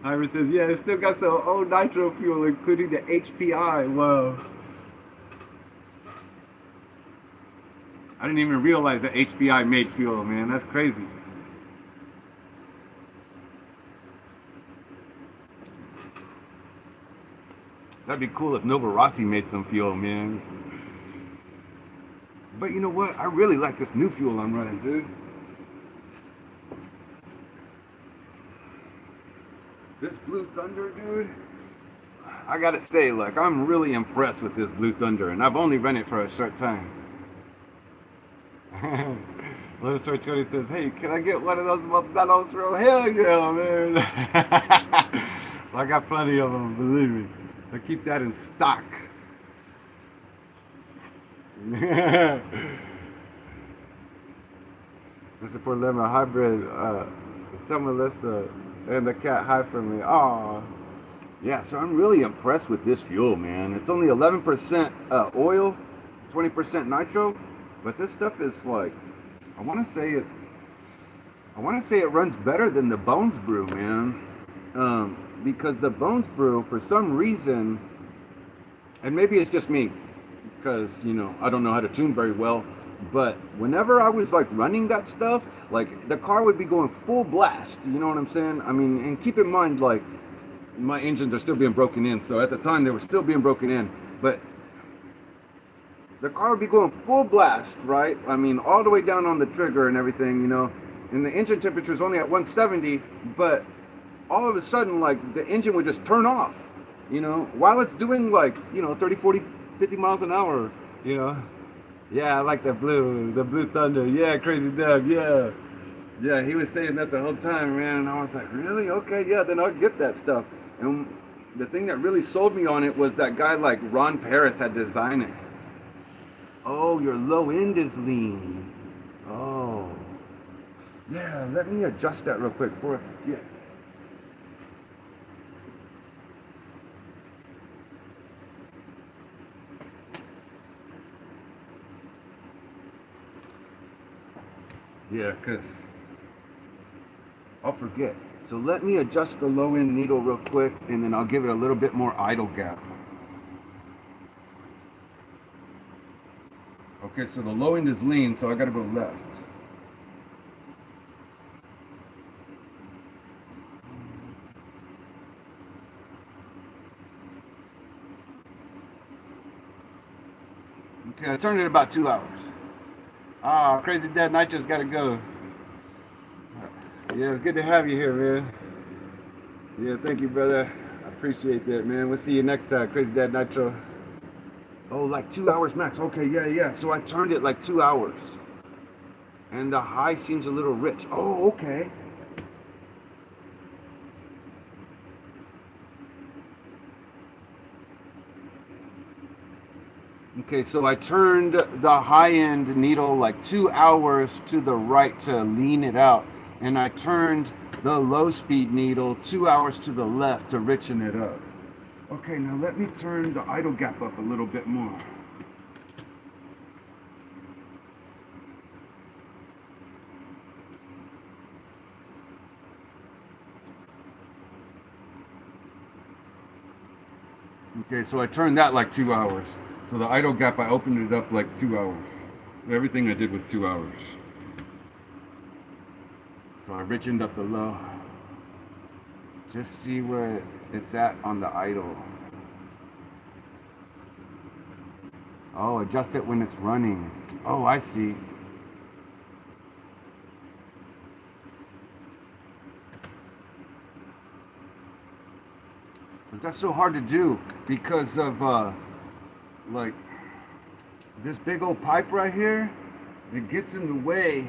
Ira says, yeah, it still got some old nitro fuel, including the HPI. Wow. I didn't even realize that HPI made fuel, man. That's crazy. That'd be cool if Nova Rossi made some fuel, man. But you know what? I really like this new fuel I'm running, dude. This Blue Thunder, dude. I gotta say, like, I'm really impressed with this Blue Thunder, and I've only run it for a short time. Little Sword Cody says, hey, can I get one of those Modelos, bro? Hell yeah, man. I got plenty of them, believe me. I keep that in stock. Mr. Portlemma Hybrid, tell Melissa and the cat hi for me. Oh, yeah. So I'm really impressed with this fuel, man. It's only 11% oil, 20% nitro, but this stuff is like, I want to say it runs better than the Bones Brew, man. Because the Bones Brew, for some reason, and maybe it's just me, because, you know, I don't know how to tune very well, but whenever I was like running that stuff, like the car would be going full blast, you know what I'm saying? I mean, and keep in mind, like, my engines are still being broken in, so at the time they were still being broken in, but the car would be going full blast, right? I mean, all the way down on the trigger and everything, you know, and the engine temperature is only at 170, but all of a sudden, like, the engine would just turn off, you know, while it's doing, like, you know, 30, 40, 50 miles an hour, you know. Yeah, I like the Blue Thunder. Yeah, Crazy Doug, yeah. Yeah, he was saying that the whole time, man, and I was like, really? Okay, yeah, then I'll get that stuff. And the thing that really sold me on it was that guy like Ron Paris had designed it. Oh, your low end is lean. Oh. Yeah, let me adjust that real quick before I forget. Yeah, because I'll forget. So let me adjust the low end needle real quick, and then I'll give it a little bit more idle gap. Okay, so the low end is lean, so I gotta go left. Okay, I turned it about 2 hours. Ah, Crazy Dad Nitro's gotta go. Yeah, it's good to have you here, man. Yeah, thank you, brother. I appreciate that, man. We'll see you next time, Crazy Dad Nitro. Oh, like 2 hours max. Okay, yeah. So I turned it like 2 hours. And the high seems a little rich. Oh, okay. Okay, so I turned the high end needle like 2 hours to the right to lean it out. And I turned the low speed needle 2 hours to the left to richen it up. Okay, now let me turn the idle gap up a little bit more. Okay, so I turned that like 2 hours. So the idle gap, I opened it up like 2 hours. Everything I did was 2 hours. So I richened up the low. Just see where it's at on the idle. Oh, adjust it when it's running. Oh, I see. But that's so hard to do because of like this big old pipe right here. It gets in the way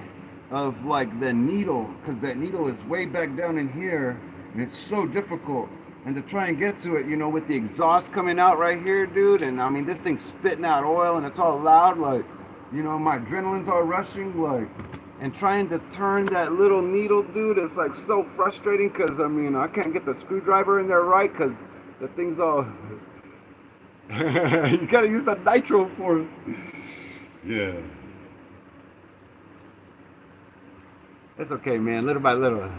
of like the needle, because that needle is way back down in here, and it's so difficult. And to try and get to it, you know, with the exhaust coming out right here, dude, and I mean this thing's spitting out oil and it's all loud, like, you know, my adrenaline's all rushing, like, and trying to turn that little needle, dude, it's like so frustrating because I mean I can't get the screwdriver in there right because the thing's all you gotta use the nitro force. Yeah. It's okay, man. Little by little.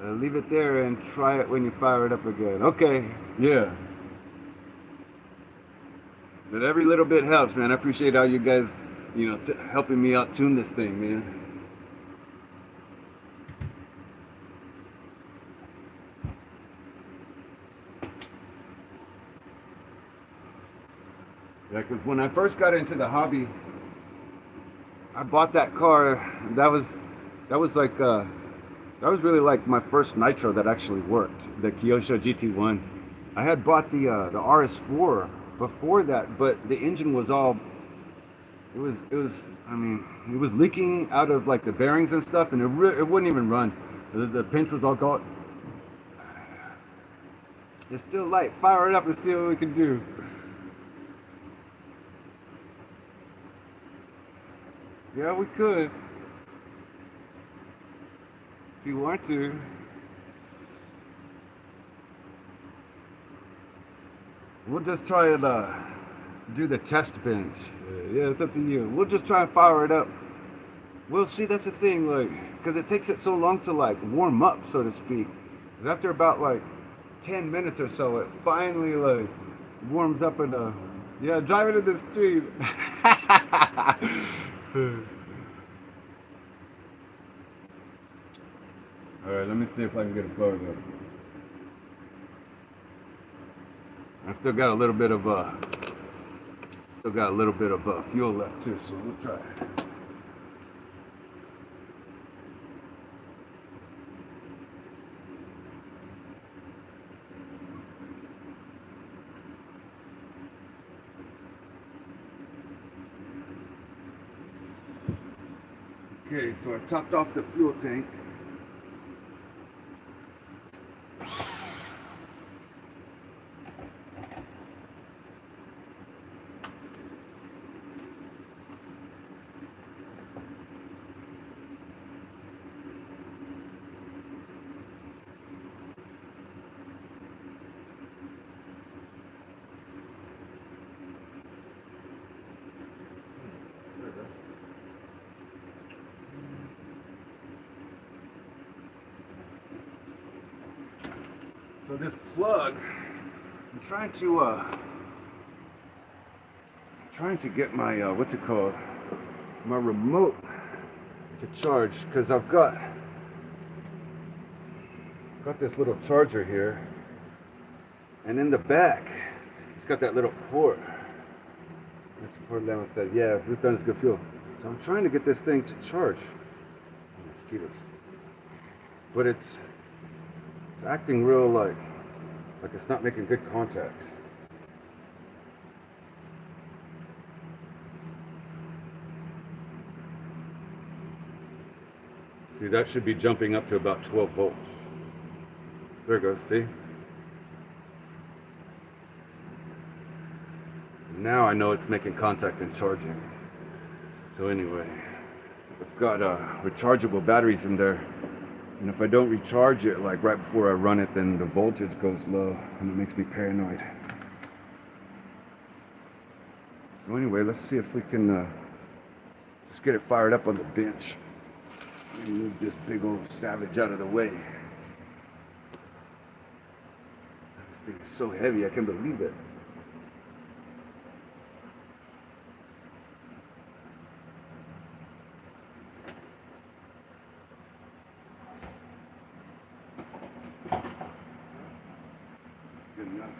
Leave it there and try it when you fire it up again. Okay. Yeah. But every little bit helps, man. I appreciate all you guys, you know, helping me out tune this thing, man. Yeah, because when I first got into the hobby, I bought that car. That was like that was really like my first Nitro that actually worked. The Kyosho GT1. I had bought the RS4 before that, but the engine was all it was I mean it was leaking out of like the bearings and stuff, and it wouldn't even run. The pinch was all gone. It's still light. Fire it up and see what we can do. Yeah, we could if you want to. We'll just try and do the test bench. Yeah, it's up to you. We'll just try and fire it up. We'll see. That's the thing, like, because it takes it so long to like warm up, so to speak. 'Cause after about like 10 minutes or so, it finally like warms up enough. Yeah, driving in the street. All right, let me see if I can get a photo. I still got a little bit of fuel left too, so we'll try. Okay, so I topped off the fuel tank. So this plug, I'm trying to get my what's it called? My remote to charge, because I've got this little charger here, and in the back it's got that little port. This port level says, yeah, Blue Thunder is good fuel. So I'm trying to get this thing to charge. Mosquitoes. But it's acting real like it's not making good contact. See, that should be jumping up to about 12 volts. There it goes, see? Now I know it's making contact and charging. So anyway, I've got rechargeable batteries in there. And if I don't recharge it like right before I run it, then the voltage goes low and it makes me paranoid. So anyway, let's see if we can just get it fired up on the bench. Let me move this big old savage out of the way. This thing is so heavy, I can't believe it. Good enough.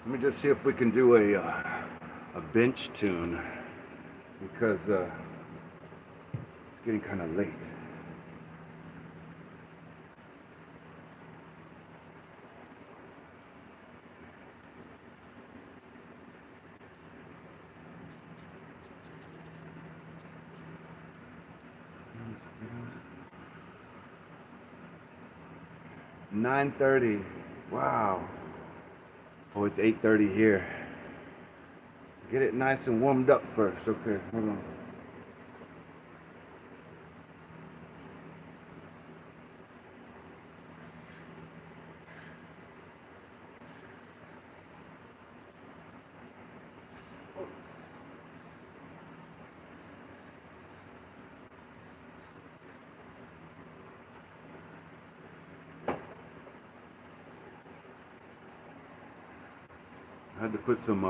Let me just see if we can do a bench tune, because it's getting kind of late. It's 9:30. Wow. Oh, it's 8:30 here. Get it nice and warmed up first. Okay, hold on. I had to put some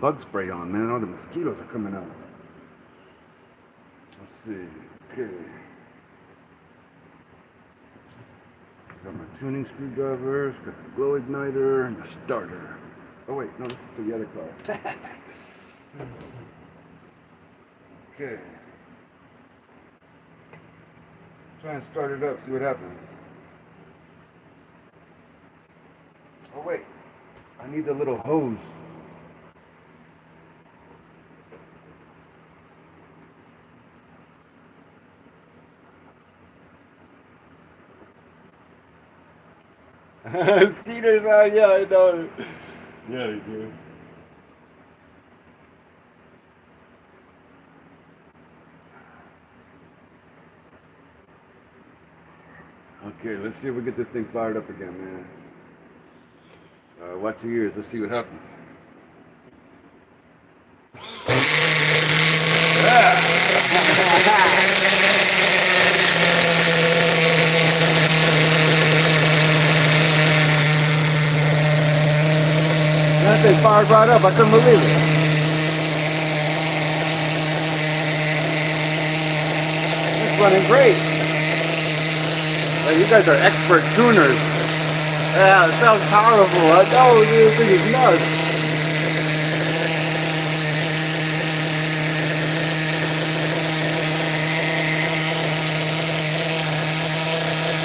bug spray on, man. All the mosquitoes are coming out. Let's see. Okay. Got my tuning screwdrivers, got the glow igniter, and the starter. Oh wait, no, this is for the other car. Okay. Try and start it up, see what happens. Oh wait. I need the little hose. Skeeters, yeah, I know. Yeah, you do. Okay, let's see if we get this thing fired up again, man. Watch your ears, let's see what happens. That thing fired right up, I couldn't believe it. It's running great. Well, you guys are expert tuners. Yeah, it sounds powerful. I know, this thing is nuts.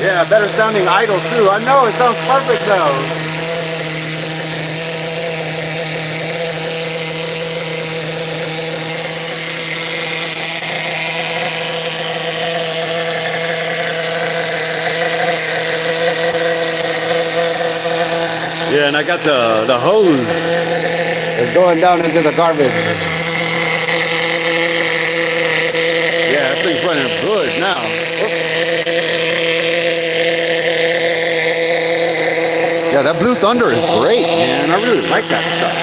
Yeah, better sounding idle too. I know, it sounds perfect though. Yeah, and I got the hose that's going down into the garbage. Yeah, this thing's running good now. Oops. Yeah, that Blue Thunder is great, man. I really like that stuff.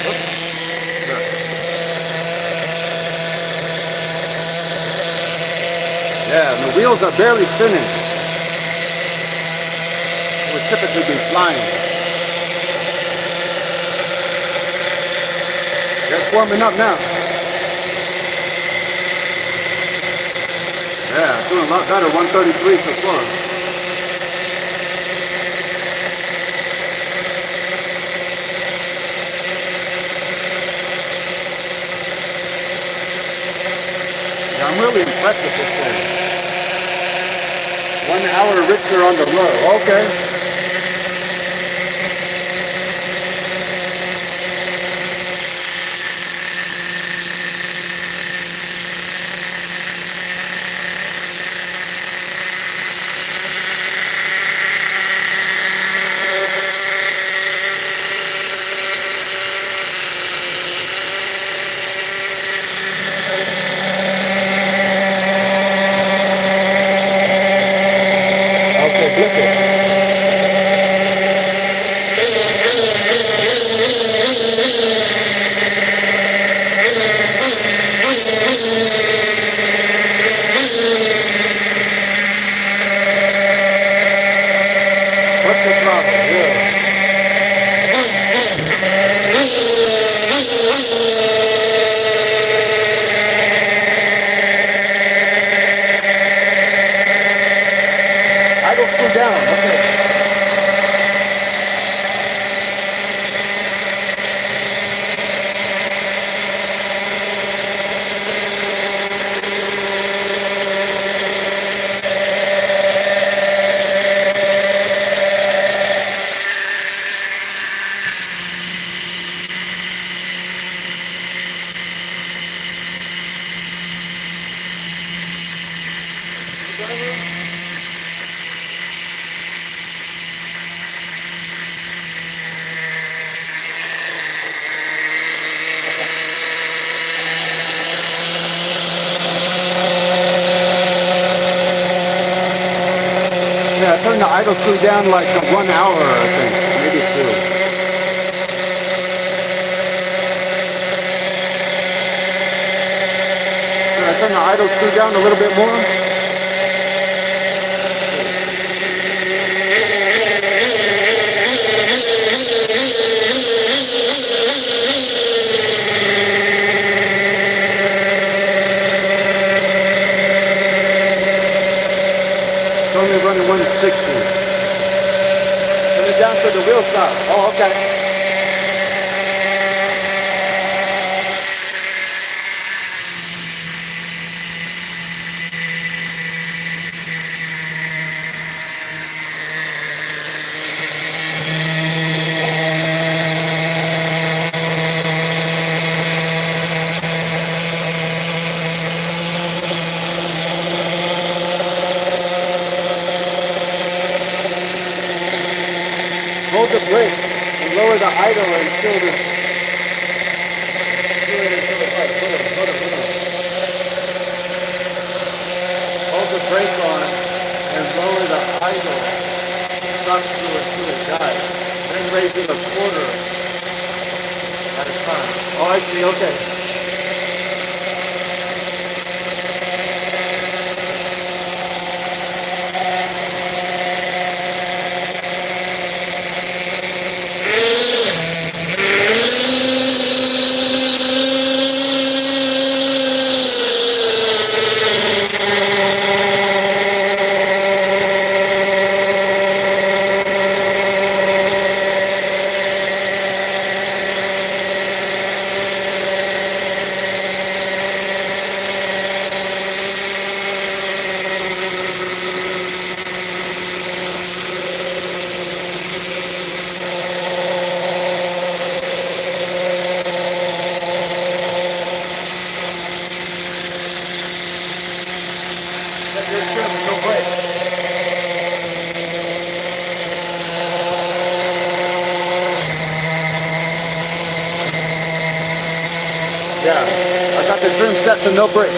Oops. wheels are barely spinning. It would typically be flying. They're warming up now. Yeah, doing a lot better. 133 so far. Yeah, I'm really impressed with this thing. 1 hour richer on the low. Okay. What's the problem? Yeah. I don't slow down. Okay. Yeah, I turned the idle screw down like 1 hour, I think, maybe 2. Yeah, I turned the idle screw down a little bit more. It's only running 160. Turn it down to the wheel stop. Oh, okay. Hold the brake and lower the idle until the... Hold the brake on and lower the idle. Stop through until it dies. Then raise it a quarter at a time. Oh, I see. Okay. Yeah, I got the trim set to no brakes.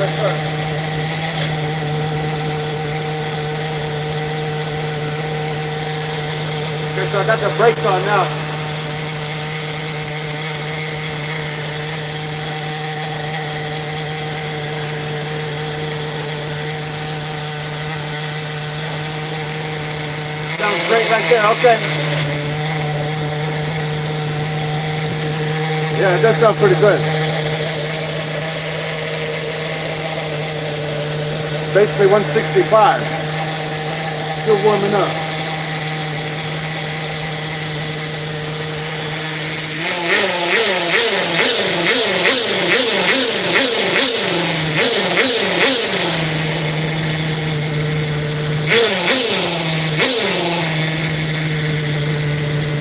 Yes, sir. Okay, so I got the brakes on now. Sounds great right there, okay. Yeah, it does sound pretty good. Basically 165. Still warming up.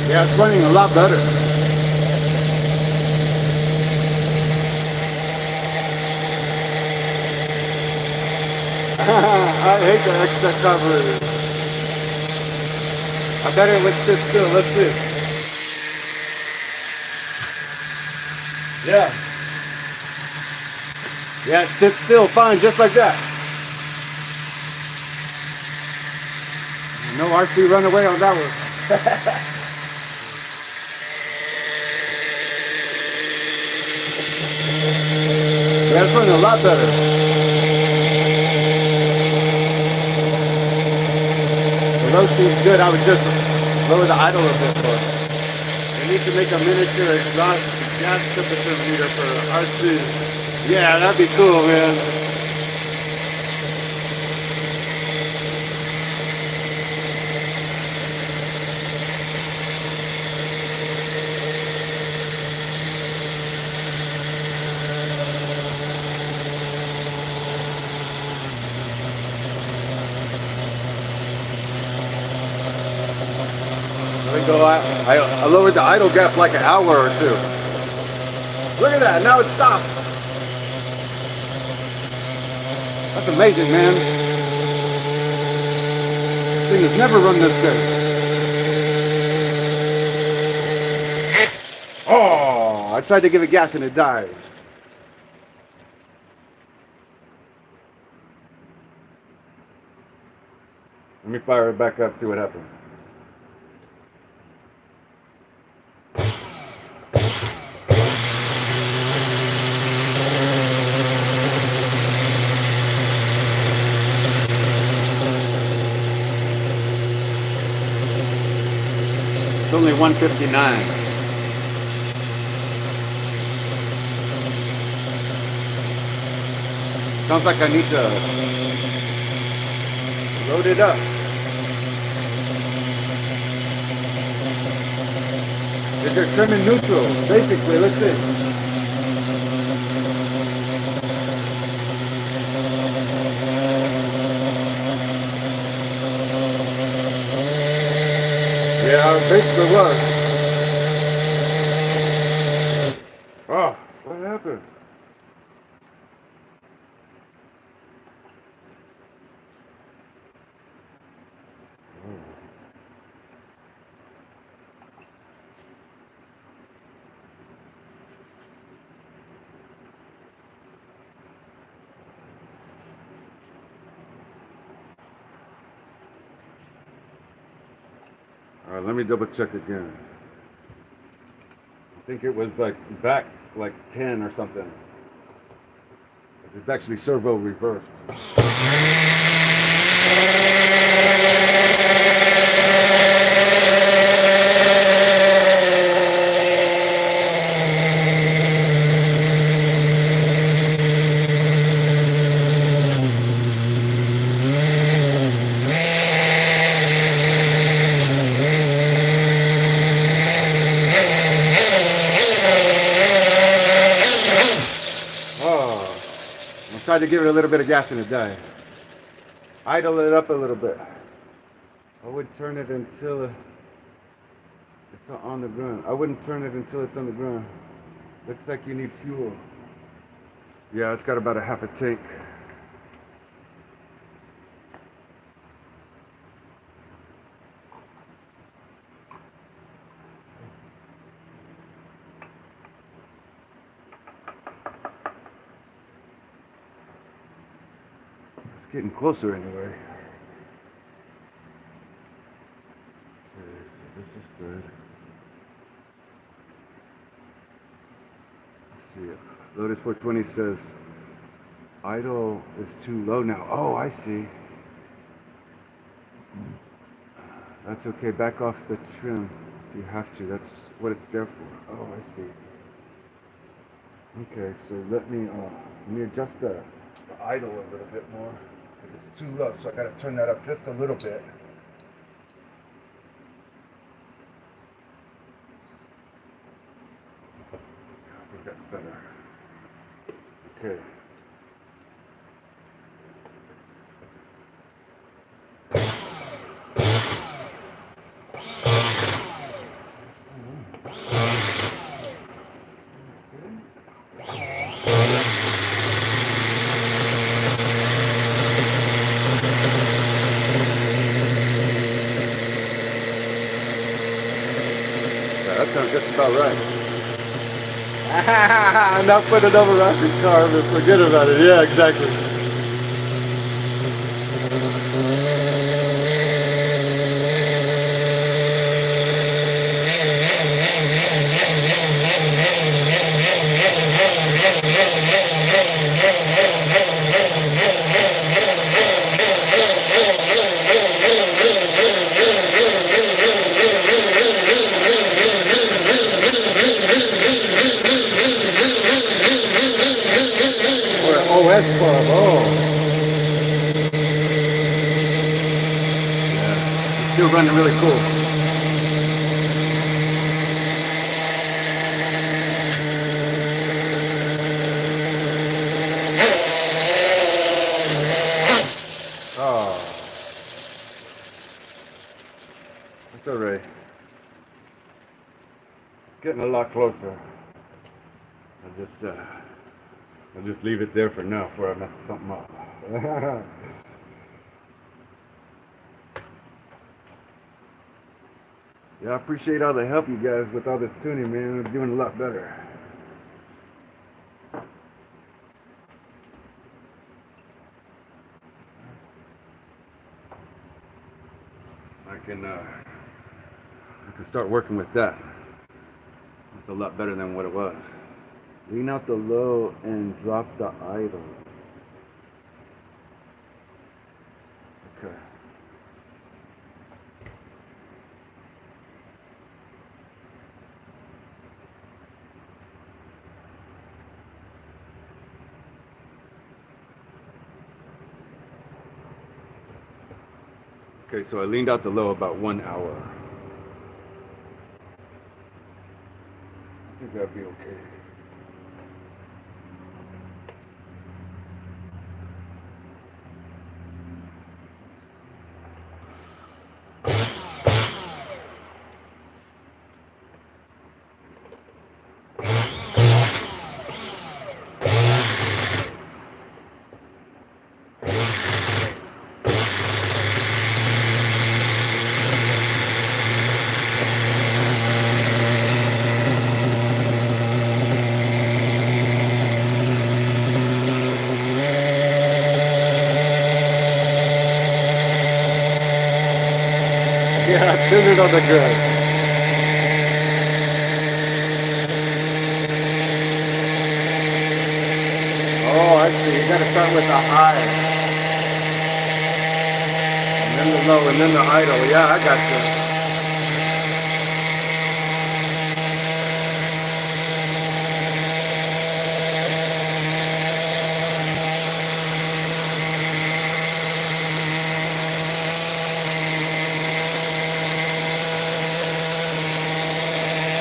Yeah, it's running a lot better. I hate the extra carburetor. I bet it would sit still. Let's see. Yeah. Yeah, it sits still fine, just like that. No RC run away on that one. Yeah, it's running a lot better. The road seems good. I would just lower the idle a bit more. I need to make a miniature exhaust gas temperature meter for RC. Yeah, that'd be cool, man. I lowered the idle gap like an hour or two. Look at that, now it stopped. That's amazing, man. This thing has never run this good. Oh, I tried to give it gas and it died. Let me fire it back up, see what happens. It's only 159. Sounds like I need to load it up. If you're trimming neutral, basically, let's see. Yeah, it basically was. Oh, what happened? All right, let me double check again. I think it was like back like 10 or something. It's actually servo reversed. Tried to give it a little bit of gas and it died. Idle it up a little bit. I would turn it until it's on the ground. I wouldn't turn it until it's on the ground. Looks like you need fuel. Yeah, it's got about a half a tank. getting closer anyway. Okay, so this is good. Let's see. Lotus 420 says idle is too low now. Oh, I see. That's okay. Back off the trim if you have to. That's what it's there for. Oh, I see. Okay, so let me adjust the idle a little bit more because it's too low. So I got to turn that up just a little bit. I think that's better. Okay. That sounds just about right. Not put another rocket car, but forget about it. Yeah, exactly. OS Club, oh. Yeah, it's still running really cool. Oh. That's alright. It's getting a lot closer. I'll just leave it there for now before I mess something up. Yeah, I appreciate all the help you guys with all this tuning, man. We're doing a lot better. I can start working with that. It's a lot better than what it was. Lean out the low and drop the idle. Okay. Okay, so I leaned out the low about 1 hour. I think that'd be okay. Yeah, tuned on the good. Oh, I see. You gotta start with the high. And then the low, and then the idle. Yeah, I got you.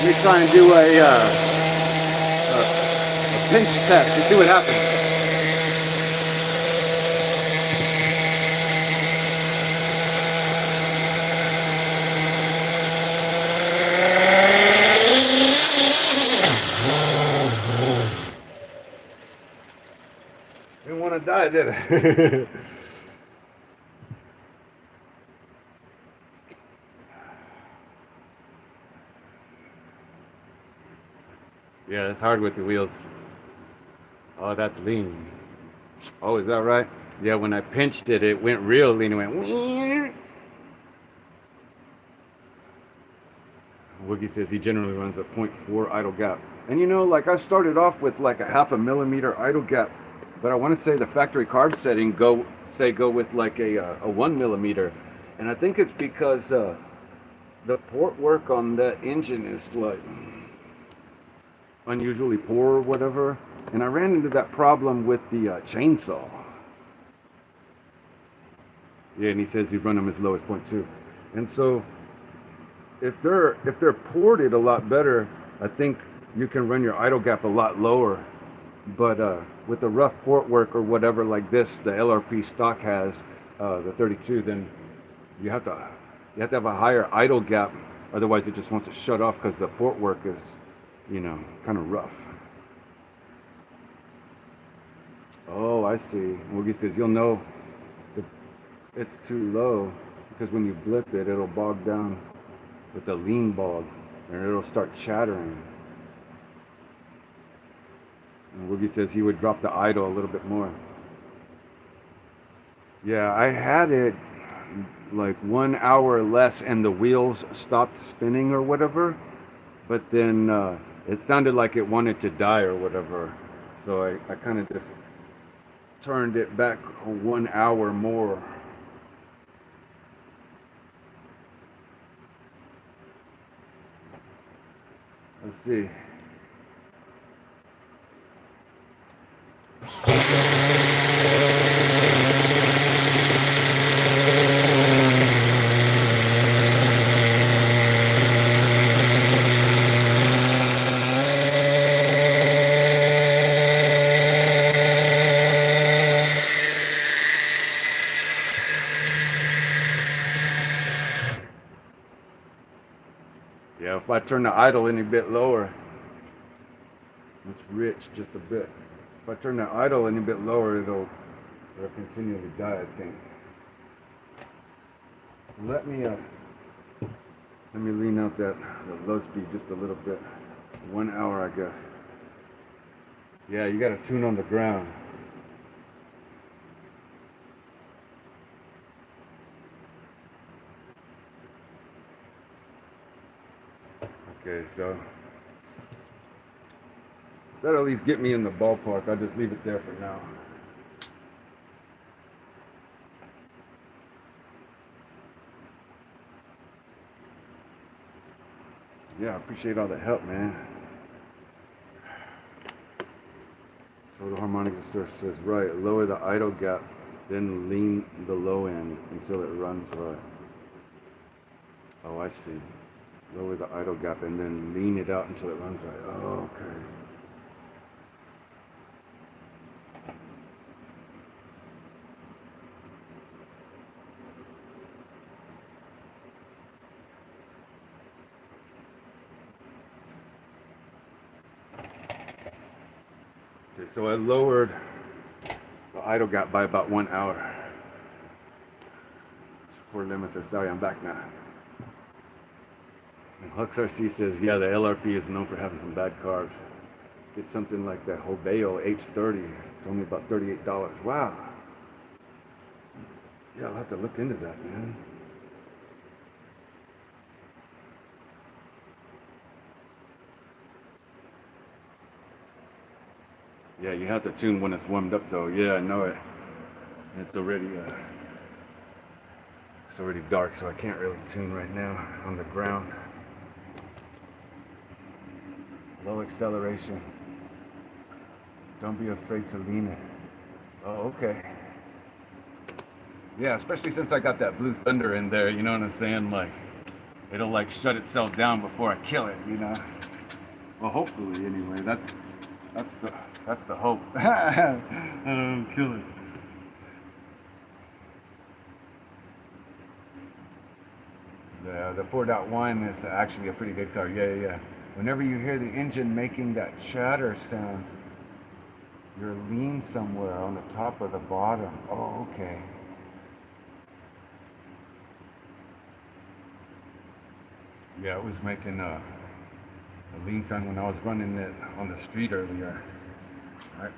Let me try and do a pinch test to see what happens. Didn't want to die, did it? Yeah, it's hard with the wheels. Oh, that's lean. Oh, is that right? Yeah, when I pinched it, it went real lean. It went. Wee. Woogie says he generally runs a .4 idle gap. And you know, like I started off with like a 0.5 millimeter idle gap, but I want to say the factory carb setting go with like a 1 millimeter, and I think it's because the port work on that engine is like unusually poor or whatever, and I ran into that problem with the chainsaw. Yeah, and he says he'd run them as low as .2, and so if they're ported a lot better, I think you can run your idle gap a lot lower. But with the rough port work or whatever like this, the LRP stock has the 32, then you have to have a higher idle gap. Otherwise, it just wants to shut off because the port work is, you know, kind of rough. Oh, I see. Woogie says you'll know if it's too low because when you blip it, it'll bog down with the lean bog and it'll start chattering. And Woogie says he would drop the idle a little bit more. Yeah, I had it like 1 hour less and the wheels stopped spinning or whatever, but then it sounded like it wanted to die or whatever. So I kind of just turned it back 1 hour more. Let's see. Yeah, if I turn the idle any bit lower, it's rich just a bit. If I turn the idle any bit lower, it'll continually die, I think. Let me lean out that low speed just a little bit. 1 hour, I guess. Yeah, you got to tune on the ground. Okay, so that'll at least get me in the ballpark. I'll just leave it there for now. Yeah, I appreciate all the help, man. Total Harmonics Surf says, right, lower the idle gap, then lean the low end until it runs right. Oh, I see. Lower the idle gap and then lean it out until it runs right. Oh, okay. Okay, so I lowered the idle gap by about 1 hour. Poor Lemon says, sorry, I'm back now. And Hux RC says, yeah, the LRP is known for having some bad carbs. Get something like that Hobeo H30. It's only about $38. Wow. Yeah, I'll have to look into that, man. Yeah, you have to tune when it's warmed up, though. Yeah, I know it. It's already dark, so I can't really tune right now on the ground. Low acceleration. Don't be afraid to lean it. Oh, okay. Yeah, especially since I got that Blue Thunder in there, you know what I'm saying? Like, it'll like shut itself down before I kill it, you know? Well, hopefully, anyway. That's the hope. I don't kill it. The 4.1 is actually a pretty good car. Yeah. Whenever you hear the engine making that chatter sound, you're lean somewhere on the top or the bottom. Oh, okay. Yeah, it was making a lean sound when I was running it on the street earlier.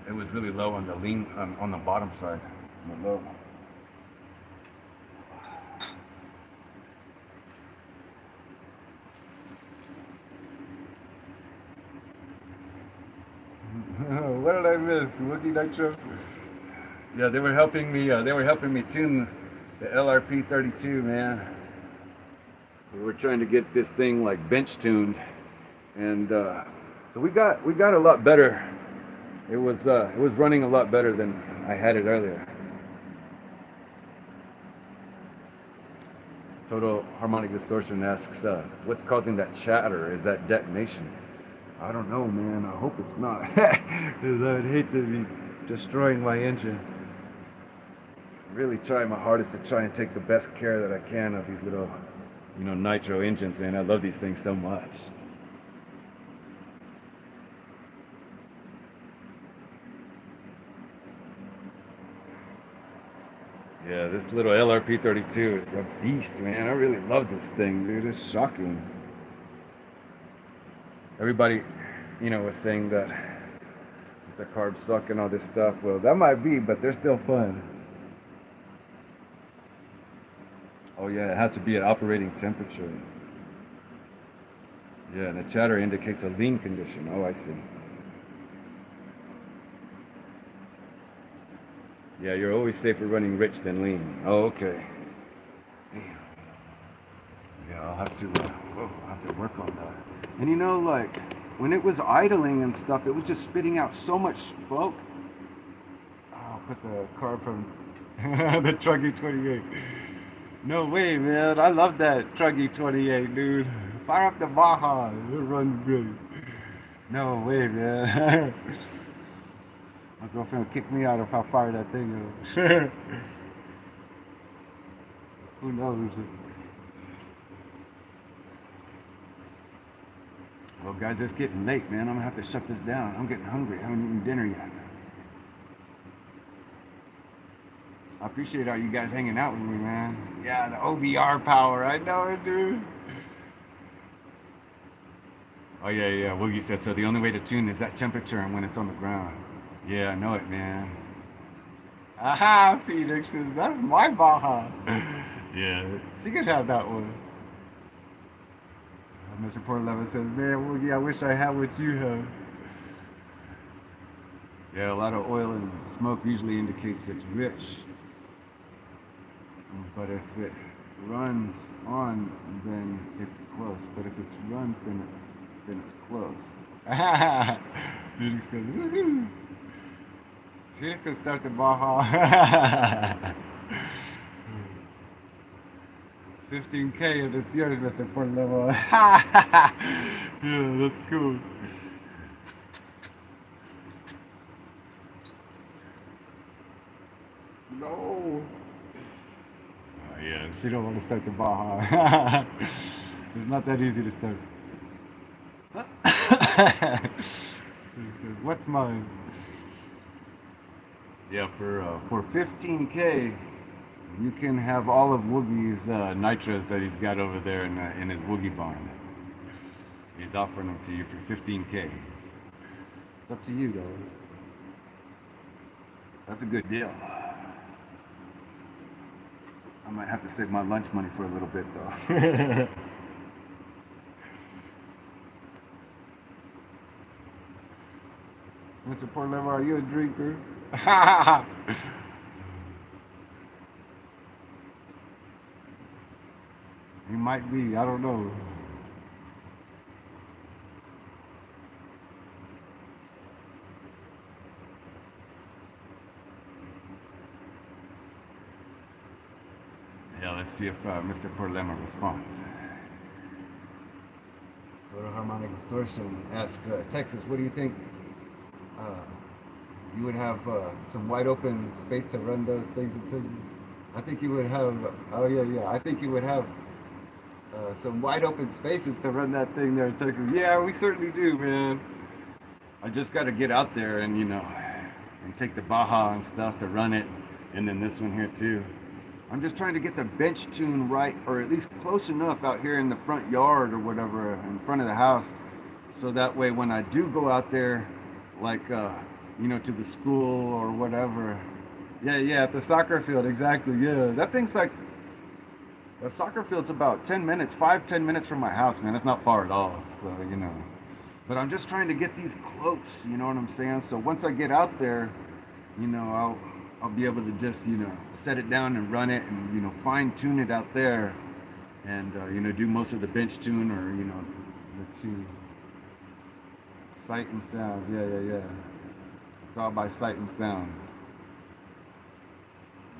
It was really low on the lean on the bottom side. Hello. What did I miss? Wookie Nitro? Yeah, they were helping me. They were helping me tune the LRP 32, man. We were trying to get this thing like bench tuned, and so we got a lot better. It was running a lot better than I had it earlier. Total Harmonic Distortion asks, what's causing that chatter? Is that detonation? I don't know, man. I hope it's not. Because I would hate to be destroying my engine. Really trying my hardest to try and take the best care that I can of these little, Nitro engines, man. I love these things so much. Yeah, this little LRP 32 is a beast, man. I really love this thing, dude. It's shocking. Everybody, was saying that the carbs suck and all this stuff. Well, that might be, but they're still fun. Oh yeah, it has to be at operating temperature. Yeah, and the chatter indicates a lean condition. Oh, I see. Yeah, you're always safer running rich than lean. Oh, okay. Damn. Yeah, I'll have to work on that. And like when it was idling and stuff, it was just spitting out so much smoke. Oh, I'll put the carb from the Truggy 28. No way, man. I love that Truggy 28, dude. Fire up the Baja. It runs good. No way, man. My girlfriend would kick me out if I fire that thing up. Who knows? Well, guys, it's getting late, man. I'm gonna have to shut this down. I'm getting hungry. I haven't eaten dinner yet. I appreciate all you guys hanging out with me, man. Yeah, the OBR power. I know it, dude. Oh, yeah. Woogie says, so the only way to tune is that temperature and when it's on the ground. Yeah, I know it, man. Aha, Phoenix says, that's my Baja. Yeah, she could have that one. Mr. Portlever says, man, Woogie, I wish I had what you have. Yeah, a lot of oil and smoke usually indicates it's rich. But if it runs on, then it's close. But if it runs, then it's close. Phoenix goes, woohoo! Phoenix can start the Baja. 15K and it's yours, Mr. Portlever. Yeah, that's cool. No. Yeah, she don't want to start the Baja. It's not that easy to start. He says, what's mine? Yeah, for 15K, you can have all of Woogie's nitros that he's got over there in his Woogie barn. He's offering them to you for 15K. It's up to you, though. That's a good deal. I might have to save my lunch money for a little bit, though. Mr. Portlever, are you a drinker? He might be, I don't know. Yeah, let's see if Mr. Portlever responds. Total Harmonic Distortion asks, Texas, what do you think? You would have some wide open space to run those things into? I think you would have, I think you would have some wide open spaces to run that thing there in Texas. Yeah, we certainly do, man. I just got to get out there and, and take the Baja and stuff to run it. And then this one here too. I'm just trying to get the bench tune right, or at least close enough out here in the front yard or whatever, in front of the house. So that way when I do go out there, like, to the school or whatever, Yeah, at the soccer field, exactly. Yeah, that thing's like the soccer field's about 10 minutes, 5, 10 minutes from my house, man. That's not far at all. So, you know. But I'm just trying to get these close, you know what I'm saying? So once I get out there, you know, I'll be able to just, you know, set it down and run it and, you know, fine tune it out there and, you know, do most of the bench tune or, you know, the two sight and sound. Yeah. It's all by sight and sound.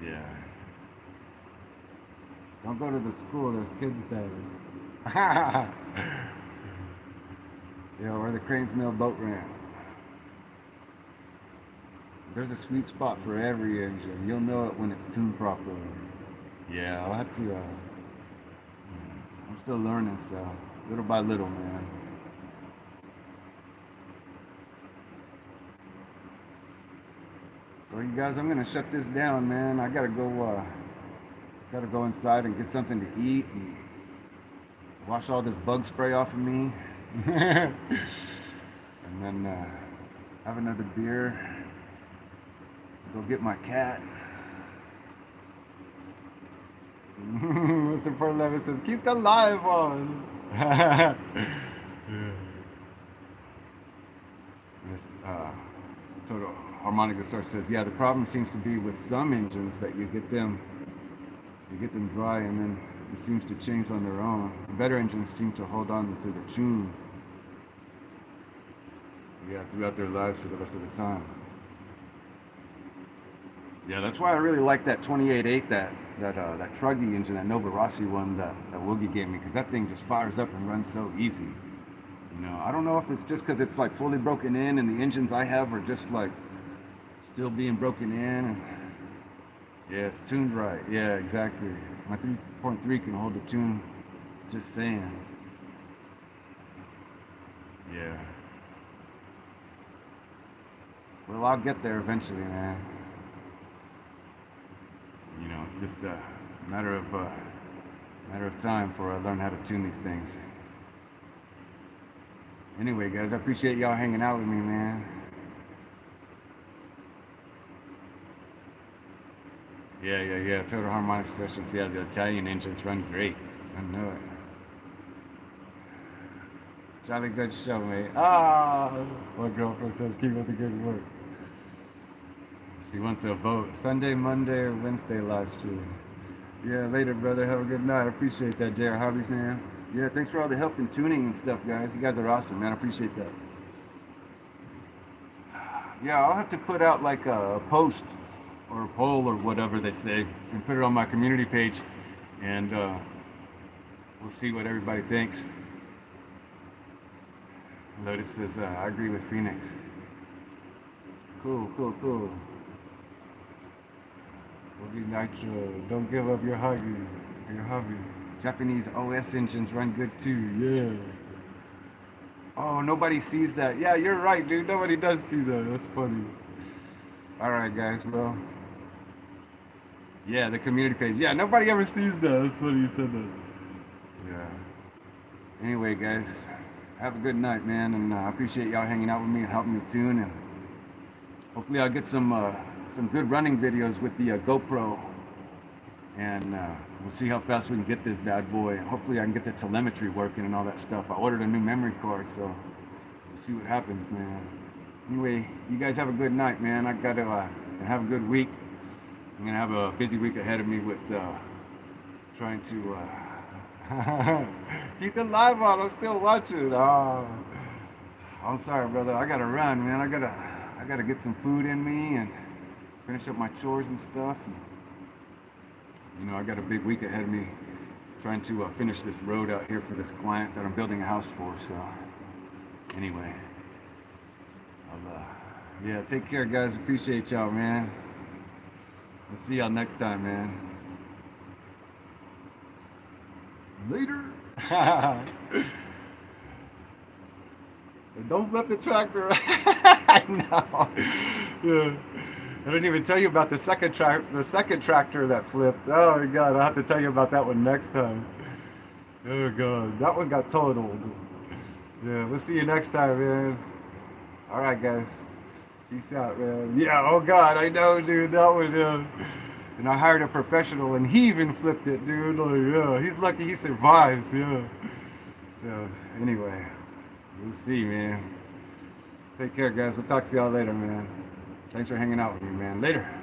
Yeah. Don't go to the school, there's kids there. Yeah, or the Cranes Mill boat ramp. There's a sweet spot for every engine. You'll know it when it's tuned properly. Yeah, I'll have to, I'm still learning, so little by little, man. Well, you guys, I'm gonna shut this down, man. I gotta go inside and get something to eat and wash all this bug spray off of me. And then have another beer. Go get my cat. Mr. 411 says, keep the live on. Total Harmonica Source says, yeah, the problem seems to be with some engines that you get them dry and then it seems to change on their own. The better engines seem to hold on to the tune. Yeah, throughout their lives for the rest of the time. Yeah, that's why I really like that 28.8, that Truggy engine, that Nova Rossi one that Woogie gave me, because that thing just fires up and runs so easy. You know, I don't know if it's just because it's like fully broken in and the engines I have are just like still being broken in. And yeah, it's tuned right. Yeah, exactly. My 3.3 can hold the tune. Just saying. Yeah. Well, I'll get there eventually, man. You know, it's just a matter of time before I learn how to tune these things. Anyway, guys, I appreciate y'all hanging out with me, man. Yeah. Total Harmonic Sessions. Yeah, the Italian engines run great. I know it. Jolly good show, mate. My girlfriend says keep up the good work. She wants a vote. Sunday, Monday, or Wednesday live stream. Yeah, later, brother. Have a good night. I appreciate that, JR Hobbies, man. Yeah, thanks for all the help in tuning and stuff, guys. You guys are awesome, man. I appreciate that. Yeah, I'll have to put out like a post or a poll or whatever they say and put it on my community page and we'll see what everybody thinks. Lotus says, I agree with Phoenix. Cool. Woogie Nitro, don't give up your hobby. Japanese OS engines run good too, yeah. Oh, nobody sees that. Yeah, you're right, dude. Nobody does see that. That's funny. Alright, guys, well. Yeah, the community page. Yeah, nobody ever sees that. That's funny you said that. Yeah. Anyway, guys, have a good night, man. And I appreciate y'all hanging out with me and helping me tune. And hopefully I'll get some good running videos with the GoPro. And we'll see how fast we can get this bad boy. Hopefully I can get the telemetry working and all that stuff. I ordered a new memory card, so we'll see what happens, man. Anyway, you guys have a good night, man. I got to have a good week. I'm going to have a busy week ahead of me with trying to keep the live on. I'm still watching. Oh, I'm sorry, brother. I got to run, man. I got to get some food in me and finish up my chores and stuff. And, you know, I got a big week ahead of me trying to finish this road out here for this client that I'm building a house for. So, anyway, yeah, take care, guys. Appreciate y'all, man. We'll see y'all next time, man. Later. Don't flip the tractor. I know. Yeah. I didn't even tell you about the second tractor that flipped. Oh my god, I'll have to tell you about that one next time. Oh god, that one got totaled. Yeah, we'll see you next time, man. Alright, guys. Peace out, man. Yeah, oh God, I know, dude. That was, and I hired a professional, and he even flipped it, dude. Like, yeah, he's lucky he survived, yeah. So, anyway, we'll see, man. Take care, guys. We'll talk to y'all later, man. Thanks for hanging out with me, man. Later.